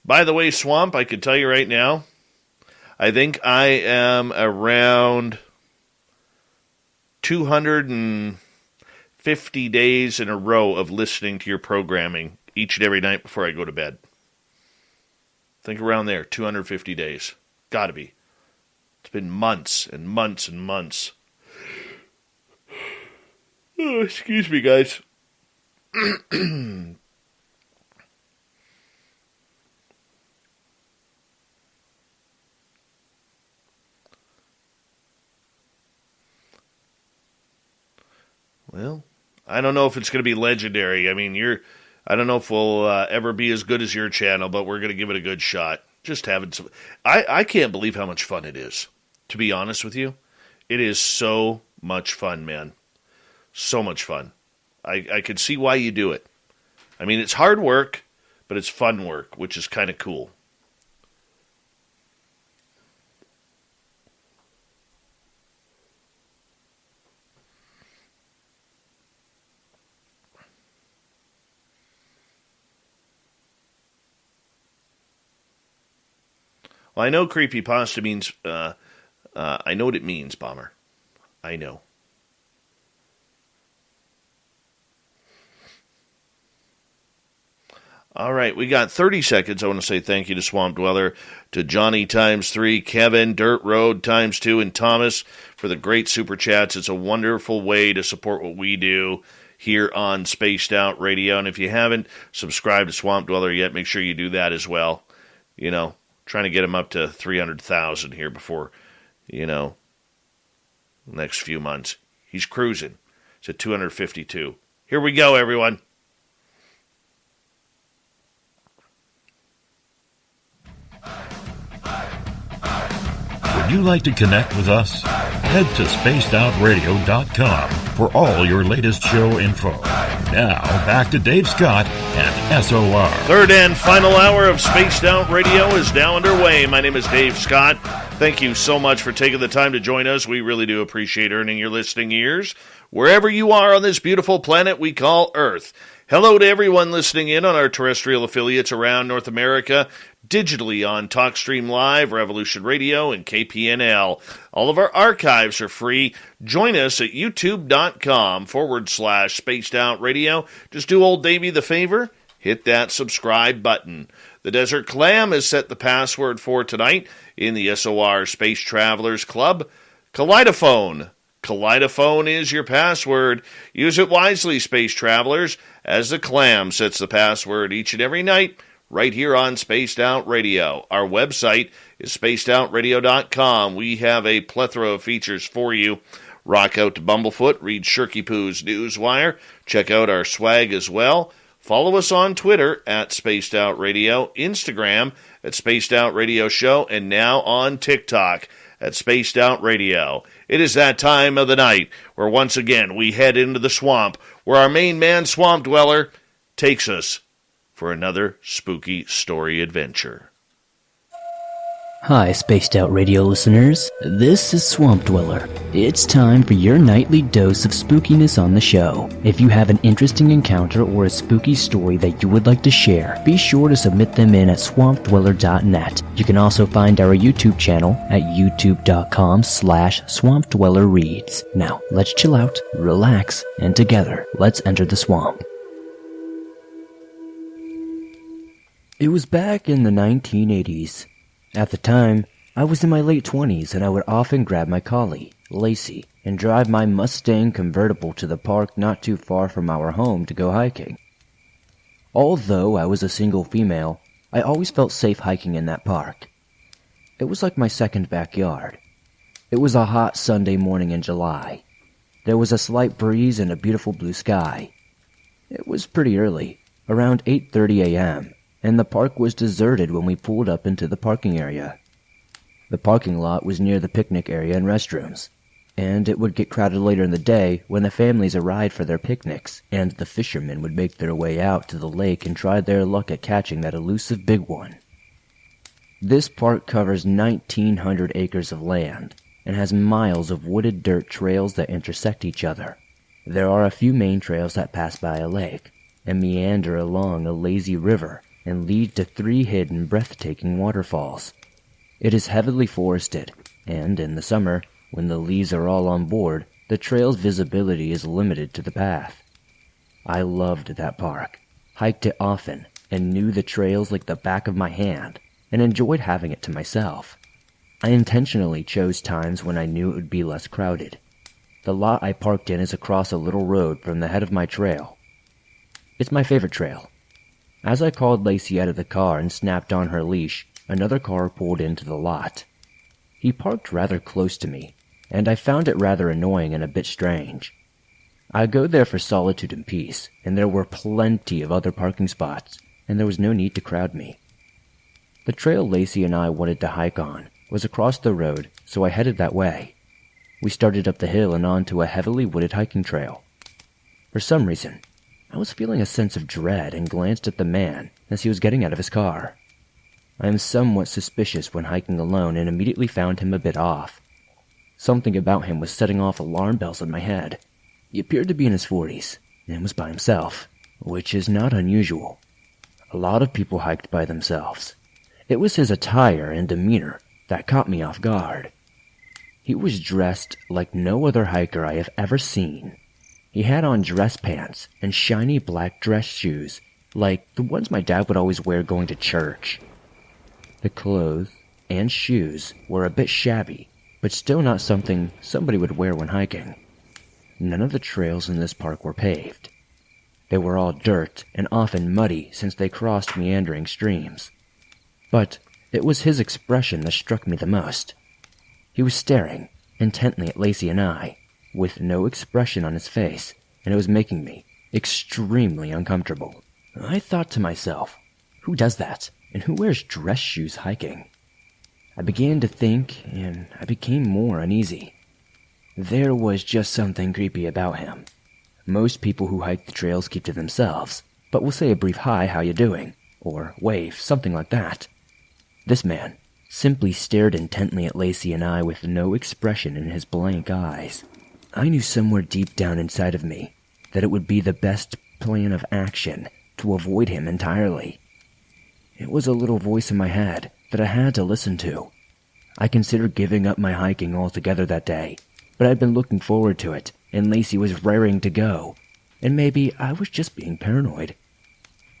By the way, Swamp, I can tell you right now, I think I am around 250 250 days in a row of listening to your programming each and every night before I go to bed. Think around there, 250 days. Gotta be. It's been months and months and months. Oh, excuse me, guys. Well, I don't know if it's going to be legendary. I mean, I don't know if we'll ever be as good as your channel, but we're going to give it a good shot. Just having some... I can't believe how much fun it is, to be honest with you. It is so much fun, man. So much fun. I can see why you do it. I mean, it's hard work, but it's fun work, which is kind of cool. Well, I know creepypasta means, I know what it means, Bomber. I know. All right, we got 30 seconds. I want to say thank you to Swamp Dweller, to Johnny ×3, Kevin, Dirt Road ×2, and Thomas for the great super chats. It's a wonderful way to support what we do here on Spaced Out Radio. And if you haven't subscribed to Swamp Dweller yet, make sure you do that as well. You know, trying to get him up to 300,000 here before, next few months. He's cruising. It's at 252. Here we go, everyone. Would you like to connect with us? Head to spacedoutradio.com for all your latest show info. Now, back to Dave Scott and SOR. Third and final hour of Spaced Out Radio is now underway. My name is Dave Scott. Thank you so much for taking the time to join us. We really do appreciate earning your listening ears wherever you are on this beautiful planet we call Earth. Hello to everyone listening in on our terrestrial affiliates around North America, digitally on TalkStream Live, Revolution Radio, and KPNL. All of our archives are free. Join us at youtube.com/Spaced Out Radio. Just do old Davey the favor, hit that subscribe button. The Desert Clam has set the password for tonight in the SOR Space Travelers Club. Kaleidophone. Kaleidophone is your password. Use it wisely, Space Travelers, as the Clam sets the password each and every night right here on Spaced Out Radio. Our website is spacedoutradio.com. We have a plethora of features for you. Rock out to Bumblefoot, read Shirky Poo's Newswire, check out our swag as well. Follow us on Twitter at Spaced Out Radio, Instagram at Spaced Out Radio Show, and now on TikTok at Spaced Out Radio. It is that time of the night where once again we head into the swamp, where our main man, Swamp Dweller, takes us for another spooky story adventure. Hi, Spaced Out Radio listeners. This is Swamp Dweller. It's time for your nightly dose of spookiness on the show. If you have an interesting encounter or a spooky story that you would like to share, be sure to submit them in at swampdweller.net. You can also find our YouTube channel at youtube.com/swampdwellerreads. Now, let's chill out, relax, and together, let's enter the swamp. It was back in the 1980s. At the time, I was in my late 20s and I would often grab my collie, Lacey, and drive my Mustang convertible to the park not too far from our home to go hiking. Although I was a single female, I always felt safe hiking in that park. It was like my second backyard. It was a hot Sunday morning in July. There was a slight breeze and a beautiful blue sky. It was pretty early, around 8:30 a.m., and the park was deserted when we pulled up into the parking area. The parking lot was near the picnic area and restrooms, and it would get crowded later in the day when the families arrived for their picnics, and the fishermen would make their way out to the lake and try their luck at catching that elusive big one. This park covers 1,900 acres of land, and has miles of wooded dirt trails that intersect each other. There are a few main trails that pass by a lake, and meander along a lazy river, and lead to 3 hidden, breathtaking waterfalls. It is heavily forested, and in the summer, when the leaves are all on board, the trail's visibility is limited to the path. I loved that park, hiked it often, and knew the trails like the back of my hand, and enjoyed having it to myself. I intentionally chose times when I knew it would be less crowded. The lot I parked in is across a little road from the head of my trail. It's my favorite trail. As I called Lacey out of the car and snapped on her leash, another car pulled into the lot. He parked rather close to me, and I found it rather annoying and a bit strange. I go there for solitude and peace, and there were plenty of other parking spots, and there was no need to crowd me. The trail Lacey and I wanted to hike on was across the road, so I headed that way. We started up the hill and onto a heavily wooded hiking trail. For some reason, I was feeling a sense of dread and glanced at the man as he was getting out of his car. I am somewhat suspicious when hiking alone and immediately found him a bit off. Something about him was setting off alarm bells in my head. He appeared to be in his 40s and was by himself, which is not unusual. A lot of people hiked by themselves. It was his attire and demeanor that caught me off guard. He was dressed like no other hiker I have ever seen. He had on dress pants and shiny black dress shoes, like the ones my dad would always wear going to church. The clothes and shoes were a bit shabby, but still not something somebody would wear when hiking. None of the trails in this park were paved. They were all dirt and often muddy since they crossed meandering streams. But it was his expression that struck me the most. He was staring intently at Lacey and I, with no expression on his face, and it was making me extremely uncomfortable. I thought to myself, who does that, and who wears dress shoes hiking? I began to think, and I became more uneasy. There was just something creepy about him. Most people who hike the trails keep to themselves, but will say a brief "Hi, how you doing?" or wave, something like that. This man simply stared intently at Lacey and I with no expression in his blank eyes. I knew somewhere deep down inside of me that it would be the best plan of action to avoid him entirely. It was a little voice in my head that I had to listen to. I considered giving up my hiking altogether that day, but I'd been looking forward to it, and Lacey was raring to go, and maybe I was just being paranoid.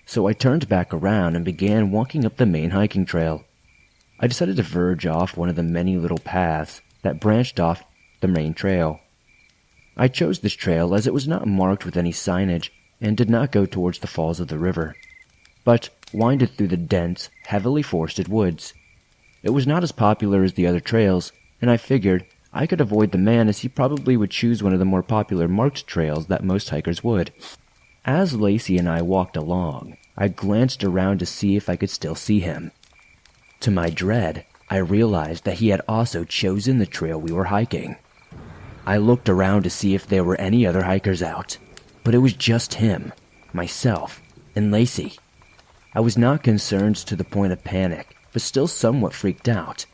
So I turned back around and began walking up the main hiking trail. I decided to verge off one of the many little paths that branched off the main trail. I chose this trail as it was not marked with any signage and did not go towards the falls of the river, but winded through the dense, heavily forested woods. It was not as popular as the other trails, and I figured I could avoid the man as he probably would choose one of the more popular marked trails that most hikers would. As Lacey and I walked along, I glanced around to see if I could still see him. To my dread, I realized that he had also chosen the trail we were hiking. I looked around to see if there were any other hikers out, but it was just him, myself, and Lacey. I was not concerned to the point of panic, but still somewhat freaked out.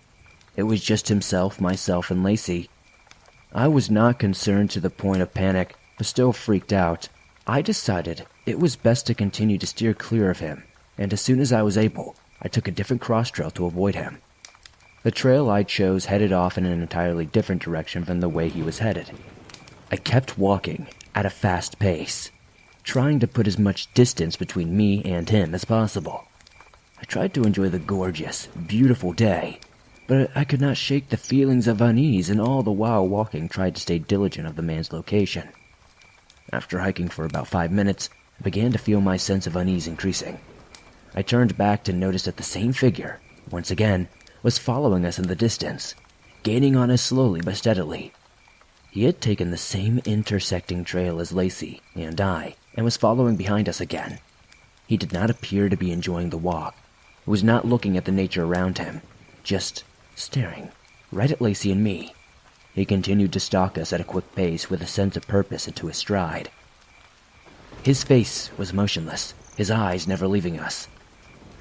It was just himself, myself, and Lacey. I was not concerned to the point of panic, but still freaked out. I decided it was best to continue to steer clear of him, and as soon as I was able, I took a different cross trail to avoid him. The trail I chose headed off in an entirely different direction from the way he was headed. I kept walking at a fast pace, trying to put as much distance between me and him as possible. I tried to enjoy the gorgeous, beautiful day, but I could not shake the feelings of unease, and all the while walking tried to stay diligent of the man's location. After hiking for about 5 minutes, I began to feel my sense of unease increasing. I turned back to notice that the same figure, once again, was following us in the distance, gaining on us slowly but steadily. He had taken the same intersecting trail as Lacey and I, and was following behind us again. He did not appear to be enjoying the walk. He was not looking at the nature around him, just staring right at Lacey and me. He continued to stalk us at a quick pace with a sense of purpose into his stride. His face was motionless, his eyes never leaving us.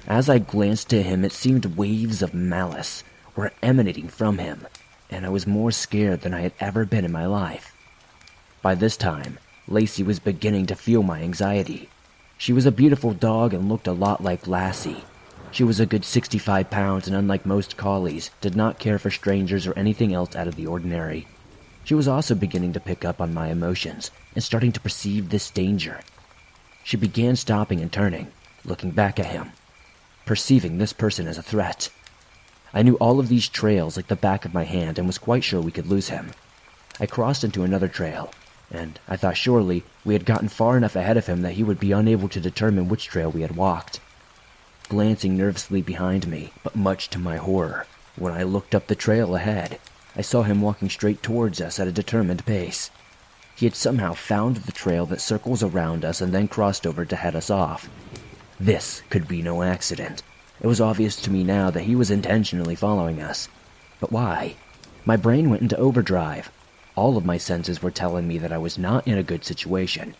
As I glanced to him, it seemed waves of malice were emanating from him, and I was more scared than I had ever been in my life. By this time, Lacey was beginning to feel my anxiety. She was a beautiful dog and looked a lot like Lassie. She was a good 65 pounds and, unlike most collies, did not care for strangers or anything else out of the ordinary. She was also beginning to pick up on my emotions and starting to perceive this danger. She began stopping and turning, looking back at him, perceiving this person as a threat. I knew all of these trails like the back of my hand and was quite sure we could lose him. I crossed into another trail, and I thought surely we had gotten far enough ahead of him that he would be unable to determine which trail we had walked. Glancing nervously behind me, but much to my horror, when I looked up the trail ahead, I saw him walking straight towards us at a determined pace. He had somehow found the trail that circles around us and then crossed over to head us off. This could be no accident. It was obvious to me now that he was intentionally following us. But why? My brain went into overdrive. All of my senses were telling me that I was not in a good situation.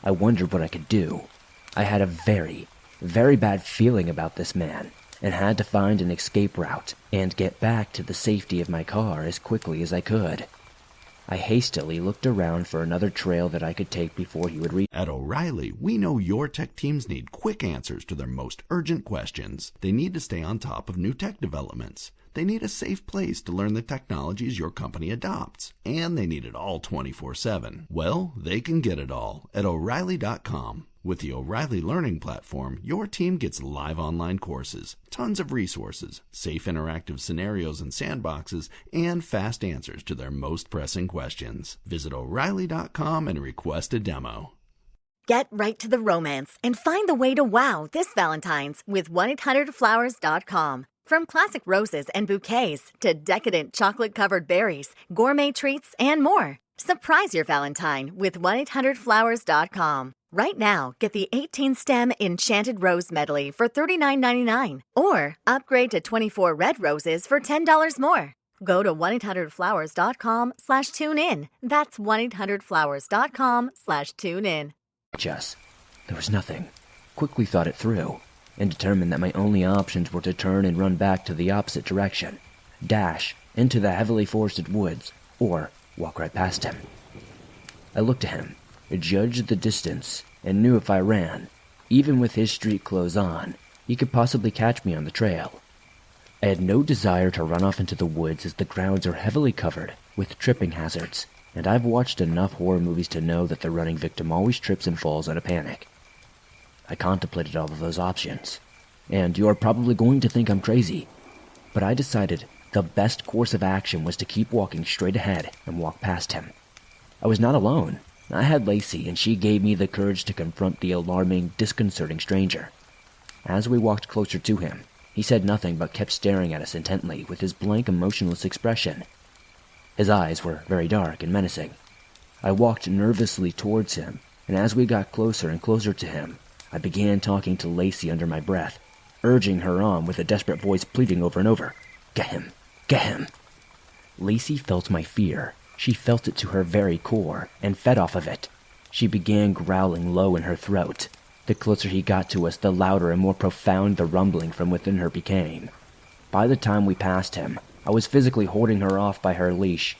I wondered what I could do. I had a very, very bad feeling about this man, and had to find an escape route and get back to the safety of my car as quickly as I could. I hastily looked around for another trail that I could take before he would reach. At O'Reilly, we know your tech teams need quick answers to their most urgent questions. They need to stay on top of new tech developments. They need a safe place to learn the technologies your company adopts. And they need it all 24/7. Well, they can get it all at O'Reilly.com. With the O'Reilly Learning Platform, your team gets live online courses, tons of resources, safe interactive scenarios and sandboxes, and fast answers to their most pressing questions. Visit O'Reilly.com and request a demo. Get right to the romance and find the way to wow this Valentine's with 1-800-Flowers.com. From classic roses and bouquets to decadent chocolate-covered berries, gourmet treats, and more. Surprise your Valentine with 1-800-Flowers.com. Right now, get the 18-stem Enchanted Rose Medley for $39.99 or upgrade to 24 red roses for $10 more. Go to 1-800-Flowers.com/tune-in. That's 1-800-Flowers.com/tune-in. Us. There was nothing. Quickly thought it through, and determined that my only options were to turn and run back to the opposite direction, dash into the heavily forested woods, or walk right past him. I looked at him, judged the distance, and knew if I ran, even with his street clothes on, he could possibly catch me on the trail. I had no desire to run off into the woods as the grounds are heavily covered with tripping hazards, and I've watched enough horror movies to know that the running victim always trips and falls out of panic. I contemplated all of those options, and you are probably going to think I'm crazy, but I decided the best course of action was to keep walking straight ahead and walk past him. I was not alone. I had Lacey, and she gave me the courage to confront the alarming, disconcerting stranger. As we walked closer to him, he said nothing but kept staring at us intently with his blank, emotionless expression. His eyes were very dark and menacing. I walked nervously towards him, and as we got closer and closer to him, I began talking to Lacey under my breath, urging her on with a desperate voice pleading over and over, "Get him! Get him!" Lacey felt my fear. She felt it to her very core, and fed off of it. She began growling low in her throat. The closer he got to us, the louder and more profound the rumbling from within her became. By the time we passed him, I was physically holding her off by her leash.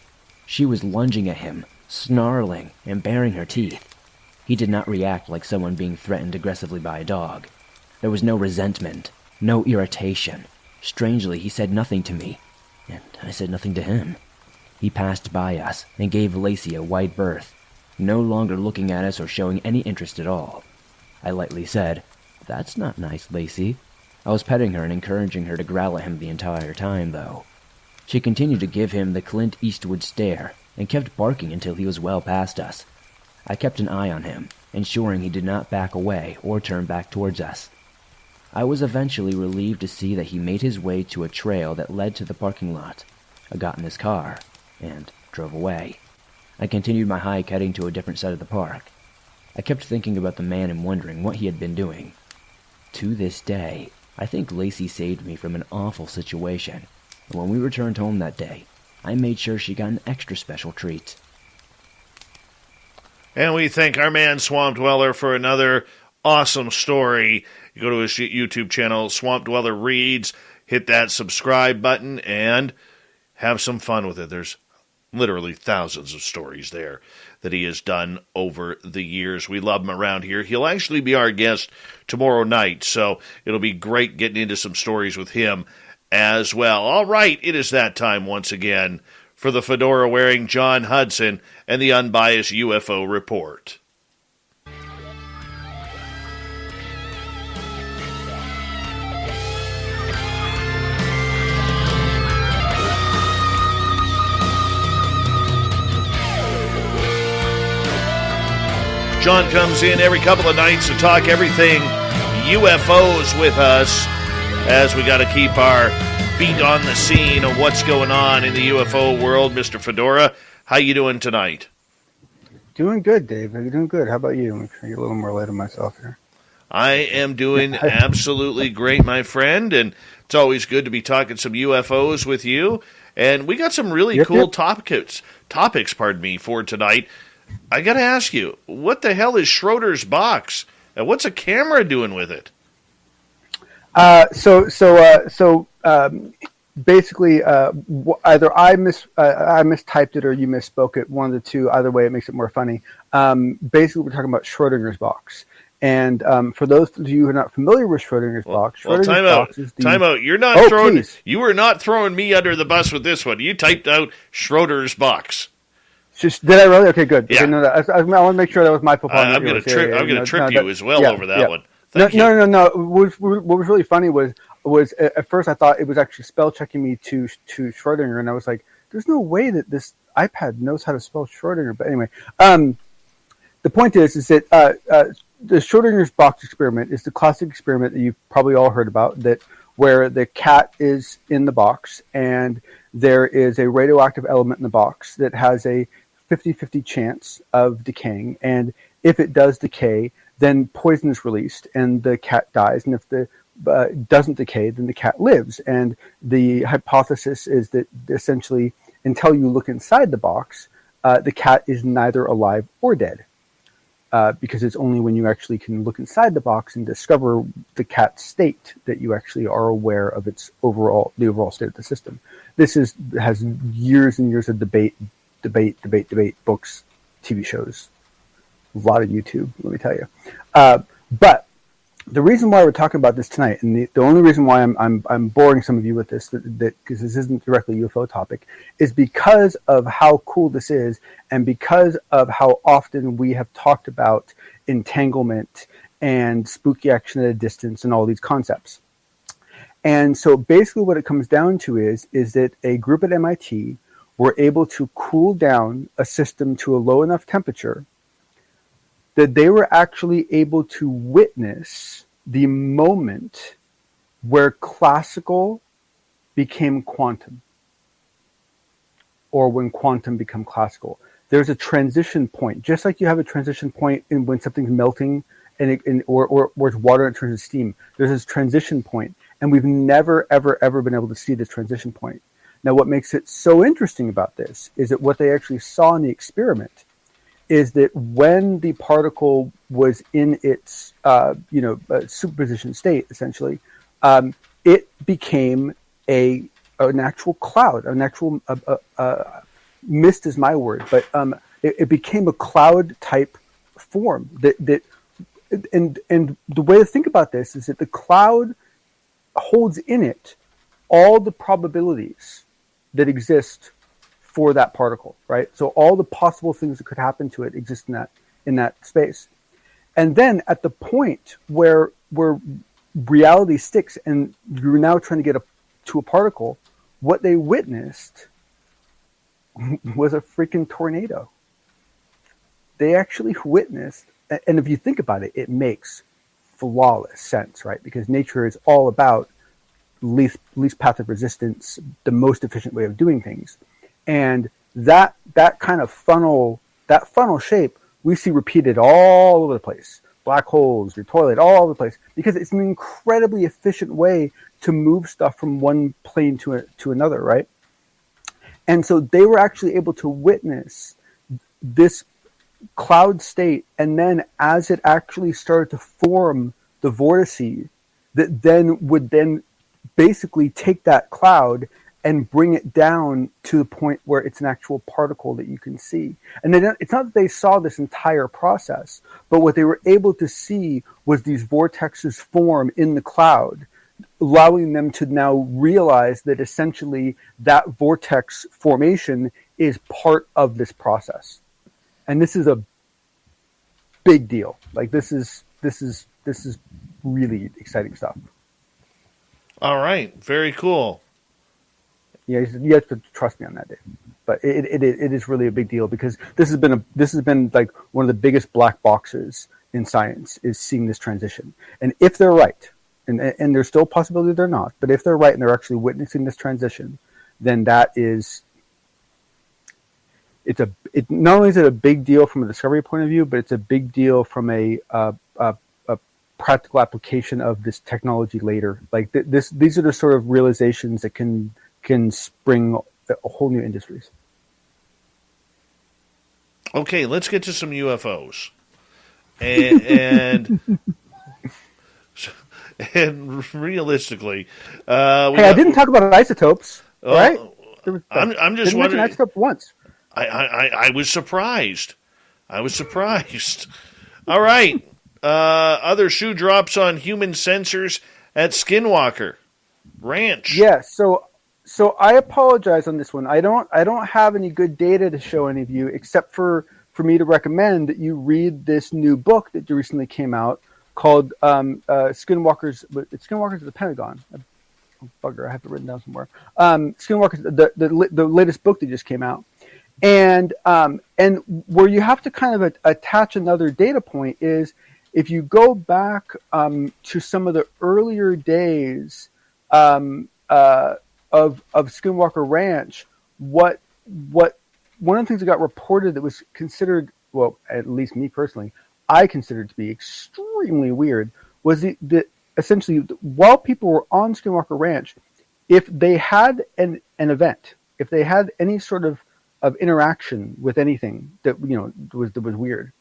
She was lunging at him, snarling and baring her teeth. He did not react like someone being threatened aggressively by a dog. There was no resentment, no irritation. Strangely, he said nothing to me, and I said nothing to him. He passed by us and gave Lacey a wide berth, no longer looking at us or showing any interest at all. I lightly said, "That's not nice, Lacey." I was petting her and encouraging her to growl at him the entire time, though. She continued to give him the Clint Eastwood stare and kept barking until he was well past us. I kept an eye on him, ensuring he did not back away or turn back towards us. I was eventually relieved to see that he made his way to a trail that led to the parking lot. I got in his car and drove away. I continued my hike heading to a different side of the park. I kept thinking about the man and wondering what he had been doing. To this day, I think Lacey saved me from an awful situation, and when we returned home that day, I made sure she got an extra special treat. And we thank our man Swamp Dweller for another awesome story. You go to his YouTube channel, Swamp Dweller Reads, hit that subscribe button, and have some fun with it. There's literally thousands of stories there that he has done over the years. We love him around here. He'll actually be our guest tomorrow night, so it'll be great getting into some stories with him as well. All right, it is that time once again for the fedora-wearing John Hudson and the Unbiased UFO Report. John comes in every couple of nights to talk everything UFOs with us, as we got to keep our beat on the scene of what's going on in the UFO world. Mr. Fedora, how you doing tonight? Doing good, Dave. You're doing good. How about you? I'm trying to get a little more light on myself here. I am doing absolutely great, my friend, and it's always good to be talking some UFOs with you. And we got some really cool topics, for tonight. I got to ask you, what the hell is Schroeder's box? And what's a camera doing with it? Basically, either I mistyped it or you misspoke it. One of the two. Either way, it makes it more funny. Basically, we're talking about Schrodinger's box. And for those of you who are not familiar with Schrodinger's box, time out. You're not throwing. Please. You are not throwing me under the bus with this one. You typed out Schroeder's box. Did I really? Okay, good. Yeah. Okay, no, I want to make sure that was my fault. I'm going to trip you as well over that one. Thank you. No. What was really funny was at first I thought it was actually spell checking me to Schrodinger, and I was like, "There's no way that this iPad knows how to spell Schrodinger." But anyway, the point is that the Schrodinger's box experiment is the classic experiment that you've probably all heard about. That where the cat is in the box and there is a radioactive element in the box that has a 50-50 chance of decaying, and if it does decay, then poison is released and the cat dies, and if the doesn't decay, then the cat lives. And the hypothesis is that essentially, until you look inside the box, the cat is neither alive or dead, because it's only when you actually can look inside the box and discover the cat's state that you actually are aware of the overall state of the system. This has years and years of debate, books, TV shows, a lot of YouTube, let me tell you. But the reason why we're talking about this tonight, and the only reason why I'm boring some of you with this, because this isn't directly a UFO topic, is because of how cool this is, and because of how often we have talked about entanglement and spooky action at a distance and all these concepts. And so basically what it comes down to is that a group at MIT were able to cool down a system to a low enough temperature that they were actually able to witness the moment where classical became quantum, or when quantum became classical. There's a transition point, just like you have a transition point in when something's melting or it's water and it turns to steam. There's this transition point, and we've never, ever been able to see this transition point. Now, what makes it so interesting about this is that what they actually saw in the experiment is that when the particle was in its superposition state, essentially, it became an actual cloud, an actual mist is my word, but it became a cloud type form. And the way to think about this is that the cloud holds in it all the probabilities that exist for that particle, right? So all the possible things that could happen to it exist in that space. And then at the point where reality sticks and you're now trying to get to a particle, what they witnessed was a freaking tornado. They actually witnessed, and if you think about it, it makes flawless sense, right? Because nature is all about least path of resistance, the most efficient way of doing things. And that kind of funnel shape, we see repeated all over the place. Black holes, your toilet, all over the place, because it's an incredibly efficient way to move stuff from one plane to another, right? And so they were actually able to witness this cloud state, and then as it actually started to form the vortices that would basically take that cloud and bring it down to the point where it's an actual particle that you can see. And it's not that they saw this entire process, but what they were able to see was these vortexes form in the cloud allowing them to now realize that essentially that vortex formation is part of this process. And this is a big deal. Like this is really exciting stuff. All right. Very cool. Yeah, you have to trust me on that, Dave. But it is really a big deal because this has been like one of the biggest black boxes in science, is seeing this transition. And if they're right, and there's still a possibility they're not, but if they're right and they're actually witnessing this transition, then that is not only is it a big deal from a discovery point of view, but it's a big deal from a practical application of this technology later. Like these are the sort of realizations that can spring whole new industries. Okay, let's get to some UFOs. And realistically, I didn't talk about isotopes, right? I'm just didn't wondering. mention isotopes once. I was surprised. All right. Other shoe drops on human sensors at Skinwalker Ranch. Yeah. So I apologize on this one. I don't have any good data to show any of you, except for me to recommend that you read this new book that recently came out called Skinwalkers. It's Skinwalkers at the Pentagon. Oh, bugger, I have it written down somewhere. Skinwalkers, the latest book that just came out, and where you have to kind of attach another data point is if you go back to some of the earlier days of Skinwalker Ranch, what one of the things that got reported that was considered, well, at least me personally, I considered to be extremely weird, was the essentially while people were on Skinwalker Ranch, if they had an event, if they had any sort of interaction with anything that was weird,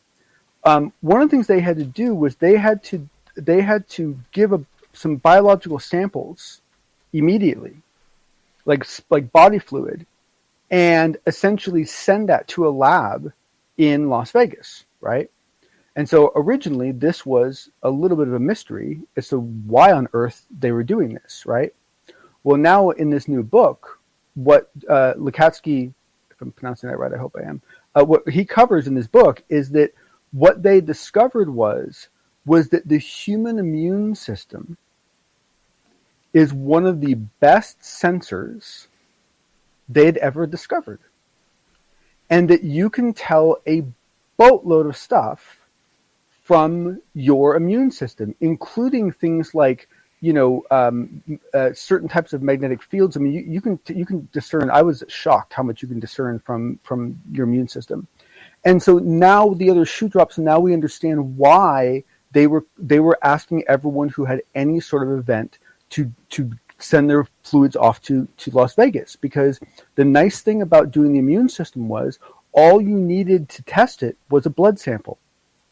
one of the things they had to do was they had to give some biological samples immediately, like body fluid, and essentially send that to a lab in Las Vegas, right? And so originally this was a little bit of a mystery as to why on earth they were doing this, right? Well, now in this new book, what Lukatsky, if I'm pronouncing that right, I hope I am, what he covers in this book is that what they discovered was that the human immune system is one of the best sensors they'd ever discovered. And that you can tell a boatload of stuff from your immune system, including things like, certain types of magnetic fields. I mean, you can discern. I was shocked how much you can discern from your immune system. And so now the other shoe drops, and now we understand why they were asking everyone who had any sort of event to send their fluids off to Las Vegas, because the nice thing about doing the immune system was all you needed to test it was a blood sample.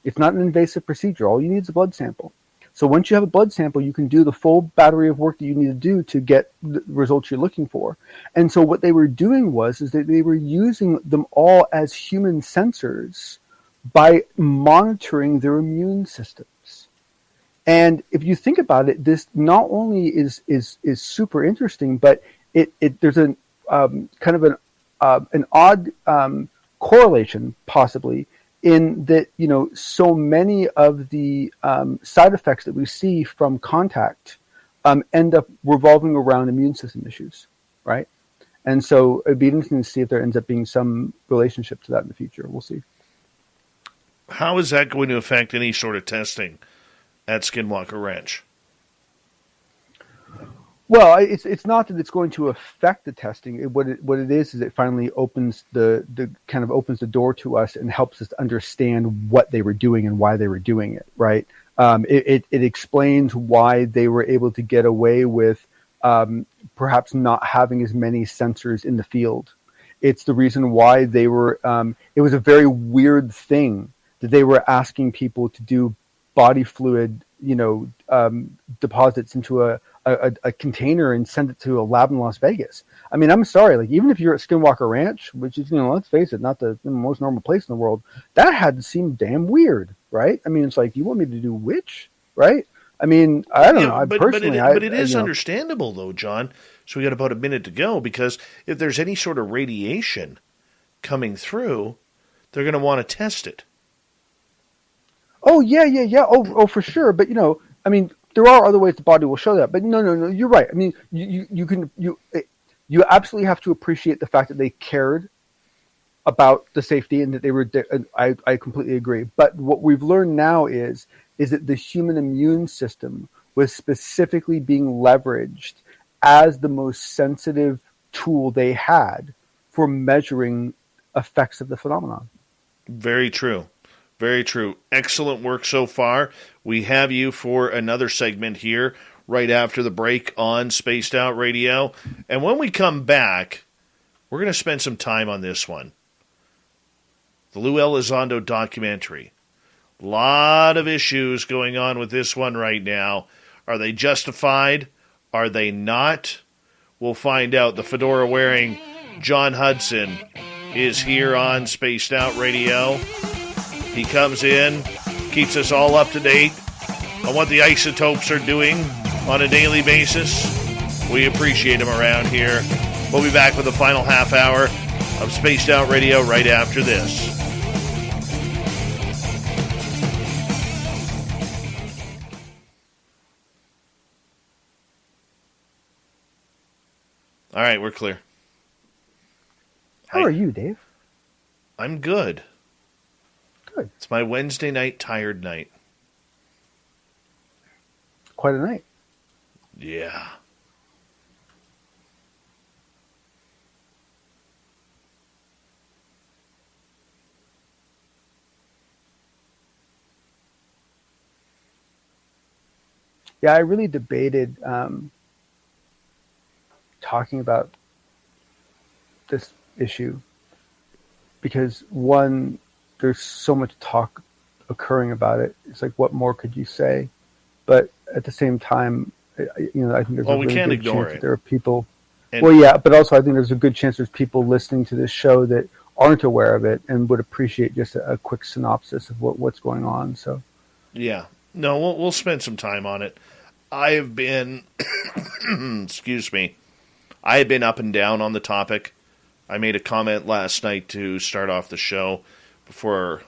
It's not an invasive procedure. All you need is a blood sample. So once you have a blood sample, you can do the full battery of work that you need to do to get the results you're looking for. And so what they were doing was that they were using them all as human sensors by monitoring their immune systems. And if you think about it, this not only is super interesting, but there's an kind of an odd correlation possibly in that so many of the side effects that we see from contact end up revolving around immune system issues, right? And so it'd be interesting to see if there ends up being some relationship to that in the future. We'll see. How is that going to affect any sort of testing at Skinwalker Ranch? Well, it's not that it's going to affect the testing. What it is it finally opens the door to us and helps us understand what they were doing and why they were doing it. Right? It explains why they were able to get away with perhaps not having as many sensors in the field. It's the reason why they were. It was a very weird thing that they were asking people to do body fluid, deposits into a container and send it to a lab in Las Vegas. I mean, I'm sorry, like even if you're at Skinwalker Ranch, which is, let's face it, not the most normal place in the world, that had to seem damn weird, right? I mean, it's like, you want me to do which, right? I mean, I don't know. But it is understandable, though, John. So we got about a minute to go, because if there's any sort of radiation coming through, they're going to want to test it. Oh, yeah. Oh, for sure. But, I mean, there are other ways the body will show that. But no, you're right. I mean, you absolutely have to appreciate the fact that they cared about the safety and that they were. I completely agree. But what we've learned now is that the human immune system was specifically being leveraged as the most sensitive tool they had for measuring effects of the phenomenon. Very true. Very true. Excellent work so far. We have you for another segment here right after the break on Spaced Out Radio. And when we come back, we're going to spend some time on this one. The Lou Elizondo documentary. A lot of issues going on with this one right now. Are they justified? Are they not? We'll find out. The fedora-wearing John Hudson is here on Spaced Out Radio. He comes in, keeps us all up to date on what the isotopes are doing on a daily basis. We appreciate him around here. We'll be back with the final half hour of Spaced Out Radio right after this. All right, we're clear. How are you, Dave? I'm good. Good. It's my Wednesday night tired night. Quite a night. Yeah. Yeah, I really debated talking about this issue because, one, there's so much talk occurring about it. It's like, what more could you say? But at the same time, I think there's a really good chance that there are people. But also I think there's a good chance there's people listening to this show that aren't aware of it and would appreciate just a quick synopsis of what's going on. So, yeah, no, we'll spend some time on it. I have been, excuse me, I have been up and down on the topic. I made a comment last night to start off the show before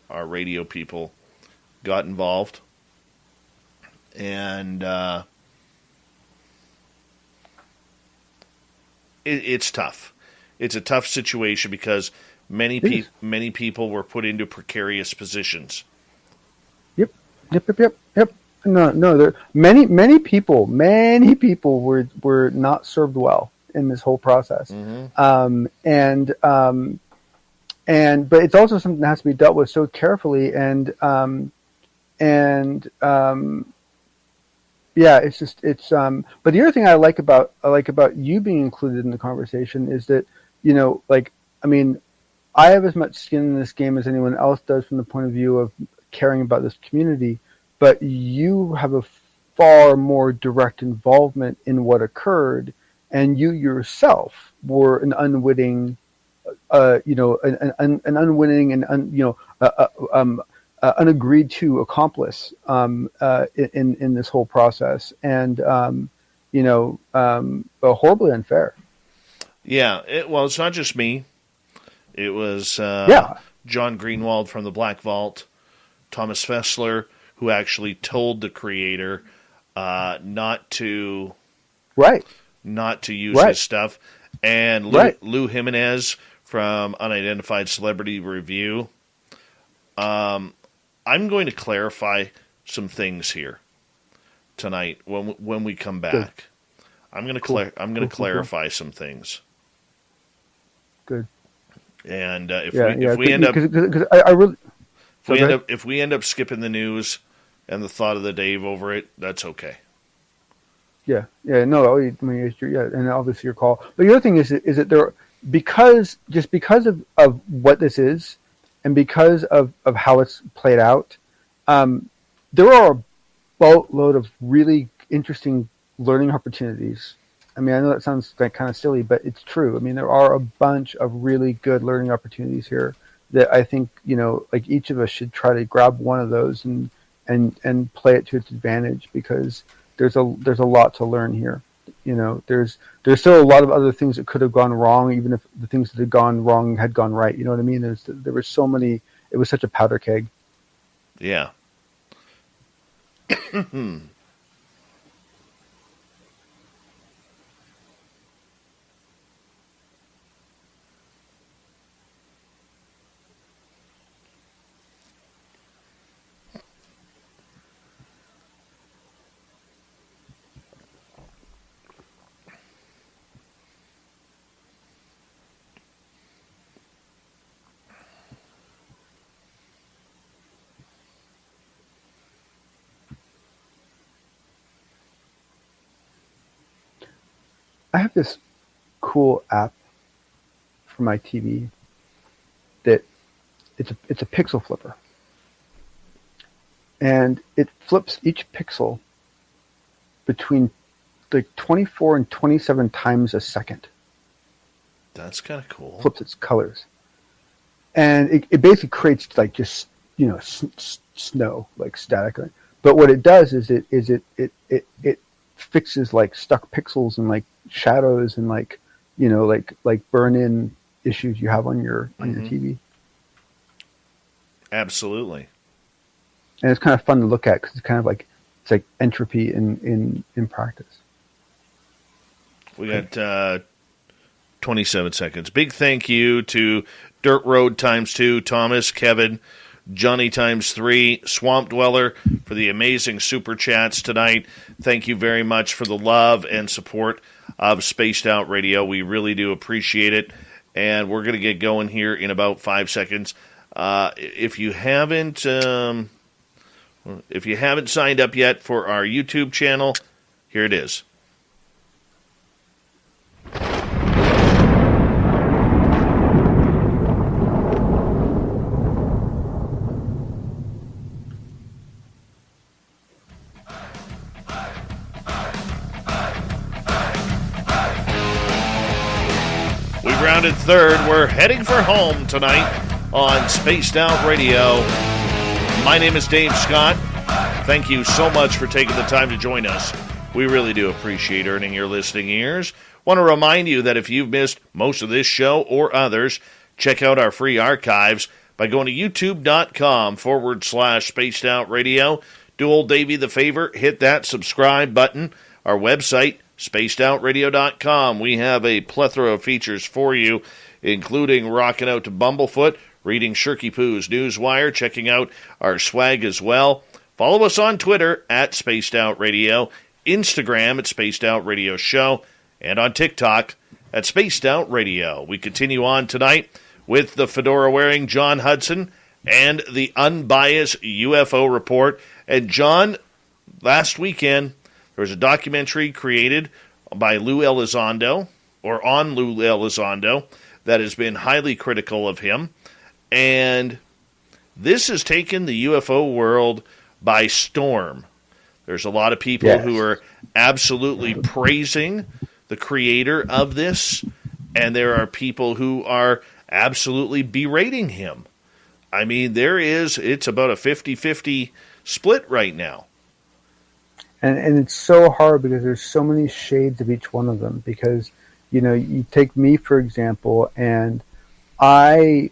our radio people got involved. And it's tough. It's a tough situation because many people were put into precarious positions. Yep. No. There many people were not served well in this whole process. Mm-hmm. But it's also something that has to be dealt with so carefully. Yeah, but the other thing I like about you being included in the conversation is that, I have as much skin in this game as anyone else does from the point of view of caring about this community, but you have a far more direct involvement in what occurred, and you yourself were an unwitting, an unwitting and unagreed to accomplice in this whole process, and horribly unfair. Yeah, it's not just me. It was John Greenwald from the Black Vault, Thomas Fessler, who actually told the creator not to use his stuff, and Lou Jimenez from Unidentified Celebrity Review. I'm going to clarify some things here tonight when we come back. I'm going to clarify some things. Good. And if we end up skipping the news and the thought of the Dave over it, that's okay. Yeah. No, and obviously your call. But the other thing is that there, because of what this is, and because of how it's played out, there are a boatload of really interesting learning opportunities. I know that sounds kind of silly, but it's true. There are a bunch of really good learning opportunities here that I think, each of us should try to grab one of those and and play it to its advantage, because there's a lot to learn here. You know, there's still a lot of other things that could have gone wrong, even if the things that had gone wrong had gone right. You know what I mean? There were so many. It was such a powder keg. Yeah. I have this cool app for my TV that it's a pixel flipper, and it flips each pixel between like 24 and 27 times a second. That's kind of cool. Flips its colors, and it basically creates like just, you know, snow, like static. But what it does is it fixes like stuck pixels and like shadows and like, you know, like burn-in issues you have on your TV. Absolutely. And it's kind of fun to look at, because it's kind of like, it's like entropy in practice. We got 27 seconds. Big thank you to Dirt Road ×2, Thomas, Kevin, Johnny ×3, Swamp Dweller for the amazing super chats tonight. Thank you very much for the love and support of Spaced Out Radio. We really do appreciate it. And we're going to get going here in about 5 seconds. If you haven't signed up yet for our YouTube channel, here it is. Rounded third. We're heading for home tonight on Spaced Out Radio. My name is Dave Scott. Thank you so much for taking the time to join us. We really do appreciate earning your listening ears. Want to remind you that if you've missed most of this show or others, check out our free archives by going to youtube.com/Spaced Out Radio. Do old Davey the favor, hit that subscribe button. Our website, spacedoutradio.com. We have a plethora of features for you, including rocking out to Bumblefoot, reading Shirky Poo's Newswire, checking out our swag as well. Follow us on Twitter at Spaced Out Radio, Instagram at Spaced Out Radio Show, and on TikTok at Spaced Out Radio. We continue on tonight with the fedora-wearing John Hudson and the unbiased UFO report. And John, last weekend, there was a documentary created by Lou Elizondo, or on Lou Elizondo, that has been highly critical of him. And this has taken the UFO world by storm. There's a lot of people who are absolutely praising the creator of this, and there are people who are absolutely berating him. I mean, it's about a 50-50 split right now. And it's so hard, because there's so many shades of each one of them. Because, you know, you take me, for example, and I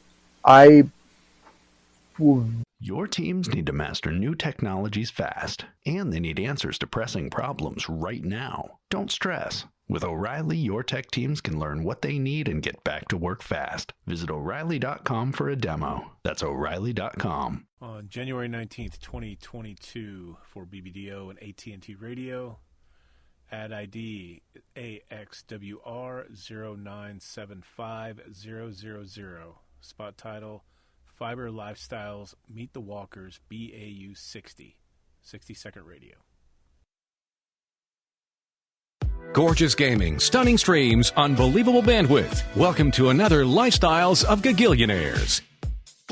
will... Your teams need to master new technologies fast, and they need answers to pressing problems right now. Don't stress. With O'Reilly, your tech teams can learn what they need and get back to work fast. Visit O'Reilly.com for a demo. That's O'Reilly.com. On January 19th, 2022, for BBDO and AT&T Radio, ad ID AXWR0975000. Spot title, Fiber Lifestyles Meet the Walkers BAU 60. 60-second radio. Gorgeous gaming, stunning streams, unbelievable bandwidth. Welcome to another Lifestyles of Gagillionaires.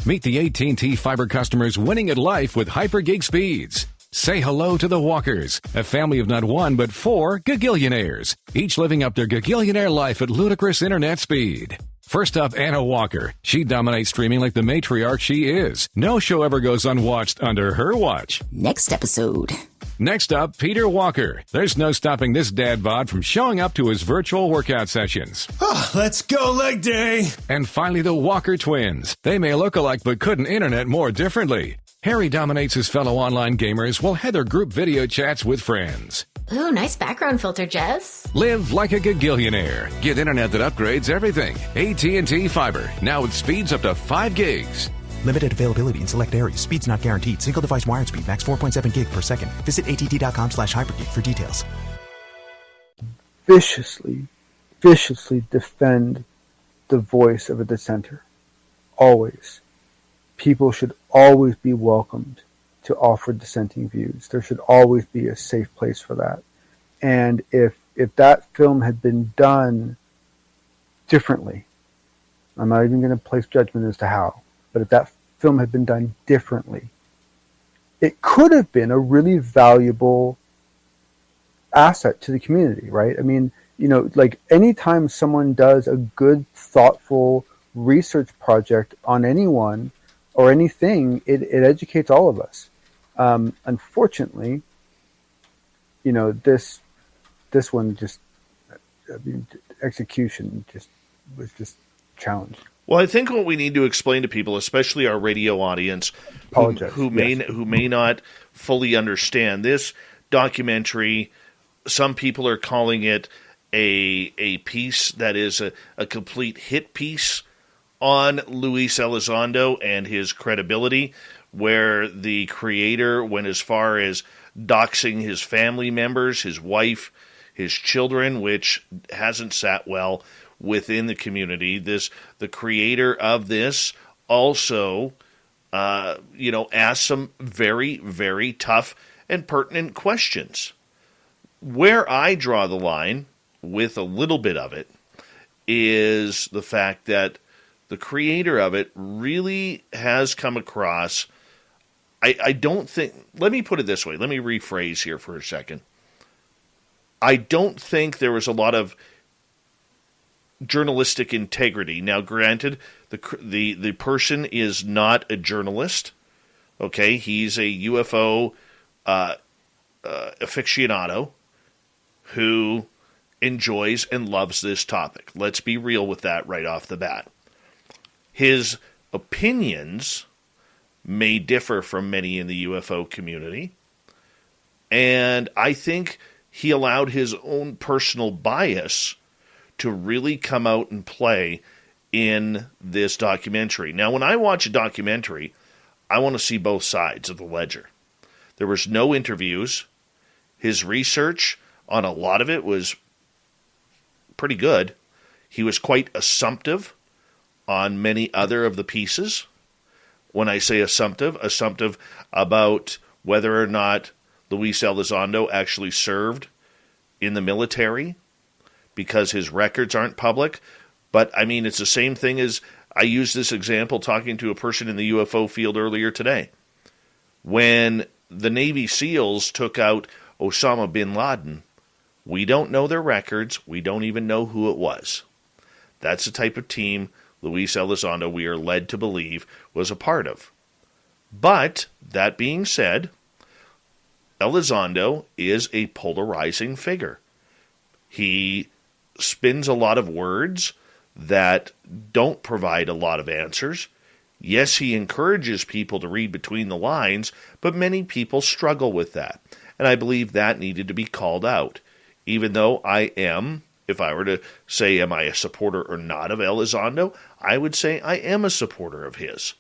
Meet the AT&T Fiber customers winning at life with hyper-gig speeds. Say hello to the Walkers, a family of not one but 4 Gagillionaires, each living up their Gagillionaire life at ludicrous internet speed. First up, Anna Walker. She dominates streaming like the matriarch she is. No show ever goes unwatched under her watch. Next episode. Next up, Peter Walker. There's no stopping this dad bod from showing up to his virtual workout sessions. Let's go leg day. And finally, the Walker twins. They may look alike but couldn't internet more differently. Harry dominates his fellow online gamers while Heather group video chats with friends. Ooh, nice background filter, Jess. Live like a gagillionaire. Get internet that upgrades everything. AT&T Fiber, now with speeds up to 5 gigs. Limited availability in select areas. Speeds not guaranteed. Single device wired speed. Max 4.7 gig per second. Visit att.com/hypergig for details. Viciously defend the voice of a dissenter. Always. People should always be welcomed to offer dissenting views. There should always be a safe place for that. And if that film had been done differently, I'm not even going to place judgment as to how, but if that film had been done differently, it could have been a really valuable asset to the community, right? I mean, you know, like anytime someone does a good, thoughtful research project on anyone or anything, it educates all of us. Unfortunately, you know, this one just, I mean, execution was just challenged. Well, I think what we need to explain to people, especially our radio audience, who may not fully understand this documentary, some people are calling it a piece that is a complete hit piece on Luis Elizondo and his credibility, where the creator went as far as doxing his family members, his wife, his children, which hasn't sat well within the community. The creator of this also, asked some very, very tough and pertinent questions. Where I draw the line with a little bit of it is the fact that the creator of it really has come across, I don't think, let me put it this way, let me rephrase here for a second. I don't think there was a lot of journalistic integrity. Now, granted, the person is not a journalist. Okay, he's a UFO aficionado who enjoys and loves this topic. Let's be real with that right off the bat. His opinions may differ from many in the UFO community, and I think he allowed his own personal bias to really come out and play in this documentary. Now, when I watch a documentary, I want to see both sides of the ledger. There was no interviews. His research on a lot of it was pretty good. He was quite assumptive on many other of the pieces. When I say assumptive about whether or not Luis Elizondo actually served in the military, because his records aren't public. But, I mean, it's the same thing as I used this example talking to a person in the UFO field earlier today. When the Navy SEALs took out Osama bin Laden, we don't know their records. We don't even know who it was. That's the type of team Luis Elizondo, we are led to believe, was a part of. But, that being said, Elizondo is a polarizing figure. He spins a lot of words that don't provide a lot of answers. Yes, he encourages people to read between the lines, but many people struggle with that. And I believe that needed to be called out. Even though I am, if I were to say, am I a supporter or not of Elizondo, I would say I am a supporter of his.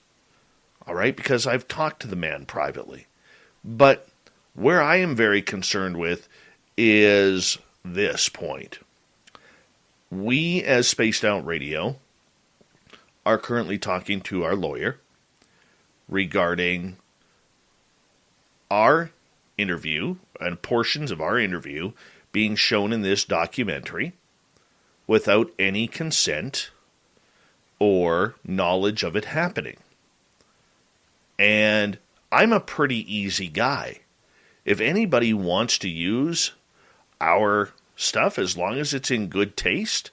All right, because I've talked to the man privately. But where I am very concerned with is this point. We, as Spaced Out Radio, are currently talking to our lawyer regarding our interview and portions of our interview being shown in this documentary without any consent or knowledge of it happening. And I'm a pretty easy guy. If anybody wants to use our stuff, as long as it's in good taste,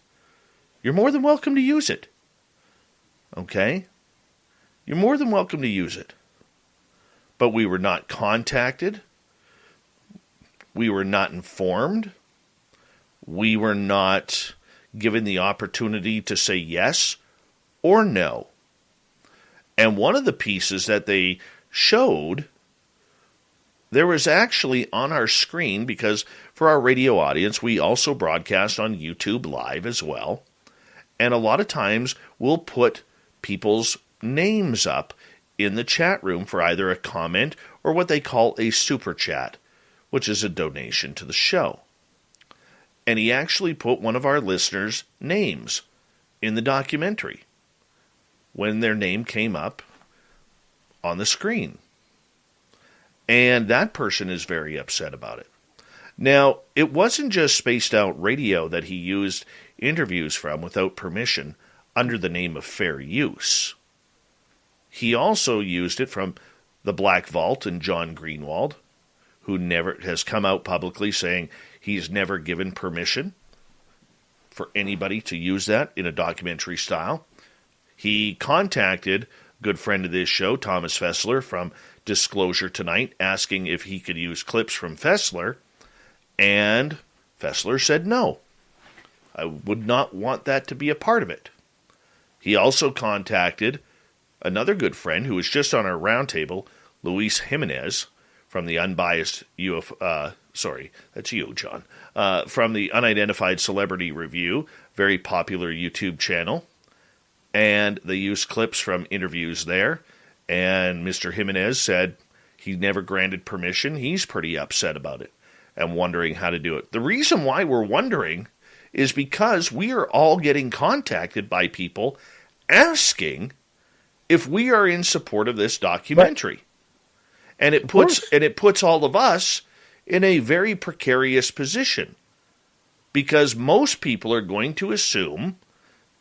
you're more than welcome to use it. Okay? You're more than welcome to use it. But we were not contacted. We were not informed. We were not given the opportunity to say yes or no. And one of the pieces that they showed, there was actually on our screen, because for our radio audience, we also broadcast on YouTube Live as well. And a lot of times we'll put people's names up in the chat room for either a comment or what they call a super chat, which is a donation to the show. And he actually put one of our listeners' names in the documentary when their name came up on the screen. And that person is very upset about it. Now, it wasn't just Spaced Out Radio that he used interviews from without permission under the name of fair use. He also used it from the Black Vault and John Greenwald, who never has come out publicly saying he's never given permission for anybody to use that in a documentary style. He contacted a good friend of this show, Thomas Fessler from Disclosure Tonight, asking if he could use clips from Fessler, and Fessler said no. I would not want that to be a part of it. He also contacted another good friend who was just on our roundtable, Luis Jimenez, from the Unbiased UFO, that's you, John, from the Unidentified Celebrity Review, very popular YouTube channel, and they used clips from interviews there, and Mr. Jimenez said he never granted permission. He's pretty upset about it and wondering how to do it. The reason why we're wondering is because we are all getting contacted by people asking if we are in support of this documentary. Right. And it puts all of us in a very precarious position, because most people are going to assume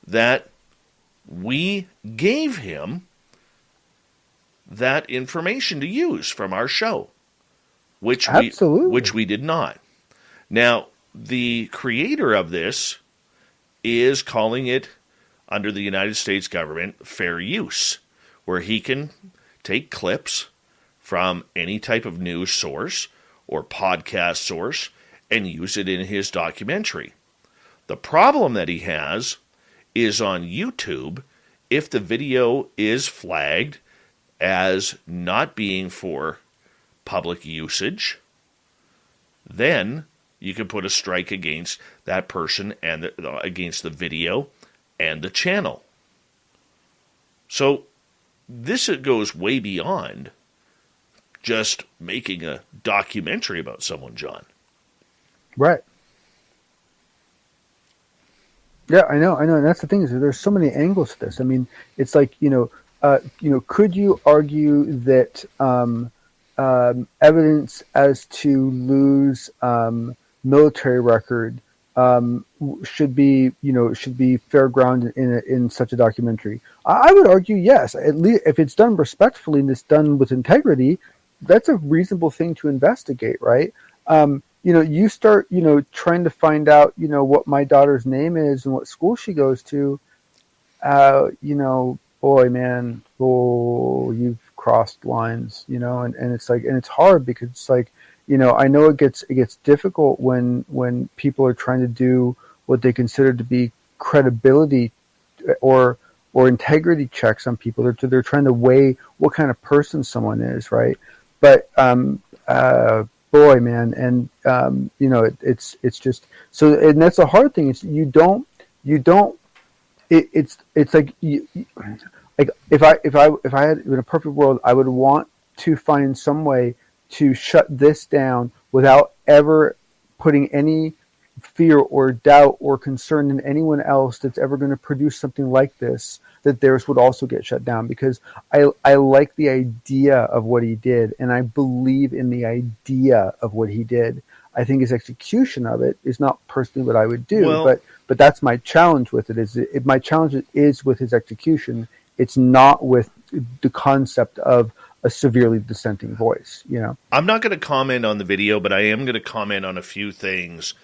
that we gave him that information to use from our show, which we did not. Now, the creator of this is calling it, under the United States government, fair use, where he can take clips from any type of news source or podcast source and use it in his documentary. The problem that he has is on YouTube, if the video is flagged as not being for public usage, then you can put a strike against that person and against the video and the channel. So this goes way beyond just making a documentary about someone, John. Right. Yeah, I know. And that's the thing, is there's so many angles to this. I mean, it's like, could you argue that evidence as to Lou's military record should be fair ground in such a documentary? I would argue yes. At least if it's done respectfully and it's done with integrity, that's a reasonable thing to investigate, right? You start, trying to find out, what my daughter's name is and what school she goes to. You've crossed lines, and it's like, and it's hard because it's like, I know it gets difficult when people are trying to do what they consider to be credibility or integrity checks on people. They're trying to weigh what kind of person someone is, right? But it's just so, and that's a hard thing. It's it's like if I had, in a perfect world, I would want to find some way to shut this down without ever putting any fear or doubt or concern in anyone else that's ever going to produce something like this, that theirs would also get shut down, because I like the idea of what he did, and I believe in the idea of what he did. I think his execution of it is not personally what I would do, but that's my challenge with it. My challenge is with his execution. It's not with the concept of a severely dissenting voice. I'm not going to comment on the video, but I am going to comment on a few things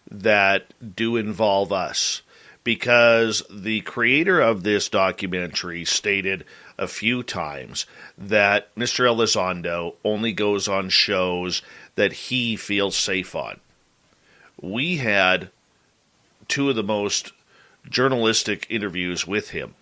that do involve us, because the creator of this documentary stated a few times that Mr. Elizondo only goes on shows that he feels safe on. We had two of the most journalistic interviews with him,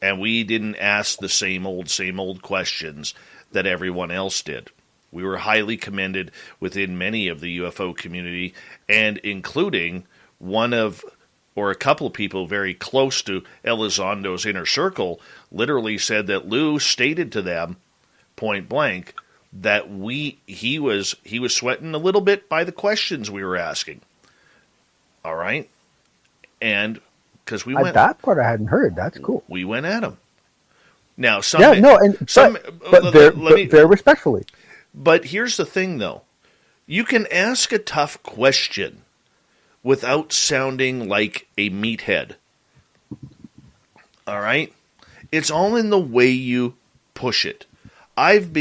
and we didn't ask the same old questions that everyone else did. We were highly commended within many of the UFO community, and including a couple of people very close to Elizondo's inner circle literally said that Lou stated to them point blank that he was sweating a little bit by the questions we were asking. All right? And because we went... That part I hadn't heard. That's cool. We went at him. Now, very respectfully. But here's the thing, though. You can ask a tough question without sounding like a meathead. All right? It's all in the way you push it. I've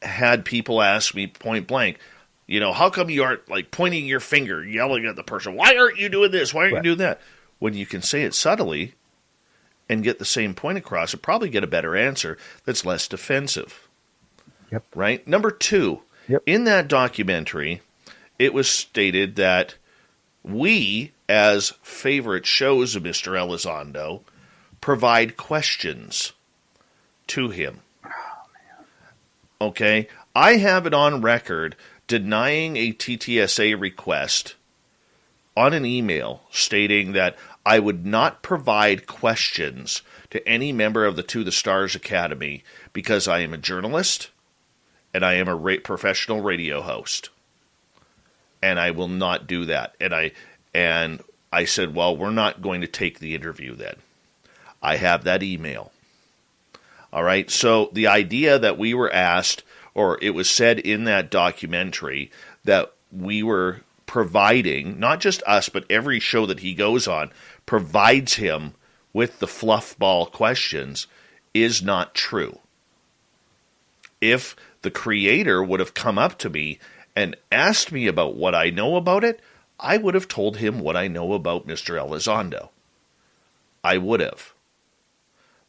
had people ask me point blank, how come you aren't like pointing your finger, yelling at the person? Why aren't you doing this? Why aren't you doing that? When you can say it subtly and get the same point across, you'll probably get a better answer that's less defensive. Yep. Right? Number two, in that documentary, it was stated that we, as favorite shows of Mr. Elizondo, provide questions to him. Okay? I have it on record denying a TTSA request on an email stating that I would not provide questions to any member of the To the Stars Academy because I am a journalist and I am a professional radio host. And I will not do that. And I said, well, we're not going to take the interview then. I have that email. All right, so the idea that we were asked, or it was said in that documentary, that we were providing, not just us, but every show that he goes on, provides him with the fluff ball questions, is not true. If the creator would have come up to me and asked me about what I know about it, I would have told him what I know about Mr. Elizondo. I would have.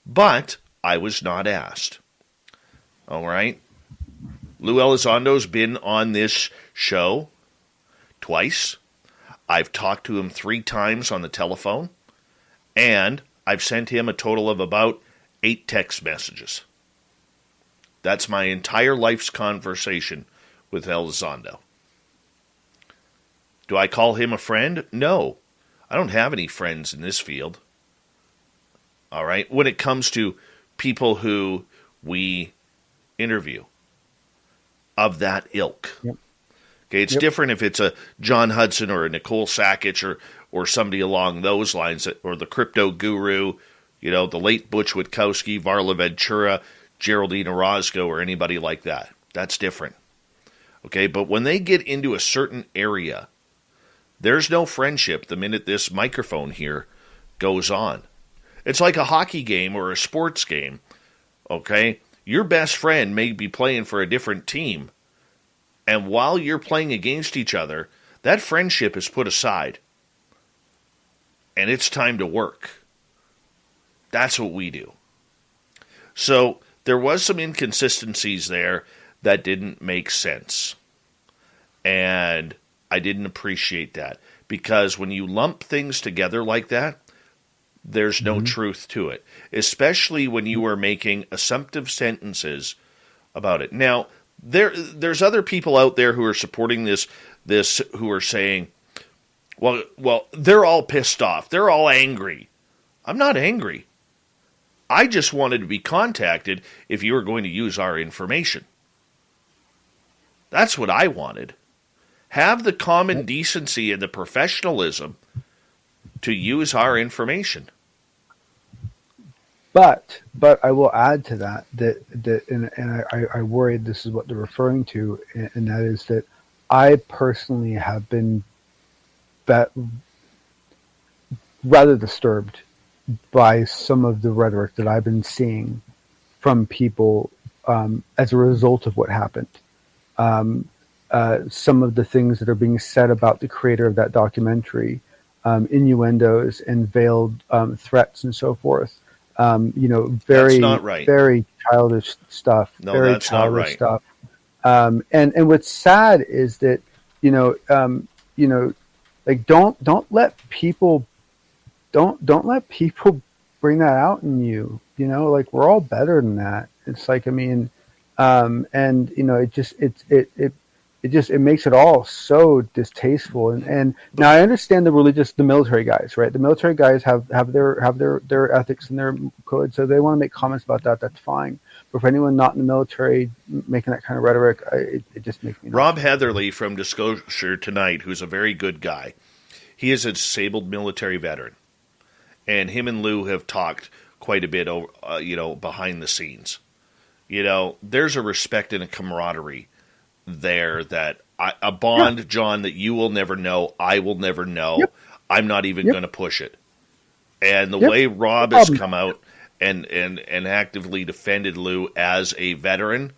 But I was not asked. All right? Lou Elizondo's been on this show twice. I've talked to him 3 times on the telephone. And I've sent him a total of about 8 text messages. That's my entire life's conversation with Elizondo. Do I call him a friend? No. I don't have any friends in this field. All right? When it comes to people who we interview of that ilk. Yep. Okay, it's different if it's a John Hudson or a Nicole Sackich or somebody along those lines, or the crypto guru, the late Butch Witkowski, Varla Ventura, Geraldine Orozco, or anybody like that. That's different. Okay, but when they get into a certain area, there's no friendship the minute this microphone here goes on. It's like a hockey game or a sports game, okay? Your best friend may be playing for a different team, and while you're playing against each other, that friendship is put aside, and it's time to work. That's what we do. So there was some inconsistencies there that didn't make sense, and I didn't appreciate that, because when you lump things together like that, there's no truth to it, especially when you are making assumptive sentences about it. Now, there's other people out there who are supporting this who are saying, well, they're all pissed off. They're all angry. I'm not angry. I just wanted to be contacted if you were going to use our information. That's what I wanted. Have the common decency and the professionalism to use our information. But I will add to that and I worry this is what they're referring to, and that is that I personally have been rather disturbed by some of the rhetoric that I've been seeing from people as a result of what happened. Some of the things that are being said about the creator of that documentary innuendos and veiled threats and so forth. Very, That's not right. very childish stuff. No, very that's not right. stuff. And what's sad is that like don't let people bring that out in you. Like we're all better than that. It's like it makes it all so distasteful. And now I understand the military guys, right? The military guys have their ethics and their code, so they want to make comments about that. That's fine. But for anyone not in the military making that kind of rhetoric, it just makes me nuts. Rob Heatherly from Disclosure Tonight, who's a very good guy, he is a disabled military veteran, and him and Lou have talked quite a bit, behind the scenes. There's a respect and a camaraderie there that a bond, John, that you will never know, I will never know. Yep. I'm not even going to push it. And the way Rob has come out and actively defended Lou as a veteran,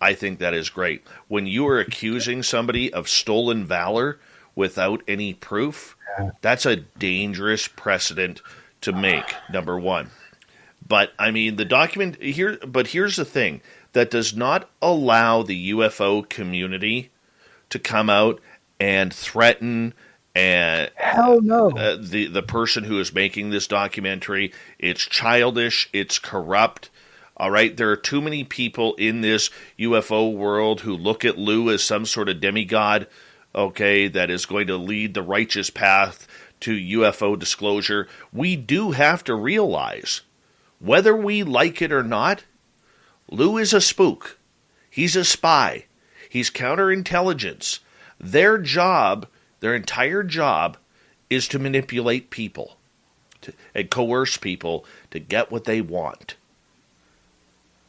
I think that is great. When you are accusing somebody of stolen valor without any proof, that's a dangerous precedent to make, number one. But, the document here, but here's the thing. That does not allow the UFO community to come out and threaten hell no. The person who is making this documentary. It's childish. It's corrupt. All right, there are too many people in this UFO world who look at Lou as some sort of demigod, okay, that is going to lead the righteous path to UFO disclosure. We do have to realize, whether we like it or not, Lou is a spook. He's a spy. He's counterintelligence. Their entire job, is to manipulate people and coerce people to get what they want.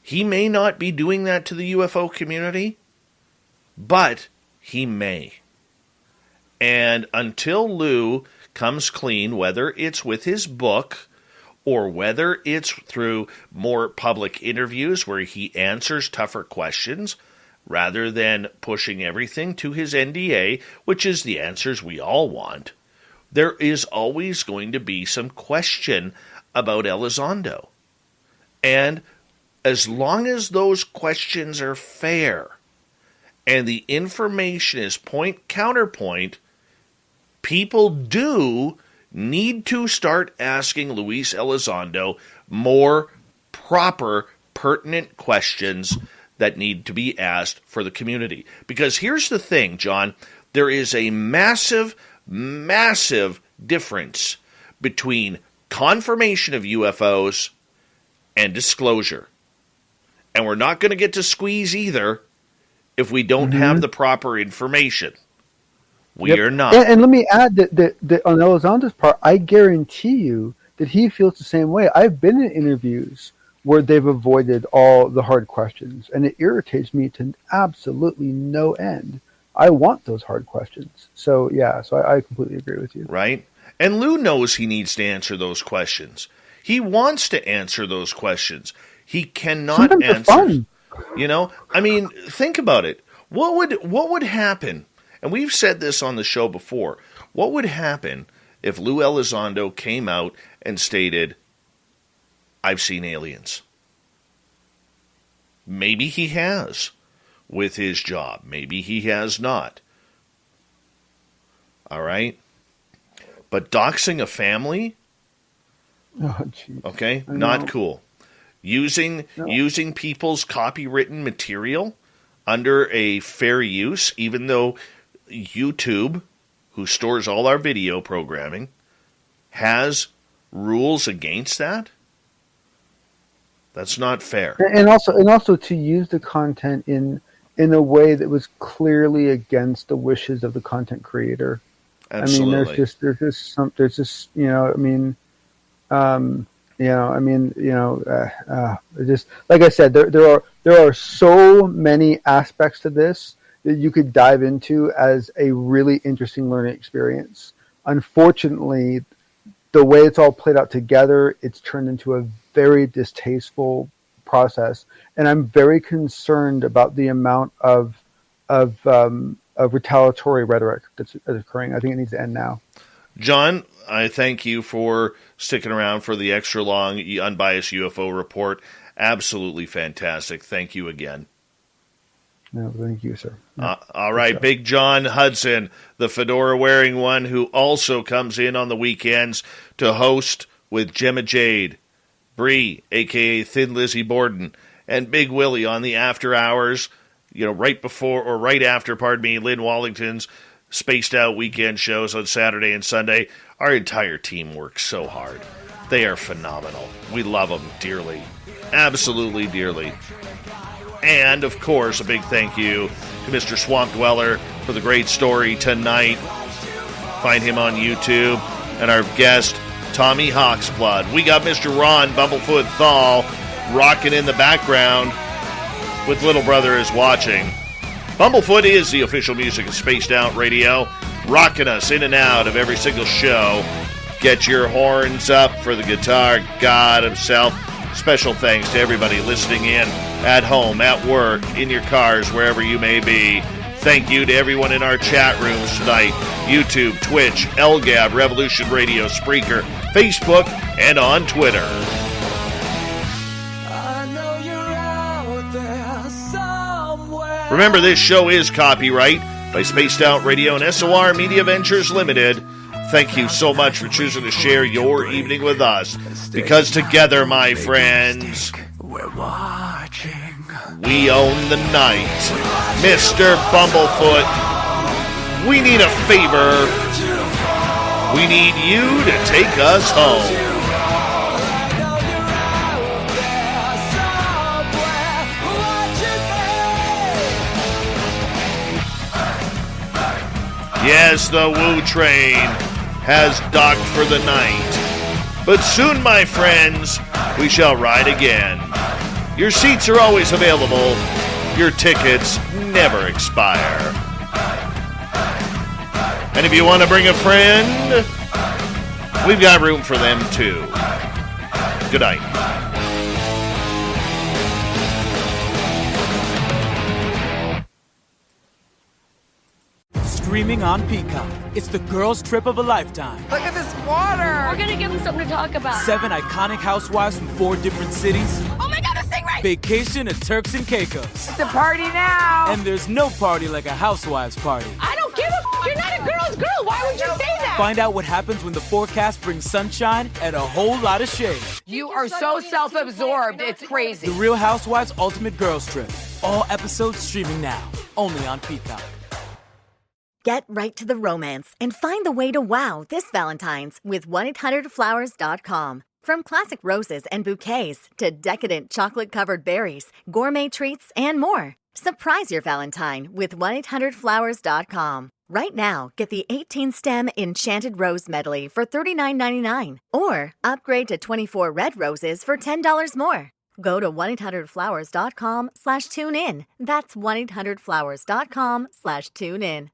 He may not be doing that to the UFO community, but he may. And until Lou comes clean, whether it's with his book or whether it's through more public interviews where he answers tougher questions rather than pushing everything to his NDA, which is the answers we all want, there is always going to be some question about Elizondo. And as long as those questions are fair and the information is point-counterpoint, people do need to start asking Luis Elizondo more proper, pertinent questions that need to be asked for the community. Because here's the thing, John, there is a massive, massive difference between confirmation of UFOs and disclosure. And we're not going to get to squeeze either if we don't have the proper information. We are not. And let me add that on Elizondo's part, I guarantee you that he feels the same way. I've been in interviews where they've avoided all the hard questions, and it irritates me to absolutely no end. I want those hard questions. So I completely agree with you. Right? And Lou knows he needs to answer those questions. He wants to answer those questions. He cannot answer. Think about it. What would happen? And we've said this on the show before. What would happen if Lou Elizondo came out and stated, I've seen aliens? Maybe he has with his job. Maybe he has not. All right? But doxing a family? Okay, not cool. Using people's copywritten material under a fair use, even though YouTube, who stores all our video programming, has rules against that. That's not fair. And also to use the content in a way that was clearly against the wishes of the content creator. Absolutely. Just like I said, there are so many aspects to this that you could dive into as a really interesting learning experience. Unfortunately, the way it's all played out together, it's turned into a very distasteful process, and I'm very concerned about the amount of retaliatory rhetoric that's occurring. I think it needs to end now. John, I thank you for sticking around for the extra long unbiased UFO report. Absolutely fantastic. Thank you again. No, thank you, sir. All right, Big John Hudson, the fedora-wearing one who also comes in on the weekends to host with Gemma Jade, Bree, a.k.a. Thin Lizzie Borden, and Big Willie on the after hours, right before or right after, Lynn Wallington's spaced out weekend shows on Saturday and Sunday. Our entire team works so hard. They are phenomenal. We love them dearly. Absolutely dearly. And, of course, a big thank you to Mr. Swamp Dweller for the great story tonight. Find him on YouTube. And our guest, Tommy Hawksblood. We got Mr. Ron Bumblefoot Thal rocking in the background with Little Brother is Watching. Bumblefoot is the official music of Spaced Out Radio, rocking us in and out of every single show. Get your horns up for the guitar god himself. Special thanks to everybody listening in at home, at work, in your cars, wherever you may be. Thank you to everyone in our chat rooms tonight. YouTube, Twitch, LGAB, Revolution Radio, Spreaker, Facebook, and on Twitter. Remember, this show is copyright by Spaced Out Radio and SOR Media Ventures Limited. Thank you so much for choosing to share your evening with us. Because together, my friends, we're watching. We own the night. Mr. Bumblefoot, we need a favor. We need you to take us home. Yes, the Woo Train has docked for the night. But soon, my friends, we shall ride again. Your seats are always available. Your tickets never expire. And if you want to bring a friend, we've got room for them too. Good night. Streaming on Peacock. It's the girls' trip of a lifetime. Look at this water! We're gonna give them something to talk about. 7 iconic housewives from 4 different cities. Oh my god, the stingray! Vacation at Turks and Caicos. It's the party now! And there's no party like a housewives party. I don't give a f***. You're not a girl's girl. Why would you say that? Find out what happens when the forecast brings sunshine and a whole lot of shade. You are so self-absorbed. It's crazy. The Real Housewives Ultimate Girls Trip. All episodes streaming now. Only on Peacock. Get right to the romance and find the way to wow this Valentine's with 1-800-Flowers.com. From classic roses and bouquets to decadent chocolate-covered berries, gourmet treats, and more. Surprise your Valentine with 1-800-Flowers.com. Right now, get the 18-stem Enchanted Rose Medley for $39.99. Or upgrade to 24 red roses for $10 more. Go to 1-800-Flowers.com/tune in. That's 1-800-Flowers.com/tune in.